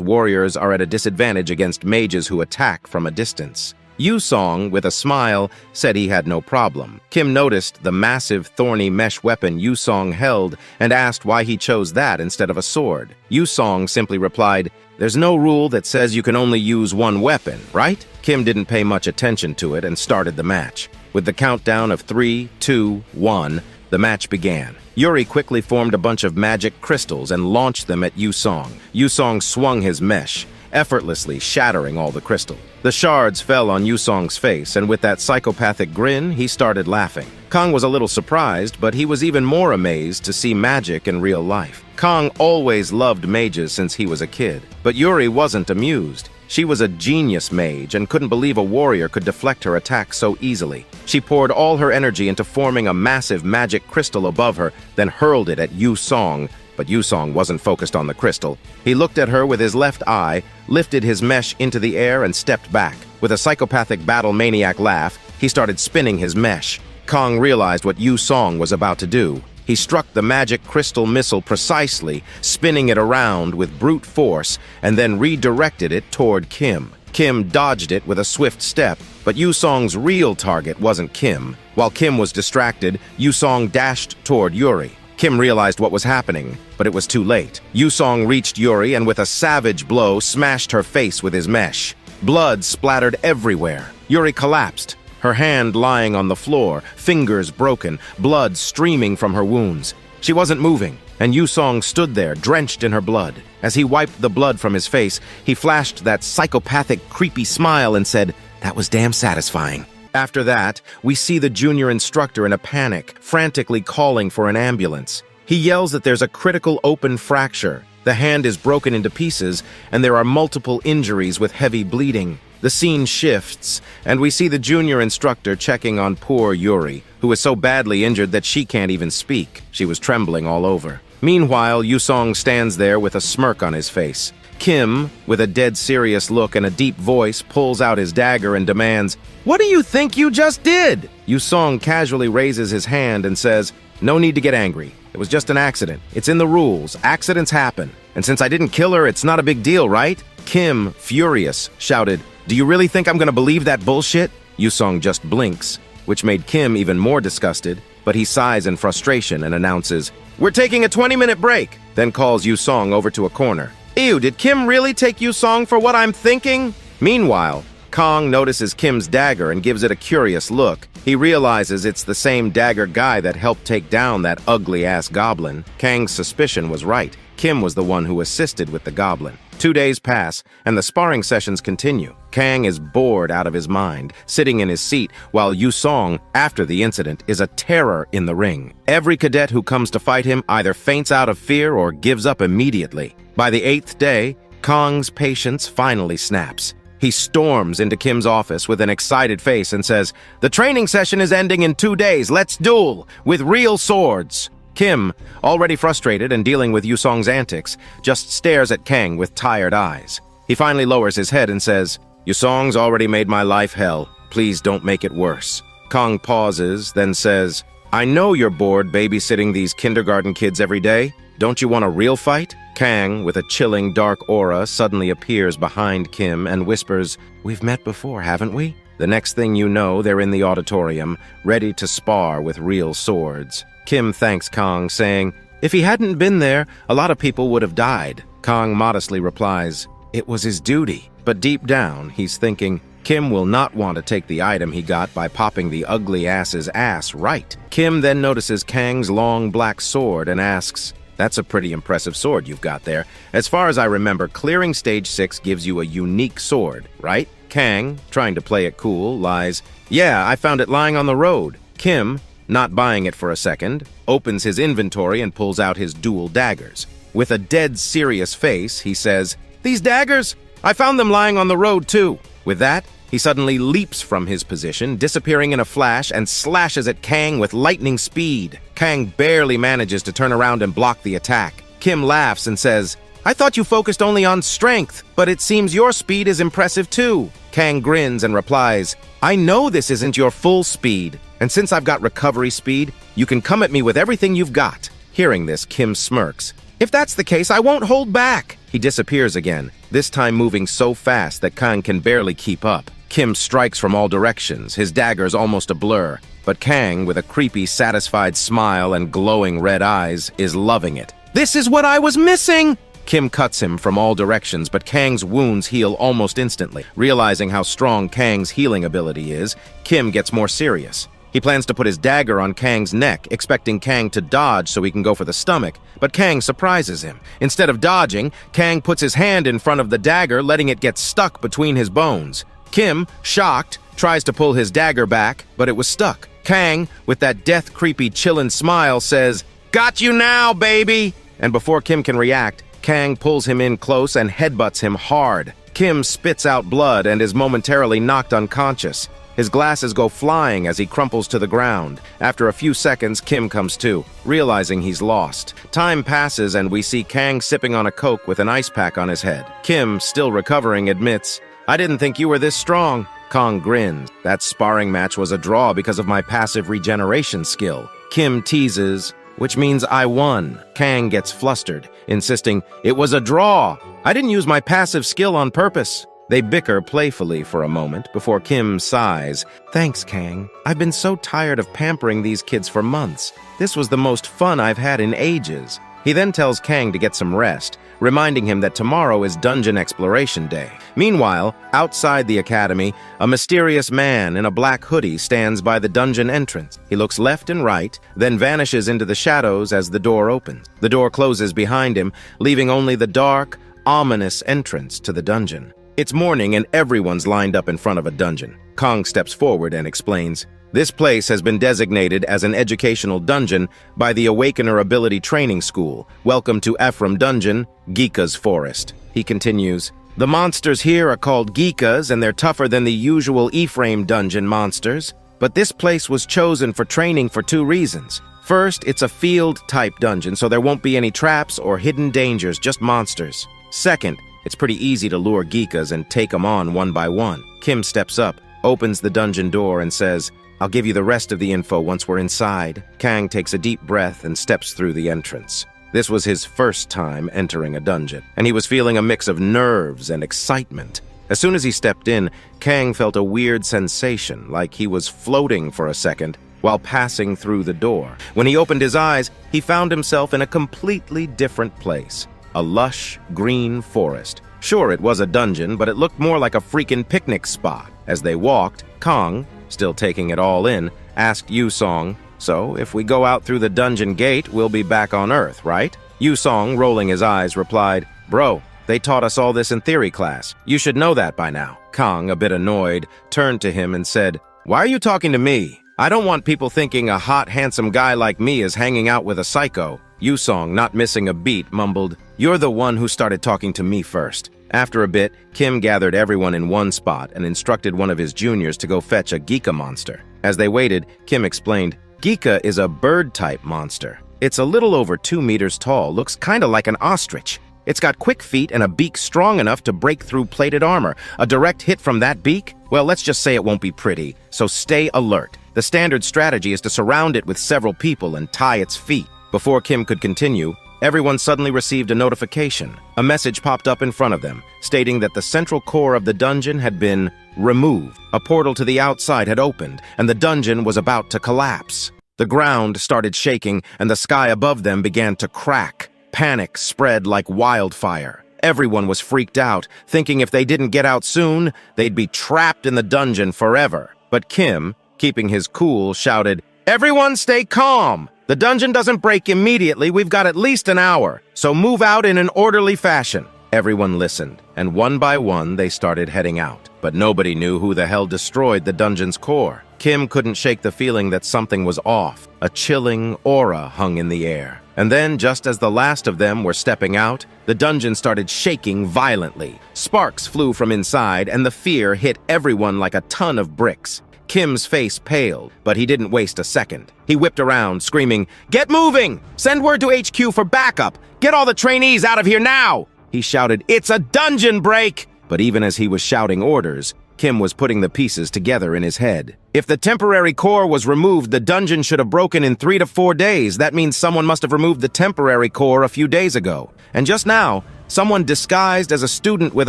warriors are at a disadvantage against mages who attack from a distance. Yusong, with a smile, said he had no problem. Kim noticed the massive thorny mesh weapon Yusong held and asked why he chose that instead of a sword. Yusong simply replied, "There's no rule that says you can only use one weapon, right?" Kim didn't pay much attention to it and started the match. With the countdown of 3, 2, 1, the match began. Yuri quickly formed a bunch of magic crystals and launched them at Yusong. Yusong swung his mesh, effortlessly shattering all the crystal. The shards fell on Yusong's face, and with that psychopathic grin, he started laughing. Kong was a little surprised, but he was even more amazed to see magic in real life. Kong always loved mages since he was a kid, but Yuri wasn't amused. She was a genius mage and couldn't believe a warrior could deflect her attack so easily. She poured all her energy into forming a massive magic crystal above her, then hurled it at Yusong. But Yusong wasn't focused on the crystal. He looked at her with his left eye, lifted his mesh into the air, and stepped back. With a psychopathic battle maniac laugh, he started spinning his mesh. Kong realized what Yusong was about to do. He struck the magic crystal missile precisely, spinning it around with brute force, and then redirected it toward Kim. Kim dodged it with a swift step, but Yusong's real target wasn't Kim. While Kim was distracted, Yusong dashed toward Yuri. Kim realized what was happening, but it was too late. Yusong reached Yuri and with a savage blow smashed her face with his mesh. Blood splattered everywhere. Yuri collapsed, her hand lying on the floor, fingers broken, blood streaming from her wounds. She wasn't moving, and Yusong stood there, drenched in her blood. As he wiped the blood from his face, he flashed that psychopathic, creepy smile and said, "That was damn satisfying." After that, we see the junior instructor in a panic, frantically calling for an ambulance. He yells that there's a critical open fracture. The hand is broken into pieces, and there are multiple injuries with heavy bleeding. The scene shifts, and we see the junior instructor checking on poor Yuri, who is so badly injured that she can't even speak. She was trembling all over. Meanwhile, Yusong stands there with a smirk on his face. Kim, with a dead serious look and a deep voice, pulls out his dagger and demands, "What do you think you just did?" Yusong casually raises his hand and says, "No need to get angry. It was just an accident. It's in the rules. Accidents happen. And since I didn't kill her, it's not a big deal, right?" Kim, furious, shouted, "Do you really think I'm gonna believe that bullshit?" Yusong just blinks, which made Kim even more disgusted, but he sighs in frustration and announces, "We're taking a 20-minute break," then calls Yusong over to a corner. "Ew, did Kim really take Yusong for what I'm thinking?" Meanwhile, Kong notices Kim's dagger and gives it a curious look. He realizes it's the same dagger guy that helped take down that ugly-ass goblin. Kang's suspicion was right. Kim was the one who assisted with the goblin. 2 days pass, and the sparring sessions continue. Kang is bored out of his mind, sitting in his seat, while Yusong, after the incident, is a terror in the ring. Every cadet who comes to fight him either faints out of fear or gives up immediately. By the 8th day, Kang's patience finally snaps. He storms into Kim's office with an excited face and says, "The training session is ending in 2 days. Let's duel with real swords." Kim, already frustrated and dealing with Yusong's antics, just stares at Kang with tired eyes. He finally lowers his head and says, "Yusong's already made my life hell. Please don't make it worse." Kang pauses, then says, "I know you're bored babysitting these kindergarten kids every day. Don't you want a real fight?" Kang, with a chilling dark aura, suddenly appears behind Kim and whispers, "We've met before, haven't we?" The next thing you know, they're in the auditorium, ready to spar with real swords. Kim thanks Kang, saying, "If he hadn't been there, a lot of people would have died." Kang modestly replies, "It was his duty." But deep down, he's thinking, Kim will not want to take the item he got by popping the ugly ass's ass right. Kim then notices Kang's long black sword and asks, "That's a pretty impressive sword you've got there. As far as I remember, clearing stage 6 gives you a unique sword, right?" Kang, trying to play it cool, lies, "Yeah, I found it lying on the road." Kim, not buying it for a second, opens his inventory and pulls out his dual daggers. With a dead serious face, he says, "These daggers? I found them lying on the road too." With that, he suddenly leaps from his position, disappearing in a flash, and slashes at Kang with lightning speed. Kang barely manages to turn around and block the attack. Kim laughs and says, "I thought you focused only on strength, but it seems your speed is impressive too." Kang grins and replies, "I know this isn't your full speed, and since I've got recovery speed, you can come at me with everything you've got." Hearing this, Kim smirks. "If that's the case, I won't hold back." He disappears again, this time moving so fast that Kang can barely keep up. Kim strikes from all directions, his daggers almost a blur, but Kang, with a creepy, satisfied smile and glowing red eyes, is loving it. "This is what I was missing!" Kim cuts him from all directions, but Kang's wounds heal almost instantly. Realizing how strong Kang's healing ability is, Kim gets more serious. He plans to put his dagger on Kang's neck, expecting Kang to dodge so he can go for the stomach, but Kang surprises him. Instead of dodging, Kang puts his hand in front of the dagger, letting it get stuck between his bones. Kim, shocked, tries to pull his dagger back, but it was stuck. Kang, with that death-creepy chillin' smile, says, "Got you now, baby!" And before Kim can react, Kang pulls him in close and headbutts him hard. Kim spits out blood and is momentarily knocked unconscious. His glasses go flying as he crumples to the ground. After a few seconds, Kim comes to, realizing he's lost. Time passes and we see Kang sipping on a Coke with an ice pack on his head. Kim, still recovering, admits, "I didn't think you were this strong." Kang grins. "That sparring match was a draw because of my passive regeneration skill." Kim teases, "Which means I won." Kang gets flustered, insisting, "It was a draw. I didn't use my passive skill on purpose." They bicker playfully for a moment before Kim sighs. "Thanks, Kang. I've been so tired of pampering these kids for months. This was the most fun I've had in ages." He then tells Kang to get some rest, reminding him that tomorrow is Dungeon Exploration Day. Meanwhile, outside the academy, a mysterious man in a black hoodie stands by the dungeon entrance. He looks left and right, then vanishes into the shadows as the door opens. The door closes behind him, leaving only the dark, ominous entrance to the dungeon. It's morning and everyone's lined up in front of a dungeon. Kang steps forward and explains, "This place has been designated as an educational dungeon by the Awakener Ability Training School. Welcome to Ephraim Dungeon, Geeka's Forest." He continues, "The monsters here are called Geekas and they're tougher than the usual Ephraim Dungeon monsters. But this place was chosen for training for 2 reasons. First, it's a field-type dungeon, so there won't be any traps or hidden dangers, just monsters. Second, it's pretty easy to lure Geekas and take them on one by one." Kim steps up, opens the dungeon door and says, "I'll give you the rest of the info once we're inside." Kang takes a deep breath and steps through the entrance. This was his first time entering a dungeon, and he was feeling a mix of nerves and excitement. As soon as he stepped in, Kang felt a weird sensation, like he was floating for a second while passing through the door. When he opened his eyes, he found himself in a completely different place. A lush, green forest. Sure, it was a dungeon, but it looked more like a freaking picnic spot. As they walked, Kang, still taking it all in, asked Yusong, "So, if we go out through the dungeon gate, we'll be back on Earth, right?" Yusong, rolling his eyes, replied, "Bro, They taught us all this in theory class. You should know that by now." Kang, a bit annoyed, turned to him and said, "Why are you talking to me? I don't want people thinking a hot, handsome guy like me is hanging out with a psycho." Yusong, not missing a beat, mumbled, "You're the one who started talking to me first." After a bit, Kim gathered everyone in one spot and instructed one of his juniors to go fetch a Geeka monster. As they waited, Kim explained, "Geeka is a bird-type monster. It's a little over 2 meters tall, looks kinda like an ostrich. It's got quick feet and a beak strong enough to break through plated armor. A direct hit from that beak? Well, let's just say it won't be pretty, so stay alert. The standard strategy is to surround it with several people and tie its feet." Before Kim could continue, everyone suddenly received a notification. A message popped up in front of them, stating that the central core of the dungeon had been removed. A portal to the outside had opened, and the dungeon was about to collapse. The ground started shaking, and the sky above them began to crack. Panic spread like wildfire. Everyone was freaked out, thinking if they didn't get out soon, they'd be trapped in the dungeon forever. But Kim, keeping his cool, shouted, "Everyone stay calm! The dungeon doesn't break immediately, we've got at least an hour, so move out in an orderly fashion." Everyone listened, and one by one they started heading out. But nobody knew who the hell destroyed the dungeon's core. Kim couldn't shake the feeling that something was off. A chilling aura hung in the air. And then, just as the last of them were stepping out, the dungeon started shaking violently. Sparks flew from inside, and the fear hit everyone like a ton of bricks. Kim's face paled, but he didn't waste a second. He whipped around, screaming, "Get moving! Send word to HQ for backup! Get all the trainees out of here now!" He shouted, "It's a dungeon break!" But even as he was shouting orders, Kim was putting the pieces together in his head. If the temporary core was removed, the dungeon should have broken in 3 to 4 days. That means someone must have removed the temporary core a few days ago. And just now, someone disguised as a student with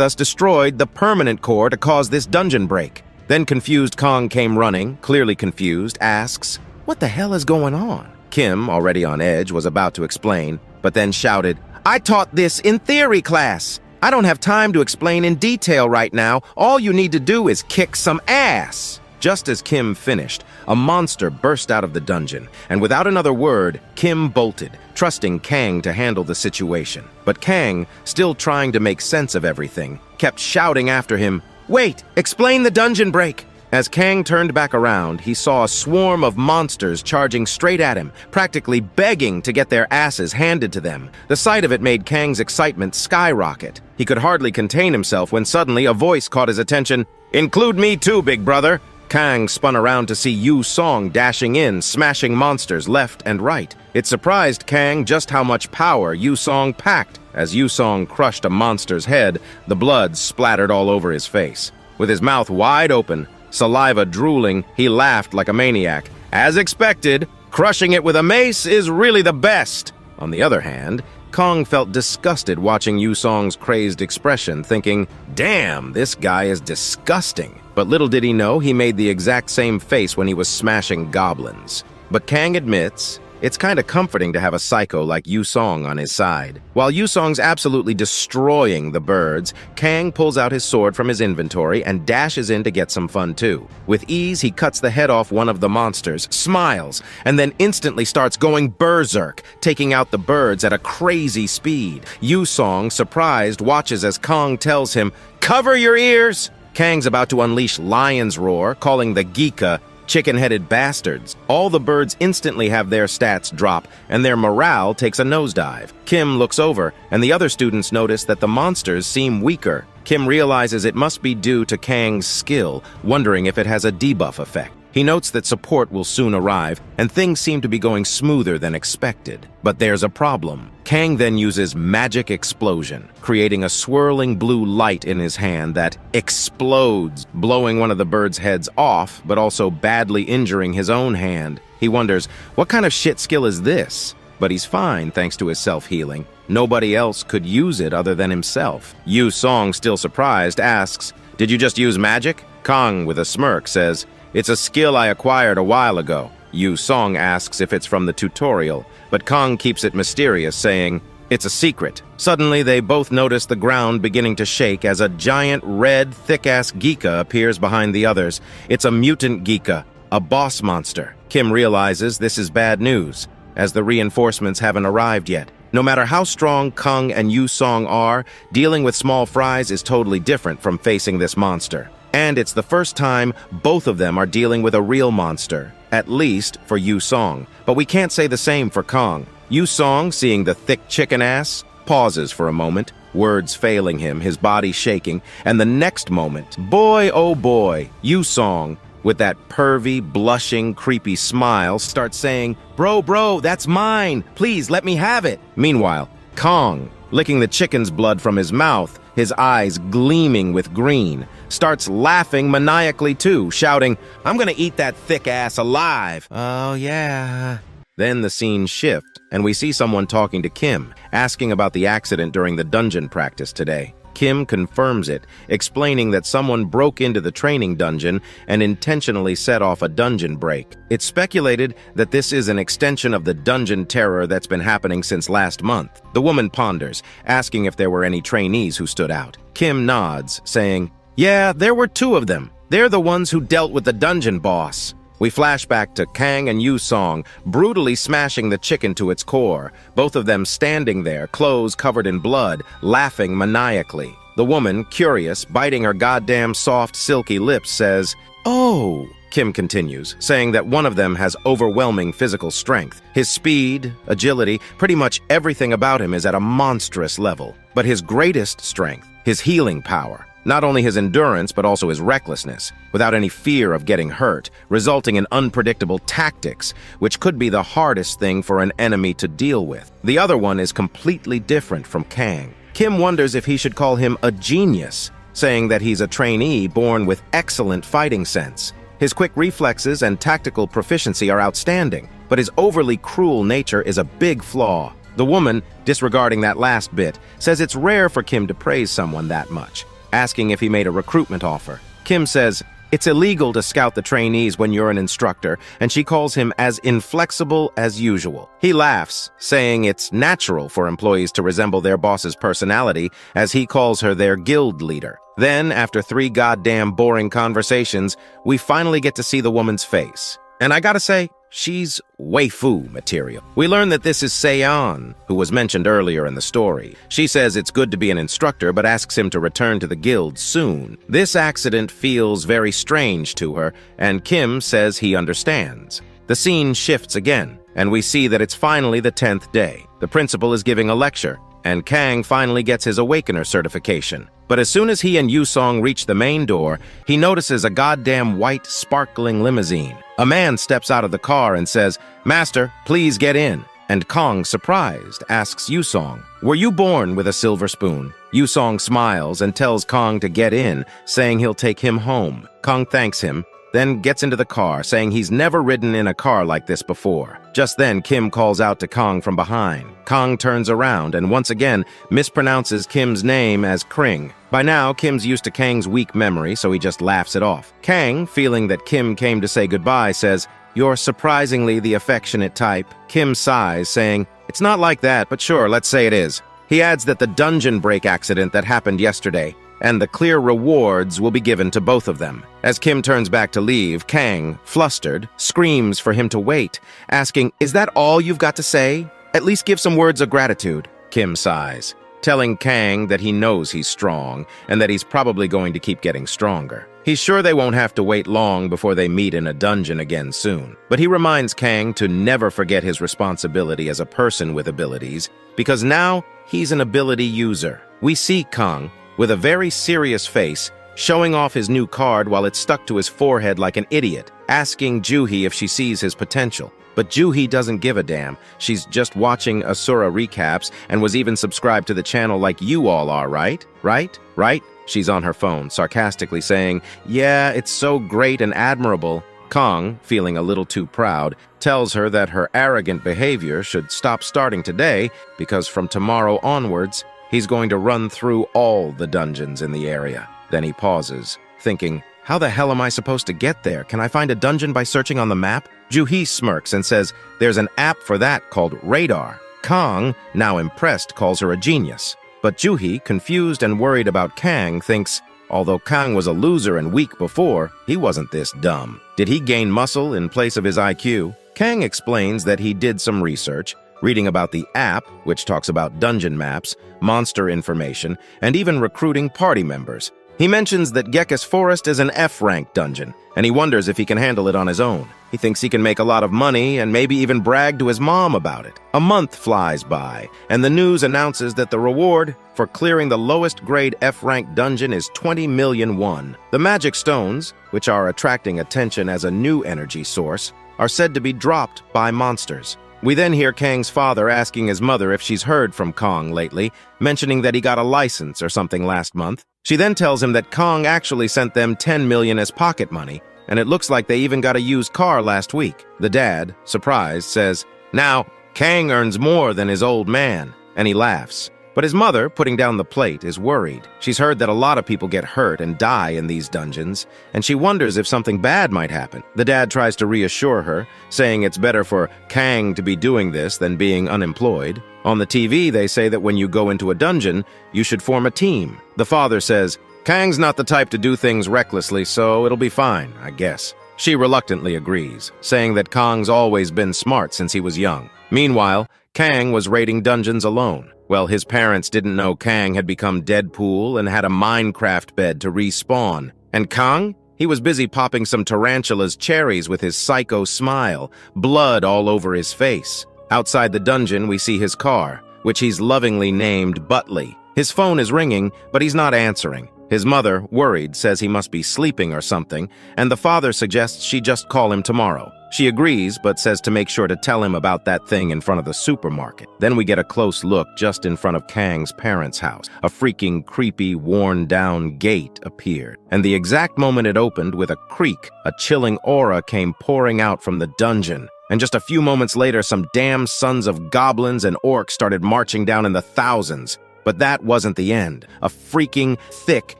us destroyed the permanent core to cause this dungeon break. Then confused Kong came running, clearly confused, asks, "What the hell is going on?" Kim, already on edge, was about to explain, but then shouted, "I taught this in theory class. I don't have time to explain in detail right now. All you need to do is kick some ass." Just as Kim finished, a monster burst out of the dungeon, and without another word, Kim bolted, trusting Kang to handle the situation. But Kang, still trying to make sense of everything, kept shouting after him, "Wait, explain the dungeon break." As Kang turned back around, he saw a swarm of monsters charging straight at him, practically begging to get their asses handed to them. The sight of it made Kang's excitement skyrocket. He could hardly contain himself when suddenly a voice caught his attention. "Include me too, big brother." Kang spun around to see Yu Song dashing in, smashing monsters left and right. It surprised Kang just how much power Yu Song packed. As Yu Song crushed a monster's head, the blood splattered all over his face. With his mouth wide open, saliva drooling, he laughed like a maniac. As expected, crushing it with a mace is really the best. On the other hand, Kong felt disgusted watching Yu Song's crazed expression, thinking, "Damn, this guy is disgusting." But little did he know he made the exact same face when he was smashing goblins. But Kang admits, it's kinda comforting to have a psycho like Yu Song on his side. While Yu Song's absolutely destroying the birds, Kang pulls out his sword from his inventory and dashes in to get some fun too. With ease, he cuts the head off one of the monsters, smiles, and then instantly starts going berserk, taking out the birds at a crazy speed. Yu Song, surprised, watches as Kong tells him, "Cover your ears!" Kang's about to unleash lion's roar, calling the Geeka chicken-headed bastards. All the birds instantly have their stats drop, and their morale takes a nosedive. Kim looks over, and the other students notice that the monsters seem weaker. Kim realizes it must be due to Kang's skill, wondering if it has a debuff effect. He notes that support will soon arrive, and things seem to be going smoother than expected. But there's a problem. Kang then uses Magic Explosion, creating a swirling blue light in his hand that explodes, blowing one of the birds' heads off, but also badly injuring his own hand. He wonders, what kind of shit skill is this? But he's fine thanks to his self-healing. Nobody else could use it other than himself. Yu Song, still surprised, asks, "Did you just use magic?" Kong, with a smirk, says, "It's a skill I acquired a while ago." Yu Song asks if it's from the tutorial, but Kong keeps it mysterious, saying, "It's a secret." Suddenly, they both notice the ground beginning to shake as a giant, red, thick-ass Geeka appears behind the others. It's a mutant Geeka, a boss monster. Kim realizes this is bad news, as the reinforcements haven't arrived yet. No matter how strong Kung and Yu Song are, dealing with small fries is totally different from facing this monster. And it's the first time both of them are dealing with a real monster, at least for Yu Song. But we can't say the same for Kong. Yu Song, seeing the thick chicken ass, pauses for a moment, words failing him, his body shaking, and the next moment, boy oh boy, Yu Song, with that pervy, blushing, creepy smile, starts saying, Bro, that's mine! Please, let me have it! Meanwhile, Kong, licking the chicken's blood from his mouth, his eyes gleaming with green, starts laughing maniacally too, shouting, I'm gonna eat that thick ass alive! Oh yeah. Then the scene shifts, and we see someone talking to Kim, asking about the accident during the dungeon practice today. Kim confirms it, explaining that someone broke into the training dungeon and intentionally set off a dungeon break. It's speculated that this is an extension of the dungeon terror that's been happening since last month. The woman ponders, asking if there were any trainees who stood out. Kim nods, saying, Yeah, there were 2 of them. They're the ones who dealt with the dungeon boss. We flash back to Kang and Yu Song, brutally smashing the chicken to its core, both of them standing there, clothes covered in blood, laughing maniacally. The woman, curious, biting her goddamn soft, silky lips, says, Oh, Kim continues, saying that one of them has overwhelming physical strength. His speed, agility, pretty much everything about him is at a monstrous level. But his greatest strength, his healing power, not only his endurance, but also his recklessness, without any fear of getting hurt, resulting in unpredictable tactics, which could be the hardest thing for an enemy to deal with. The other one is completely different from Kang. Kim wonders if he should call him a genius, saying that he's a trainee born with excellent fighting sense. His quick reflexes and tactical proficiency are outstanding, but his overly cruel nature is a big flaw. The woman, disregarding that last bit, says it's rare for Kim to praise someone that much, asking if he made a recruitment offer. Kim says, it's illegal to scout the trainees when you're an instructor, and she calls him as inflexible as usual. He laughs, saying it's natural for employees to resemble their boss's personality, as he calls her their guild leader. Then, after 3 goddamn boring conversations, we finally get to see the woman's face. And I gotta say, she's waifu material. We learn that this is Seon, who was mentioned earlier in the story. She says it's good to be an instructor, but asks him to return to the guild soon. This accident feels very strange to her, and Kim says he understands. The scene shifts again, and we see that it's finally the 10th day. The principal is giving a lecture, and Kang finally gets his Awakener certification. But as soon as he and Yu Song reach the main door, he notices a goddamn white, sparkling limousine. A man steps out of the car and says, Master, please get in. And Kong, surprised, asks Yu Song, Were you born with a silver spoon? Yu Song smiles and tells Kong to get in, saying he'll take him home. Kong thanks him, then gets into the car, saying he's never ridden in a car like this before. Just then, Kim calls out to Kong from behind. Kong turns around and once again mispronounces Kim's name as Kring. By now, Kim's used to Kang's weak memory, so he just laughs it off. Kang, feeling that Kim came to say goodbye, says, You're surprisingly the affectionate type. Kim sighs, saying, It's not like that, but sure, let's say it is. He adds that the dungeon break accident that happened yesterday, and the clear rewards will be given to both of them. As Kim turns back to leave, Kang, flustered, screams for him to wait, asking, Is that all you've got to say? At least give some words of gratitude. Kim sighs, telling Kang that he knows he's strong, and that he's probably going to keep getting stronger. He's sure they won't have to wait long before they meet in a dungeon again soon. But he reminds Kang to never forget his responsibility as a person with abilities, because now he's an ability user. We see Kang, with a very serious face, showing off his new card while it's stuck to his forehead like an idiot, asking Juhi if she sees his potential. But Juhi doesn't give a damn. She's just watching Asura recaps and was even subscribed to the channel like you all are, right? Right? She's on her phone, sarcastically saying, Yeah, it's so great and admirable. Kong, feeling a little too proud, tells her that her arrogant behavior should stop starting today because from tomorrow onwards, he's going to run through all the dungeons in the area. Then he pauses, thinking, How the hell am I supposed to get there? Can I find a dungeon by searching on the map? Juhi smirks and says there's an app for that called Radar. Kong, now impressed, calls her a genius. But Juhi, confused and worried about Kang, thinks, although Kang was a loser and weak before, he wasn't this dumb. Did he gain muscle in place of his IQ? Kang explains that he did some research, reading about the app, which talks about dungeon maps, monster information, and even recruiting party members. He mentions that Gekas Forest is an F-rank dungeon, and he wonders if he can handle it on his own. He thinks he can make a lot of money and maybe even brag to his mom about it. A month flies by, and the news announces that the reward for clearing the lowest grade F-rank dungeon is 20 million won. The magic stones, which are attracting attention as a new energy source, are said to be dropped by monsters. We then hear Kang's father asking his mother if she's heard from Kong lately, mentioning that he got a license or something last month. She then tells him that Kong actually sent them 10 million as pocket money, and it looks like they even got a used car last week. The dad, surprised, says, "Now, Kang earns more than his old man," and he laughs. But his mother, putting down the plate, is worried. She's heard that a lot of people get hurt and die in these dungeons, and she wonders if something bad might happen. The dad tries to reassure her, saying it's better for Kang to be doing this than being unemployed. On the TV, they say that when you go into a dungeon, you should form a team. The father says, "Kang's not the type to do things recklessly, so it'll be fine, I guess." She reluctantly agrees, saying that Kang's always been smart since he was young. Meanwhile, Kang was raiding dungeons alone. Well, his parents didn't know Kang had become Deadpool and had a Minecraft bed to respawn. And Kang? He was busy popping some tarantula's cherries with his psycho smile, blood all over his face. Outside the dungeon, we see his car, which he's lovingly named Butley. His phone is ringing, but he's not answering. His mother, worried, says he must be sleeping or something, and the father suggests she just call him tomorrow. She agrees, but says to make sure to tell him about that thing in front of the supermarket. Then we get a close look just in front of Kang's parents' house. A freaking creepy, worn-down gate appeared. And the exact moment it opened, with a creak, a chilling aura came pouring out from the dungeon. And just a few moments later, some damn sons of goblins and orcs started marching down in the thousands. But that wasn't the end. A freaking, thick,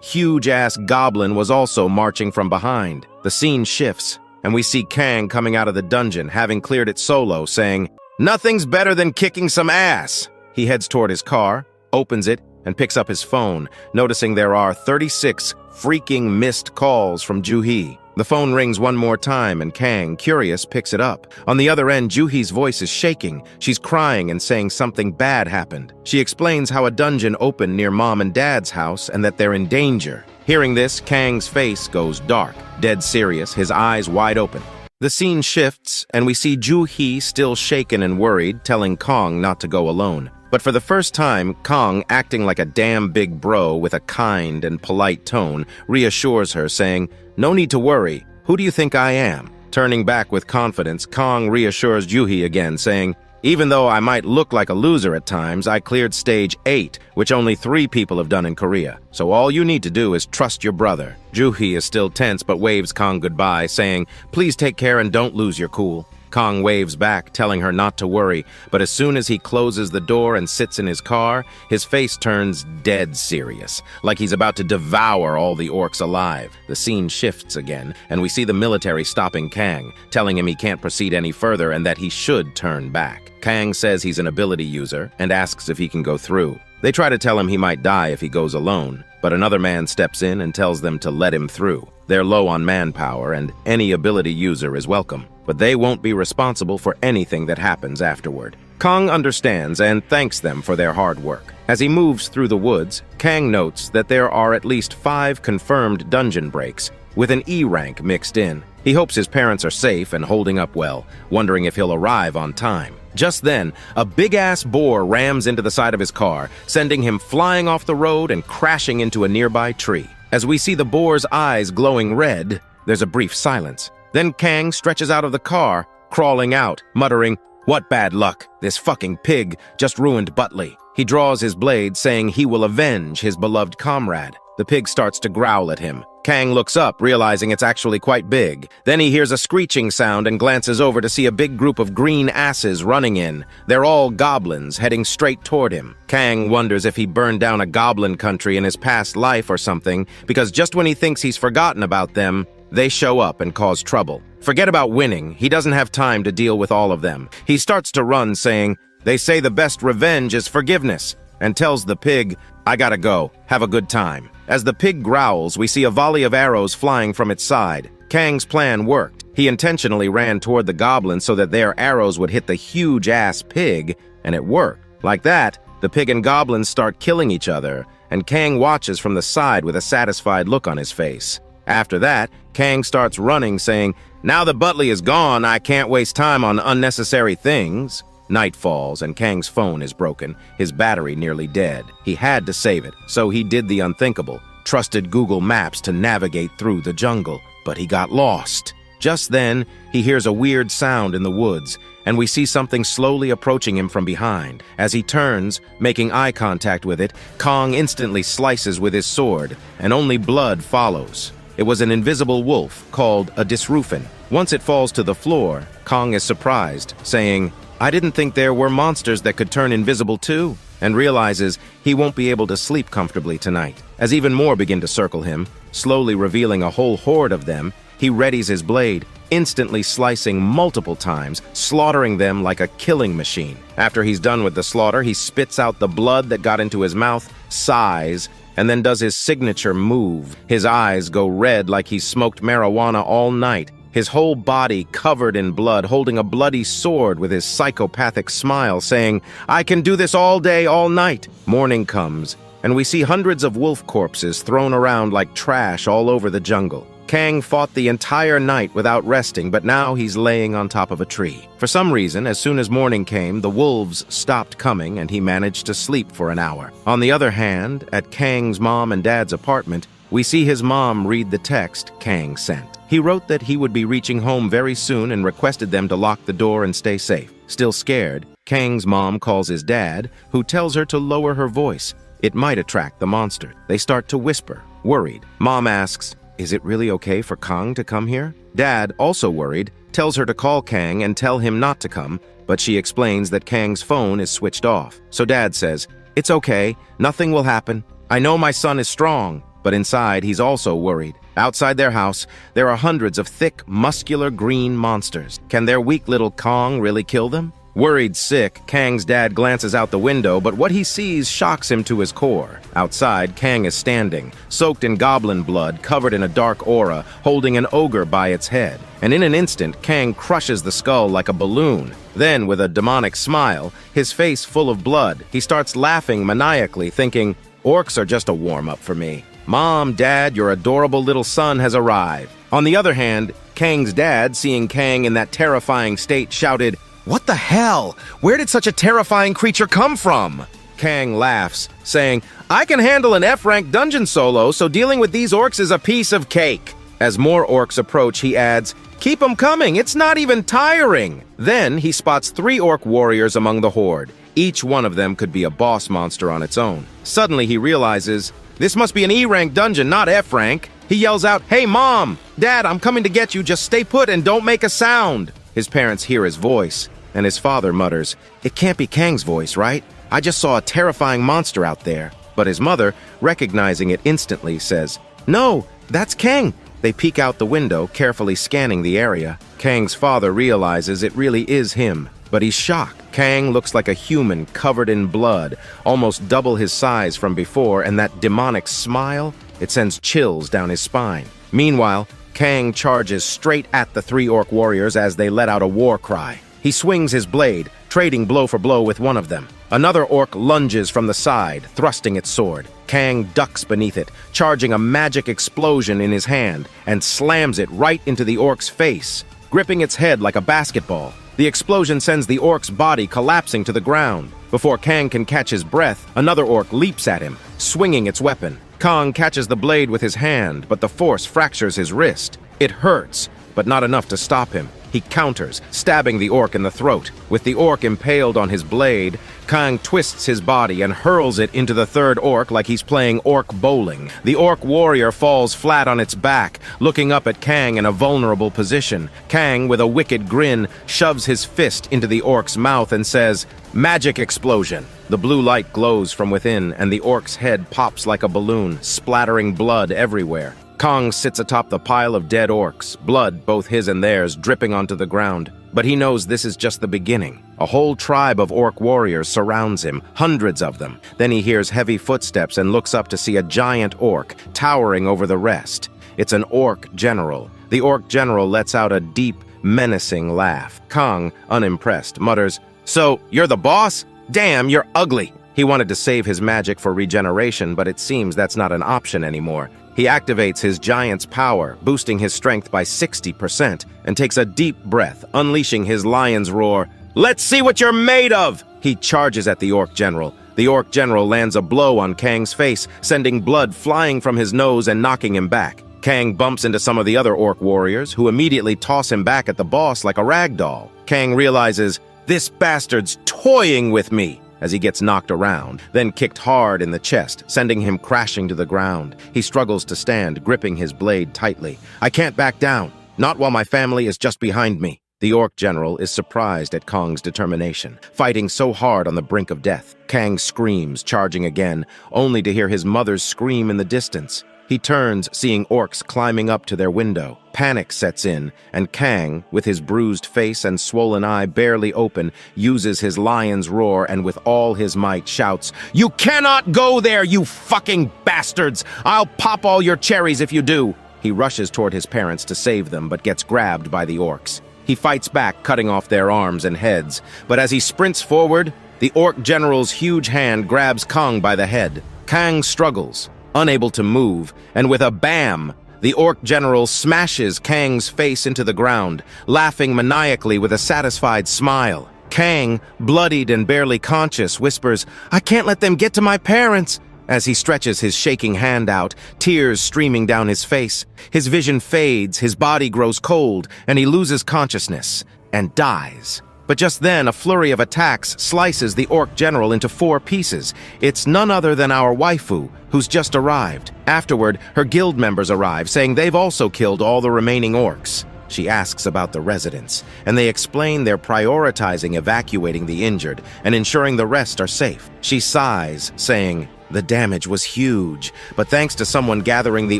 huge-ass goblin was also marching from behind. The scene shifts, and we see Kang coming out of the dungeon, having cleared it solo, saying, "Nothing's better than kicking some ass." He heads toward his car, opens it, and picks up his phone, noticing there are 36 freaking missed calls from Juhi. The phone rings one more time, and Kang, curious, picks it up. On the other end, Juhi's voice is shaking. She's crying and saying something bad happened. She explains how a dungeon opened near Mom and Dad's house and that they're in danger. Hearing this, Kang's face goes dark, dead serious, his eyes wide open. The scene shifts, and we see Juhi still shaken and worried, telling Kong not to go alone. But for the first time, Kong, acting like a damn big bro with a kind and polite tone, reassures her, saying, "No need to worry. Who do you think I am?" Turning back with confidence, Kong reassures Juhi again, saying, "Even though I might look like a loser at times, I cleared stage 8, which only 3 people have done in Korea. So all you need to do is trust your brother." Juhi is still tense but waves Kong goodbye, saying, "Please take care and don't lose your cool." Kong waves back, telling her not to worry, but as soon as he closes the door and sits in his car, his face turns dead serious, like he's about to devour all the orcs alive. The scene shifts again, and we see the military stopping Kang, telling him he can't proceed any further and that he should turn back. Kang says he's an ability user and asks if he can go through. They try to tell him he might die if he goes alone, but another man steps in and tells them to let him through. They're low on manpower, and any ability user is welcome, but they won't be responsible for anything that happens afterward. Kong understands and thanks them for their hard work. As he moves through the woods, Kang notes that there are at least 5 confirmed dungeon breaks, with an E rank mixed in. He hopes his parents are safe and holding up well, wondering if he'll arrive on time. Just then, a big-ass boar rams into the side of his car, sending him flying off the road and crashing into a nearby tree. As we see the boar's eyes glowing red, there's a brief silence. Then Kang stretches out of the car, crawling out, muttering, "What bad luck! This fucking pig just ruined Butley." He draws his blade, saying he will avenge his beloved comrade. The pig starts to growl at him. Kang looks up, realizing it's actually quite big. Then he hears a screeching sound and glances over to see a big group of green asses running in. They're all goblins, heading straight toward him. Kang wonders if he burned down a goblin country in his past life or something, because just when he thinks he's forgotten about them, they show up and cause trouble. Forget about winning. He doesn't have time to deal with all of them. He starts to run, saying, "They say the best revenge is forgiveness," and tells the pig, "I gotta go. Have a good time." As the pig growls, we see a volley of arrows flying from its side. Kang's plan worked. He intentionally ran toward the goblins so that their arrows would hit the huge-ass pig, and it worked. Like that, the pig and goblins start killing each other, and Kang watches from the side with a satisfied look on his face. After that, Kang starts running, saying, "Now that Butley is gone, I can't waste time on unnecessary things." Night falls, and Kang's phone is broken, his battery nearly dead. He had to save it, so he did the unthinkable, trusted Google Maps to navigate through the jungle, but he got lost. Just then, he hears a weird sound in the woods, and we see something slowly approaching him from behind. As he turns, making eye contact with it, Kong instantly slices with his sword, and only blood follows. It was an invisible wolf called a disrufin. Once it falls to the floor, Kong is surprised, saying, "I didn't think there were monsters that could turn invisible too," and realizes he won't be able to sleep comfortably tonight. As even more begin to circle him, slowly revealing a whole horde of them, he readies his blade, instantly slicing multiple times, slaughtering them like a killing machine. After he's done with the slaughter, he spits out the blood that got into his mouth, sighs, and then does his signature move. His eyes go red like he's smoked marijuana all night, his whole body covered in blood, holding a bloody sword with his psychopathic smile, saying, "I can do this all day, all night." Morning comes, and we see hundreds of wolf corpses thrown around like trash all over the jungle. Kang fought the entire night without resting, but now he's laying on top of a tree. For some reason, as soon as morning came, the wolves stopped coming and he managed to sleep for an hour. On the other hand, at Kang's mom and dad's apartment, we see his mom read the text Kang sent. He wrote that he would be reaching home very soon and requested them to lock the door and stay safe. Still scared, Kang's mom calls his dad, who tells her to lower her voice. It might attract the monster. They start to whisper, worried. Mom asks, "Is it really okay for Kang to come here?" Dad, also worried, tells her to call Kang and tell him not to come, but she explains that Kang's phone is switched off. So Dad says, "It's okay, nothing will happen. I know my son is strong." But inside, he's also worried. Outside their house, there are hundreds of thick, muscular green monsters. Can their weak little Kang really kill them? Worried sick, Kang's dad glances out the window, but what he sees shocks him to his core. Outside, Kang is standing, soaked in goblin blood, covered in a dark aura, holding an ogre by its head. And in an instant, Kang crushes the skull like a balloon. Then, with a demonic smile, his face full of blood, he starts laughing maniacally, thinking, "Orcs are just a warm-up for me. Mom, Dad, your adorable little son has arrived." On the other hand, Kang's dad, seeing Kang in that terrifying state, shouted, "What the hell? Where did such a terrifying creature come from?" Kang laughs, saying, "I can handle an F-rank dungeon solo, so dealing with these orcs is a piece of cake." As more orcs approach, he adds, "Keep 'em coming, it's not even tiring." Then he spots 3 orc warriors among the horde. Each one of them could be a boss monster on its own. Suddenly he realizes, this must be an E-rank dungeon, not F-rank. He yells out, "Hey Mom! Dad, I'm coming to get you, just stay put and don't make a sound." His parents hear his voice, and his father mutters, "It can't be Kang's voice, right? I just saw a terrifying monster out there." But his mother, recognizing it instantly, says, "No, that's Kang." They peek out the window, carefully scanning the area. Kang's father realizes it really is him, but he's shocked. Kang looks like a human covered in blood, almost double his size from before, and that demonic smile, it sends chills down his spine. Meanwhile, Kang charges straight at the 3 orc warriors as they let out a war cry. He swings his blade, trading blow for blow with one of them. Another orc lunges from the side, thrusting its sword. Kang ducks beneath it, charging a magic explosion in his hand, and slams it right into the orc's face, gripping its head like a basketball. The explosion sends the orc's body collapsing to the ground. Before Kang can catch his breath, another orc leaps at him, swinging its weapon. Kang catches the blade with his hand, but the force fractures his wrist. It hurts, but not enough to stop him. He counters, stabbing the orc in the throat. With the orc impaled on his blade, Kang twists his body and hurls it into the 3rd orc like he's playing orc bowling. The orc warrior falls flat on its back, looking up at Kang in a vulnerable position. Kang, with a wicked grin, shoves his fist into the orc's mouth and says, "Magic explosion." The blue light glows from within, and the orc's head pops like a balloon, splattering blood everywhere. Kang sits atop the pile of dead orcs, blood, both his and theirs, dripping onto the ground. But he knows this is just the beginning. A whole tribe of orc warriors surrounds him, hundreds of them. Then he hears heavy footsteps and looks up to see a giant orc towering over the rest. It's an orc general, The orc general lets out a deep, menacing laugh. Kong, unimpressed, mutters, "So, you're the boss? Damn, you're ugly." He wanted to save his magic for regeneration, but it seems that's not an option anymore. He activates his giant's power, boosting his strength by 60%, and takes a deep breath, unleashing his lion's roar. "Let's see what you're made of!" He charges at the orc general. The orc general lands a blow on Kang's face, sending blood flying from his nose and knocking him back. Kang bumps into some of the other orc warriors, who immediately toss him back at the boss like a rag doll. Kang realizes, "This bastard's toying with me," as he gets knocked around, then kicked hard in the chest, sending him crashing to the ground. He struggles to stand, gripping his blade tightly. "I can't back down, not while my family is just behind me." The orc general is surprised at Kong's determination, fighting so hard on the brink of death. Kang screams, charging again, only to hear his mother's scream in the distance. He turns, seeing orcs climbing up to their window. Panic sets in, and Kang, with his bruised face and swollen eye barely open, uses his lion's roar and with all his might shouts, "You cannot go there, you fucking bastards! I'll pop all your cherries if you do!" He rushes toward his parents to save them, but gets grabbed by the orcs. He fights back, cutting off their arms and heads, but as he sprints forward, the orc general's huge hand grabs Kong by the head. Kang struggles, unable to move, and with a bam, the orc general smashes Kang's face into the ground, laughing maniacally with a satisfied smile. Kang, bloodied and barely conscious, whispers, "I can't let them get to my parents," as he stretches his shaking hand out, tears streaming down his face. His vision fades, his body grows cold, and he loses consciousness and dies. But just then, a flurry of attacks slices the orc general into 4 pieces. It's none other than our waifu, who's just arrived. Afterward, her guild members arrive, saying they've also killed all the remaining orcs. She asks about the residents, and they explain they're prioritizing evacuating the injured and ensuring the rest are safe. She sighs, saying, "The damage was huge, but thanks to someone gathering the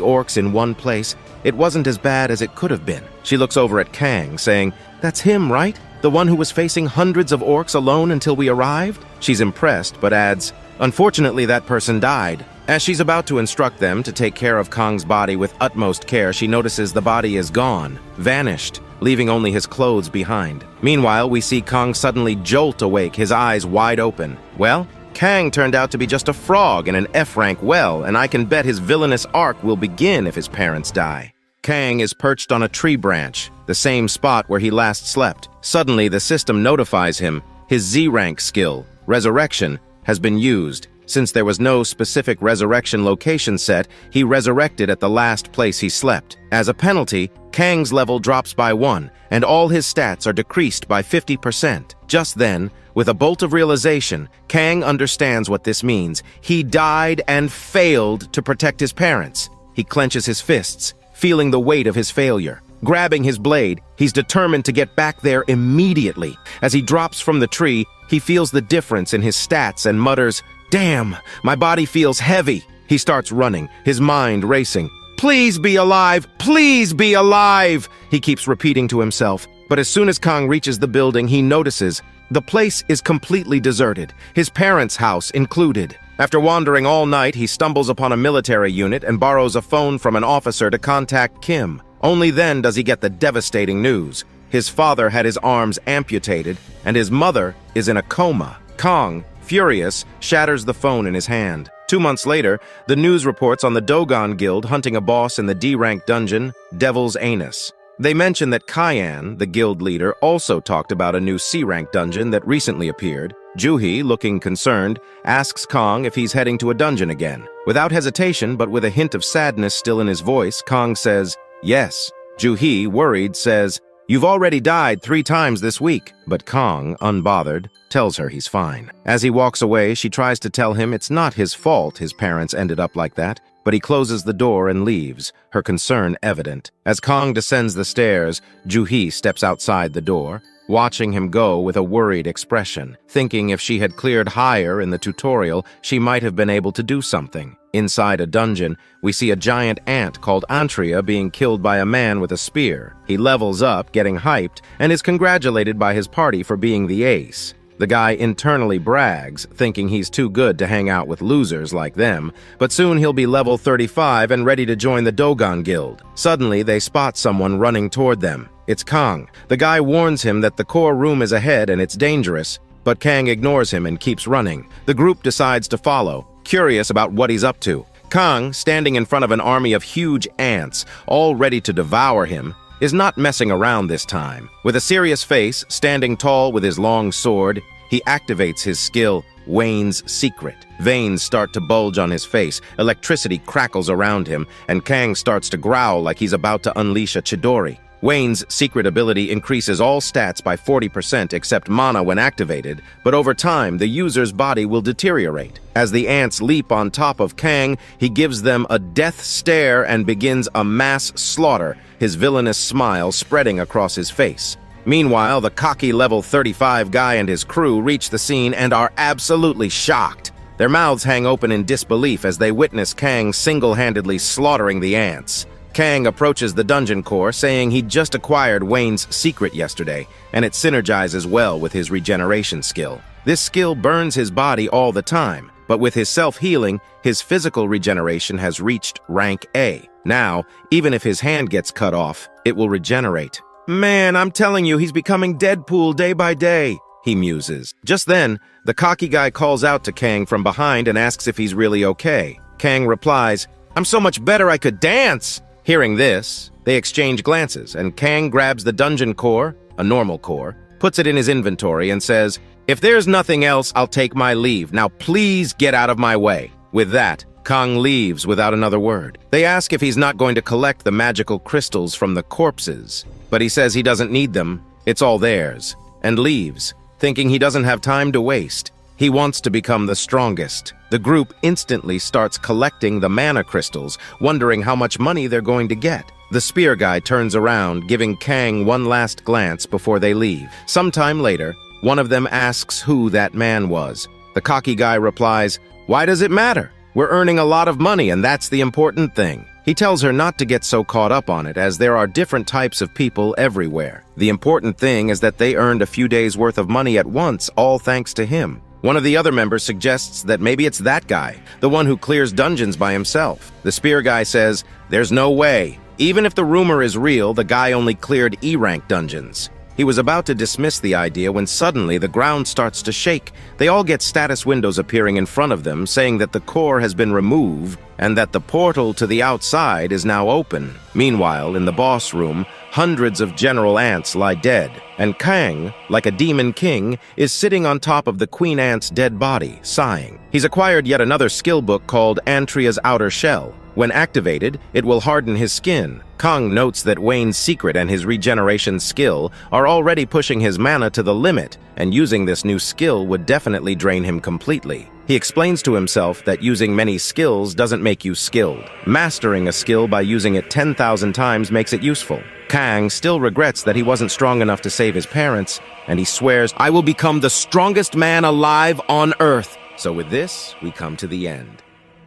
orcs in one place, it wasn't as bad as it could have been." She looks over at Kang, saying, "That's him, right? The one who was facing hundreds of orcs alone until we arrived?" She's impressed, but adds, "Unfortunately, that person died." As she's about to instruct them to take care of Kong's body with utmost care, she notices the body is gone, vanished, leaving only his clothes behind. Meanwhile, we see Kong suddenly jolt awake, his eyes wide open. Well, Kang turned out to be just a frog in an F-rank well, and I can bet his villainous arc will begin if his parents die. Kang is perched on a tree branch, the same spot where he last slept. Suddenly, the system notifies him his Z-rank skill, Resurrection, has been used. Since there was no specific resurrection location set, he resurrected at the last place he slept. As a penalty, Kang's level drops by 1, and all his stats are decreased by 50%. Just then, with a bolt of realization, Kang understands what this means. He died and failed to protect his parents. He clenches his fists, feeling the weight of his failure. Grabbing his blade, he's determined to get back there immediately. As he drops from the tree, he feels the difference in his stats and mutters, "Damn, my body feels heavy." He starts running, his mind racing. "Please be alive! Please be alive!" He keeps repeating to himself. But as soon as Kong reaches the building, he notices the place is completely deserted, his parents' house included. After wandering all night, he stumbles upon a military unit and borrows a phone from an officer to contact Kim. Only then does he get the devastating news. His father had his arms amputated, and his mother is in a coma. Kong, furious, shatters the phone in his hand. 2 months later, the news reports on the Dogon Guild hunting a boss in the D-rank dungeon, Devil's Anus. They mention that Kyan, the guild leader, also talked about a new C-rank dungeon that recently appeared. Juhi, looking concerned, asks Kong if he's heading to a dungeon again. Without hesitation, but with a hint of sadness still in his voice, Kong says, "Yes." Juhi, worried, says, "You've already died 3 times this week." But Kong, unbothered, tells her he's fine. As he walks away, she tries to tell him it's not his fault his parents ended up like that, but he closes the door and leaves, her concern evident. As Kong descends the stairs, Juhi steps outside the door, watching him go with a worried expression, thinking if she had cleared higher in the tutorial, she might have been able to do something. Inside a dungeon, we see a giant ant called Antria being killed by a man with a spear. He levels up, getting hyped, and is congratulated by his party for being the ace. The guy internally brags, thinking he's too good to hang out with losers like them, but soon he'll be level 35 and ready to join the Dogon Guild. Suddenly, they spot someone running toward them. It's Kang. The guy warns him that the core room is ahead and it's dangerous, but Kang ignores him and keeps running. The group decides to follow, curious about what he's up to. Kang, standing in front of an army of huge ants, all ready to devour him, is not messing around this time. With a serious face, standing tall with his long sword, he activates his skill, Wayne's Secret. Veins start to bulge on his face, electricity crackles around him, and Kang starts to growl like he's about to unleash a Chidori. Wayne's secret ability increases all stats by 40% except mana when activated, but over time, the user's body will deteriorate. As the ants leap on top of Kang, he gives them a death stare and begins a mass slaughter, his villainous smile spreading across his face. Meanwhile, the cocky level 35 guy and his crew reach the scene and are absolutely shocked. Their mouths hang open in disbelief as they witness Kang single-handedly slaughtering the ants. Kang approaches the dungeon core, saying he'd just acquired Wayne's secret yesterday, and it synergizes well with his regeneration skill. This skill burns his body all the time, but with his self-healing, his physical regeneration has reached rank A. Now, even if his hand gets cut off, it will regenerate. "Man, I'm telling you, he's becoming Deadpool day by day," he muses. Just then, the cocky guy calls out to Kang from behind and asks if he's really okay. Kang replies, "I'm so much better I could dance!" Hearing this, they exchange glances, and Kang grabs the dungeon core, a normal core, puts it in his inventory, and says, "If there's nothing else, I'll take my leave. Now please get out of my way." With that, Kang leaves without another word. They ask if he's not going to collect the magical crystals from the corpses, but he says he doesn't need them, it's all theirs, and leaves, thinking he doesn't have time to waste. He wants to become the strongest. The group instantly starts collecting the mana crystals, wondering how much money they're going to get. The spear guy turns around, giving Kang one last glance before they leave. Sometime later, one of them asks who that man was. The cocky guy replies, "Why does it matter? We're earning a lot of money, and that's the important thing." He tells her not to get so caught up on it, as there are different types of people everywhere. The important thing is that they earned a few days' worth of money at once, all thanks to him. One of the other members suggests that maybe it's that guy, the one who clears dungeons by himself. The spear guy says, "There's no way. Even if the rumor is real, the guy only cleared E-rank dungeons." He was about to dismiss the idea when suddenly the ground starts to shake. They all get status windows appearing in front of them, saying that the core has been removed and that the portal to the outside is now open. Meanwhile, in the boss room, hundreds of general ants lie dead, and Kang, like a demon king, is sitting on top of the queen ant's dead body, sighing. He's acquired yet another skill book called Antria's Outer Shell. When activated, it will harden his skin. Kang notes that Wayne's secret and his regeneration skill are already pushing his mana to the limit, and using this new skill would definitely drain him completely. He explains to himself that using many skills doesn't make you skilled. Mastering a skill by using it 10,000 times makes it useful. Kang still regrets that he wasn't strong enough to save his parents, and he swears, "I will become the strongest man alive on Earth." So with this, we come to the end.